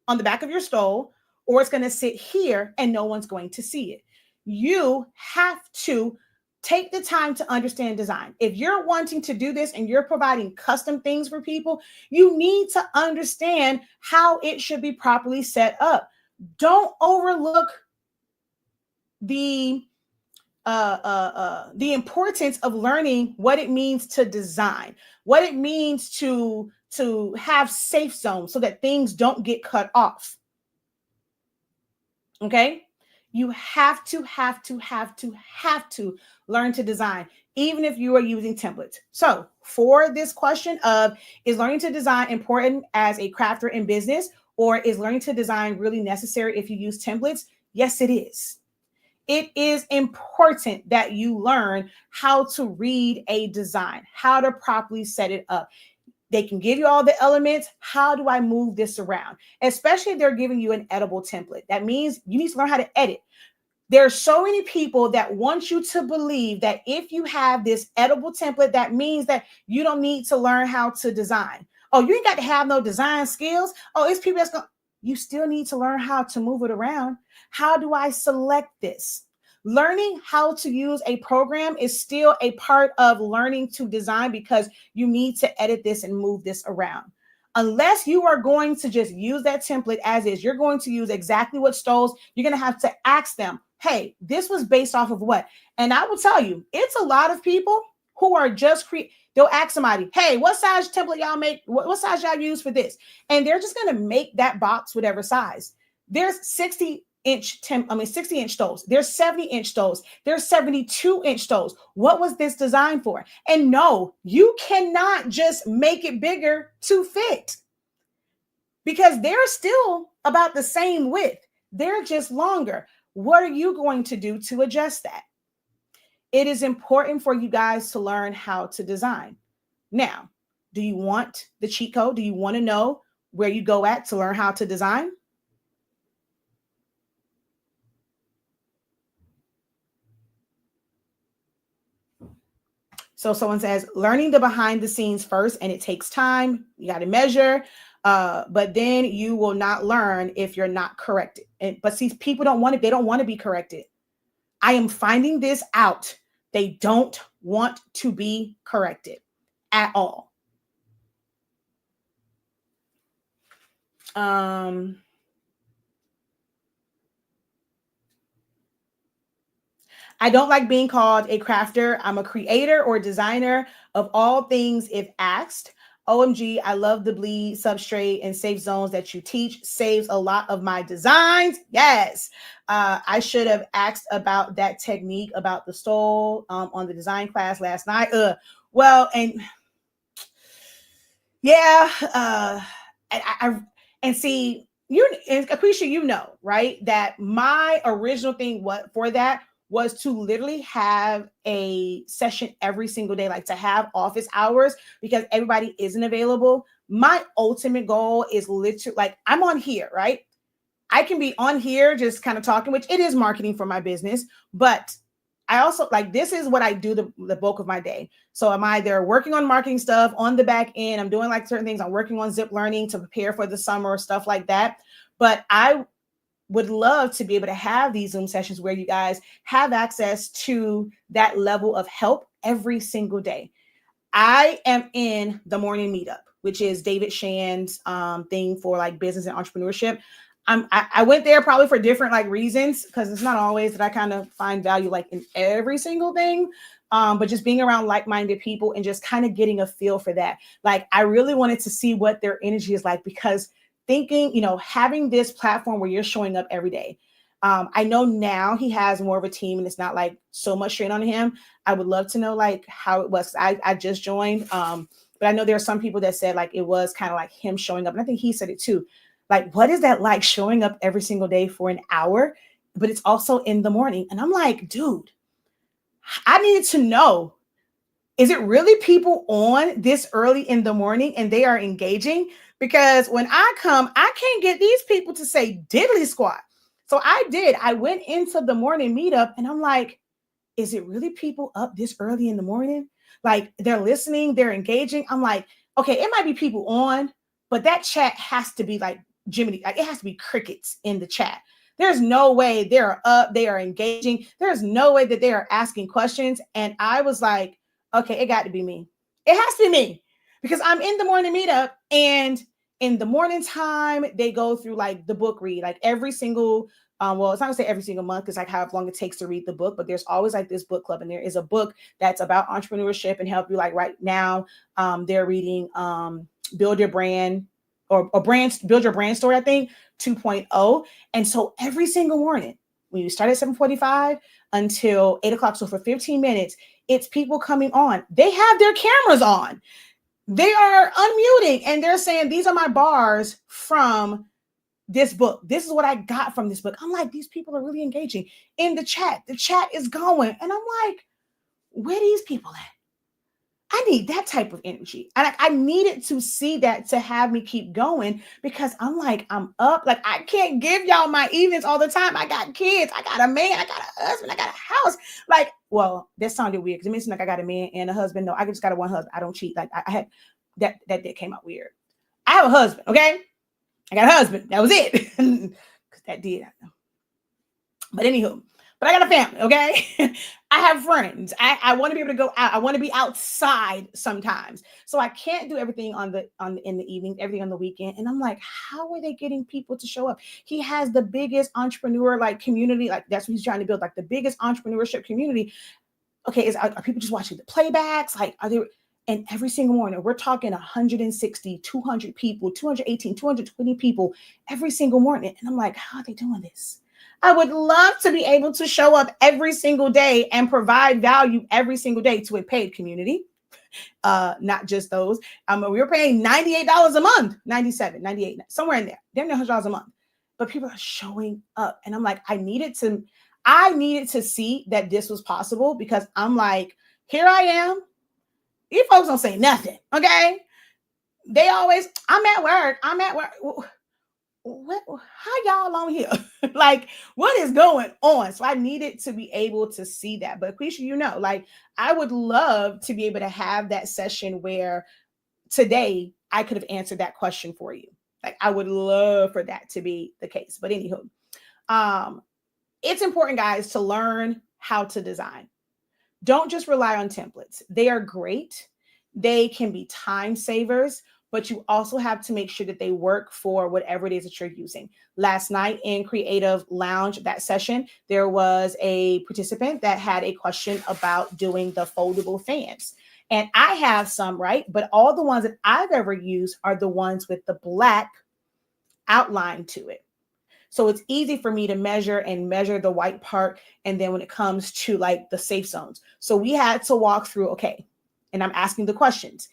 on the back of your stole, or it's going to sit here and no one's going to see it. You have to take the time to understand design. If you're wanting to do this and you're providing custom things for people, you need to understand how it should be properly set up. Don't overlook the importance of learning what it means to design, what it means to have safe zones so that things don't get cut off. Okay? You have to learn to design, even if you are using templates. So for this question of, is learning to design important as a crafter in business, or is learning to design really necessary if you use templates? Yes, it is. It is important that you learn how to read a design, how to properly set it up. They can give you all the elements. How do I move this around? Especially if they're giving you an editable template. That means you need to learn how to edit. There are so many people that want you to believe that if you have this editable template, that means that you don't need to learn how to design. Oh, you ain't got to have no design skills. Oh, it's people that's going. You still need to learn how to move it around. How do I select this? Learning how to use a program is still a part of learning to design because you need to edit this and move this around. Unless you are going to just use that template as is, you're going to use exactly what stoles, you're going to have to ask them, hey, this was based off of what? And I will tell you, it's a lot of people who are just they'll ask somebody, hey, what size template y'all make? What size y'all use for this? And they're just going to make that box whatever size. There's 60-inch stoles. There's 70-inch stoles. There's 72-inch stoles. What was this designed for? And no, you cannot just make it bigger to fit because they're still about the same width. They're just longer. What are you going to do to adjust that? It is important for you guys to learn how to design. Now, do you want the cheat code? Do you want to know where you go at to learn how to design? So someone says, learning the behind the scenes first, and it takes time. You got to measure, but then you will not learn if you're not corrected. But see, people don't want it. They don't want to be corrected. I am finding this out. They don't want to be corrected at all. Um, I don't like being called a crafter. I'm a creator or designer of all things if asked. OMG, I love the bleed substrate and safe zones that you teach. Saves a lot of my designs. Yes. I should have asked about that technique about the stole on the design class last night. Well, and yeah, I and see you and Akeisha, you know, right? That my original thing what for that was to literally have a session every single day, like to have office hours because everybody isn't available. My ultimate goal is literally like I'm on here, right? I can be on here just kind of talking, which it is marketing for my business, but I also like this is what I do the bulk of my day. So I'm either working on marketing stuff on the back end, I'm doing like certain things, I'm working on zip learning to prepare for the summer, stuff like that. But I would love to be able to have these Zoom sessions where you guys have access to that level of help every single day. I am in the morning meetup, which is David Shan's thing for like business and entrepreneurship. I went there probably for different like reasons because it's not always that I kind of find value like in every single thing. But just being around like-minded people and just kind of getting a feel for that. Like I really wanted to see what their energy is like because thinking, having this platform where you're showing up every day. I know now he has more of a team and it's not like so much strain on him. I would love to know like how it was. I just joined. But I know there are some people that said like it was kind of like him showing up. And I think he said it too. Like, what is that like showing up every single day for an hour? But it's also in the morning. And I'm like, dude, I needed to know, is it really people on this early in the morning and they are engaging? Because when I come, I can't get these people to say diddly squat. So I did. I went into the morning meetup and I'm like, is it really people up this early in the morning? Like they're listening, they're engaging. I'm like, okay, it might be people on, but that chat has to be like Jiminy, like it has to be crickets in the chat. There's no way they're up, they are engaging. There's no way that they are asking questions. And I was like, okay, it got to be me. It has to be me because I'm in the morning meetup and in the morning time, they go through like the book read, like every single well, it's not gonna say every single month because like how long it takes to read the book, but there's always like this book club, and there is a book that's about entrepreneurship and help you. Like right now, they're reading Build Your Brand or Brand Build Your Brand Story, I think 2.0. And so every single morning, when you start at 7:45 until 8 o'clock, so for 15 minutes, it's people coming on. They have their cameras on. They are unmuting and they're saying, these are my bars from this book. This is what I got from this book. I'm like, these people are really engaging in the chat. The chat is going. And I'm like, where these people at? I need that type of energy. And I needed to see that to have me keep going because I'm like, I'm up. Like, I can't give y'all my evenings all the time. I got kids. I got a man. I got a husband. I got a house. Like, well, that sounded weird because it means like I got a man and a husband. No, I just got a one husband. I don't cheat. Like, I had that came out weird. I have a husband. Okay. I got a husband. That was it. Because that did. But anywho, but I got a family, okay? I have friends. I want to be able to go out. I want to be outside sometimes. So I can't do everything in the evening, everything on the weekend. And I'm like, how are they getting people to show up? He has the biggest entrepreneur like community, like that's what he's trying to build, like the biggest entrepreneurship community. Okay, are people just watching the playbacks? Like, are they? And every single morning, we're talking 160, 200 people, 218, 220 people every single morning. And I'm like, how are they doing this? I would love to be able to show up every single day and provide value every single day to a paid community. Not just those. We were paying $98 a month, 97, 98, somewhere in there, damn near $100 a month. But people are showing up. And I'm like, I needed to see that this was possible because I'm like, here I am. You folks don't say nothing, okay? They always, I'm at work. What? How y'all on here? Like, what is going on? So I needed to be able to see that. But Quisha, like, I would love to be able to have that session where today I could have answered that question for you. Like, I would love for that to be the case. But anywho, it's important, guys, to learn how to design. Don't just rely on templates. They are great. They can be time savers, but you also have to make sure that they work for whatever it is that you're using. Last night in Creative Lounge, that session, there was a participant that had a question about doing the foldable fans. And I have some, right? But all the ones that I've ever used are the ones with the black outline to it. So it's easy for me to measure the white part. And then when it comes to like the safe zones, so we had to walk through, okay, and I'm asking the questions.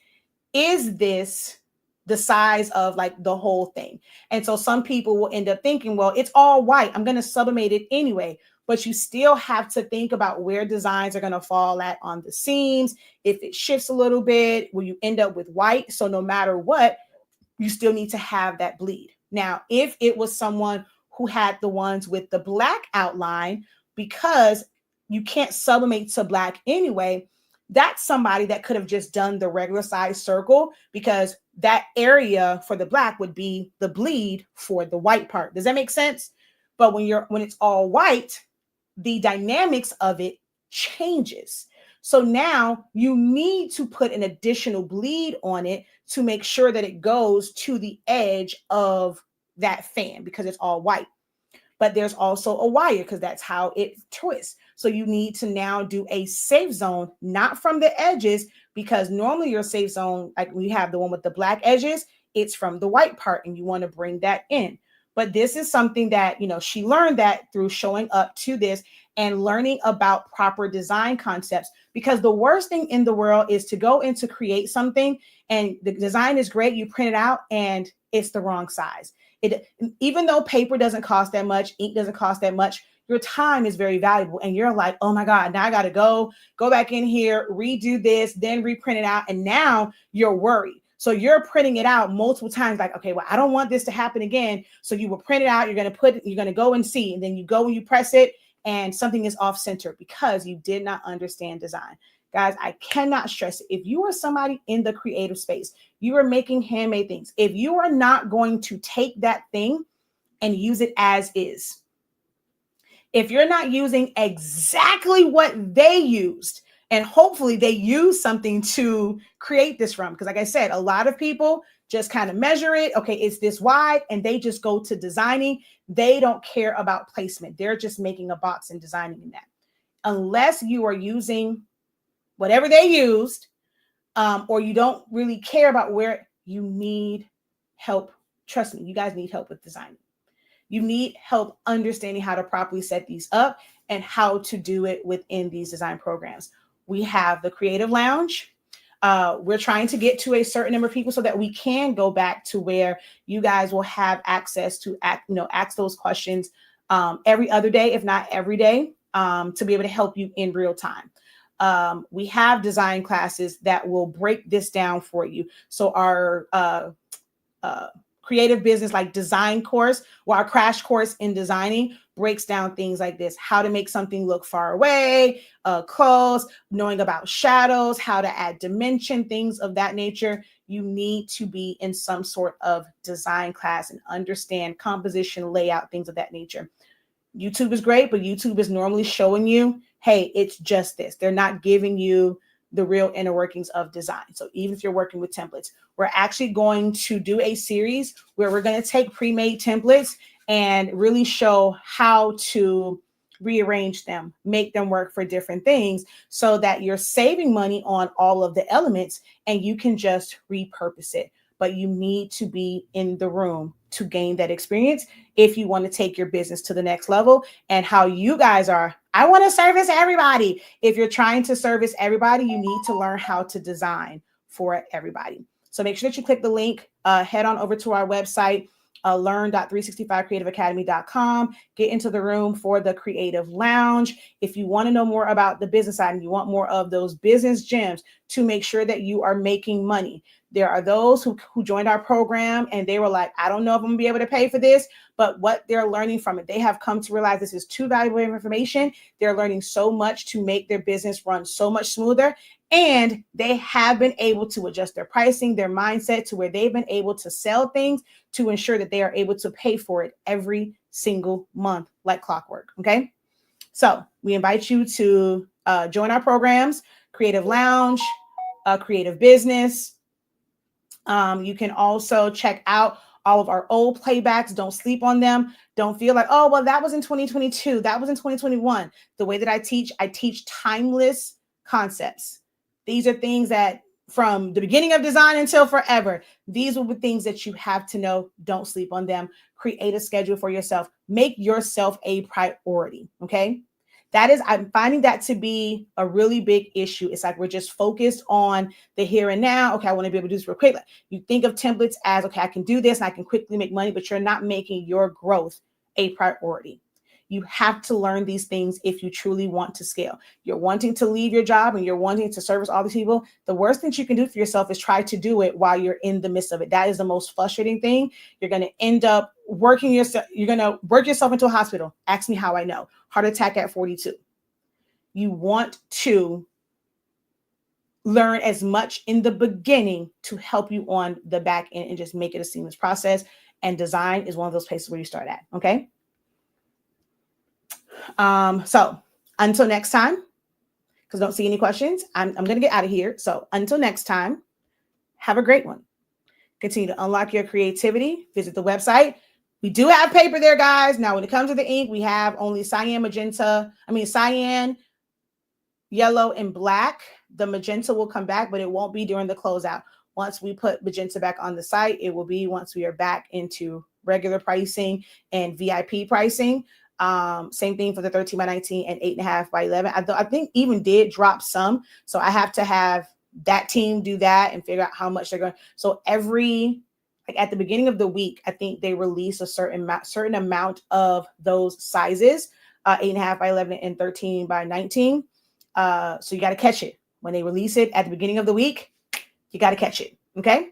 Is this the size of like the whole thing? And so some people will end up thinking, well, it's all white, I'm going to sublimate it anyway. But you still have to think about where designs are going to fall at on the seams. If it shifts a little bit, will you end up with white? So no matter what, you still need to have that bleed. Now, if it was someone who had the ones with the black outline, because you can't sublimate to black anyway, that's somebody that could have just done the regular size circle, because that area for the black would be the bleed for the white part. Does that make sense? But when it's all white, the dynamics of it changes. So now you need to put an additional bleed on it to make sure that it goes to the edge of that fan, because it's all white. But there's also a wire, because that's how it twists. So you need to now do a safe zone, not from the edges, because normally your safe zone, like we have the one with the black edges, it's from the white part, and you want to bring that in. But this is something that, she learned that through showing up to this and learning about proper design concepts. Because the worst thing in the world is to go in to create something and the design is great, you print it out and it's the wrong size. Even though paper doesn't cost that much, ink doesn't cost that much, your time is very valuable. And you're like, oh my God, now I got to go back in here, redo this, then reprint it out. And now you're worried. So you're printing it out multiple times, like, okay, well, I don't want this to happen again. So you will print it out. You're going to go and see, and then you go and you press it and something is off center because you did not understand design. Guys, I cannot stress it. If you are somebody in the creative space, you are making handmade things. If you are not going to take that thing and use it as is, if you're not using exactly what they used, and hopefully they use something to create this from, because like I said, a lot of people just kind of measure it. Okay, it's this wide, and they just go to designing. They don't care about placement. They're just making a box and designing in that. Unless you are using whatever they used, or you don't really care about where you need help. Trust me, you guys need help with designing. You need help understanding how to properly set these up and how to do it within these design programs. We have the Creative Lounge. We're trying to get to a certain number of people so that we can go back to where you guys will have access to ask those questions every other day, if not every day, to be able to help you in real time. We have design classes that will break this down for you. So our creative business like design course, or our crash course in designing, breaks down things like this: how to make something look far away, close, knowing about shadows, how to add dimension, things of that nature. You need to be in some sort of design class and understand composition, layout, things of that nature. YouTube is great, but YouTube is normally showing you, hey, it's just this. They're not giving you the real inner workings of design. So even if you're working with templates, we're actually going to do a series where we're going to take pre-made templates and really show how to rearrange them, make them work for different things, so that you're saving money on all of the elements and you can just repurpose it. But you need to be in the room to gain that experience if you want to take your business to the next level. And how you guys are, I want to service everybody. If you're trying to service everybody, you need to learn how to design for everybody. So make sure that you click the link, head on over to our website, learn.365creativeacademy.com. Get into the room for the Creative Lounge. If you want to know more about the business side and you want more of those business gems to make sure that you are making money. There are those who joined our program and they were like, I don't know if I'm gonna be able to pay for this, but what they're learning from it, they have come to realize this is too valuable information. They're learning so much to make their business run so much smoother. And they have been able to adjust their pricing, their mindset to where they've been able to sell things to ensure that they are able to pay for it every single month like clockwork. Okay. So we invite you to join our programs: Creative Lounge, Creative Business, You can also check out all of our old playbacks. Don't sleep on them. Don't feel like, oh, well, that was in 2022. That was in 2021. The way that I teach timeless concepts. These are things that from the beginning of design until forever, these will be things that you have to know. Don't sleep on them. Create a schedule for yourself. Make yourself a priority. Okay. I'm finding that to be a really big issue. It's like we're just focused on the here and now. Okay, I want to be able to do this real quick. Like, you think of templates as, okay, I can do this and I can quickly make money, but you're not making your growth a priority. You have to learn these things if you truly want to scale. You're wanting to leave your job and you're wanting to service all these people. The worst thing you can do for yourself is try to do it while you're in the midst of it. That is the most frustrating thing. You're going to end up working yourself. You're going to work yourself into a hospital. Ask me how I know. Heart attack at 42. You want to learn as much in the beginning to help you on the back end and just make it a seamless process. And design is one of those places where you start at. Okay. So until next time, because I don't see any questions, I'm going to get out of here. So until next time, have a great one. Continue to unlock your creativity. Visit the website. We do have paper there, guys. Now, when it comes to the ink, we have only cyan, yellow, and black. The magenta will come back, but it won't be during the closeout. Once we put magenta back on the site, it will be once we are back into regular pricing and VIP pricing. Same thing for the 13 by 19 and 8.5 by 11. I think even did drop some. So I have to have that team do that and figure out how much they're going. So like at the beginning of the week, I think they release a certain amount of those sizes, 8.5 by 11 and 13 by 19. So you got to catch it when they release it at the beginning of the week. You got to catch it. Okay.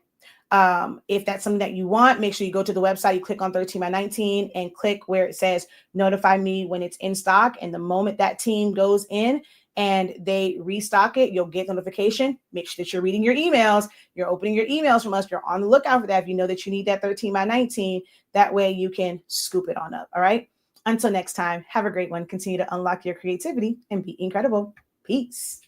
If that's something that you want, make sure you go to the website, you click on 13 by 19 and click where it says notify me when it's in stock. And the moment that team goes in and they restock it, you'll get notification. Make sure that you're reading your emails. You're opening your emails from us. You're on the lookout for that. If you know that you need that 13 by 19, that way you can scoop it on up. All right. Until next time, have a great one. Continue to unlock your creativity and be incredible. Peace.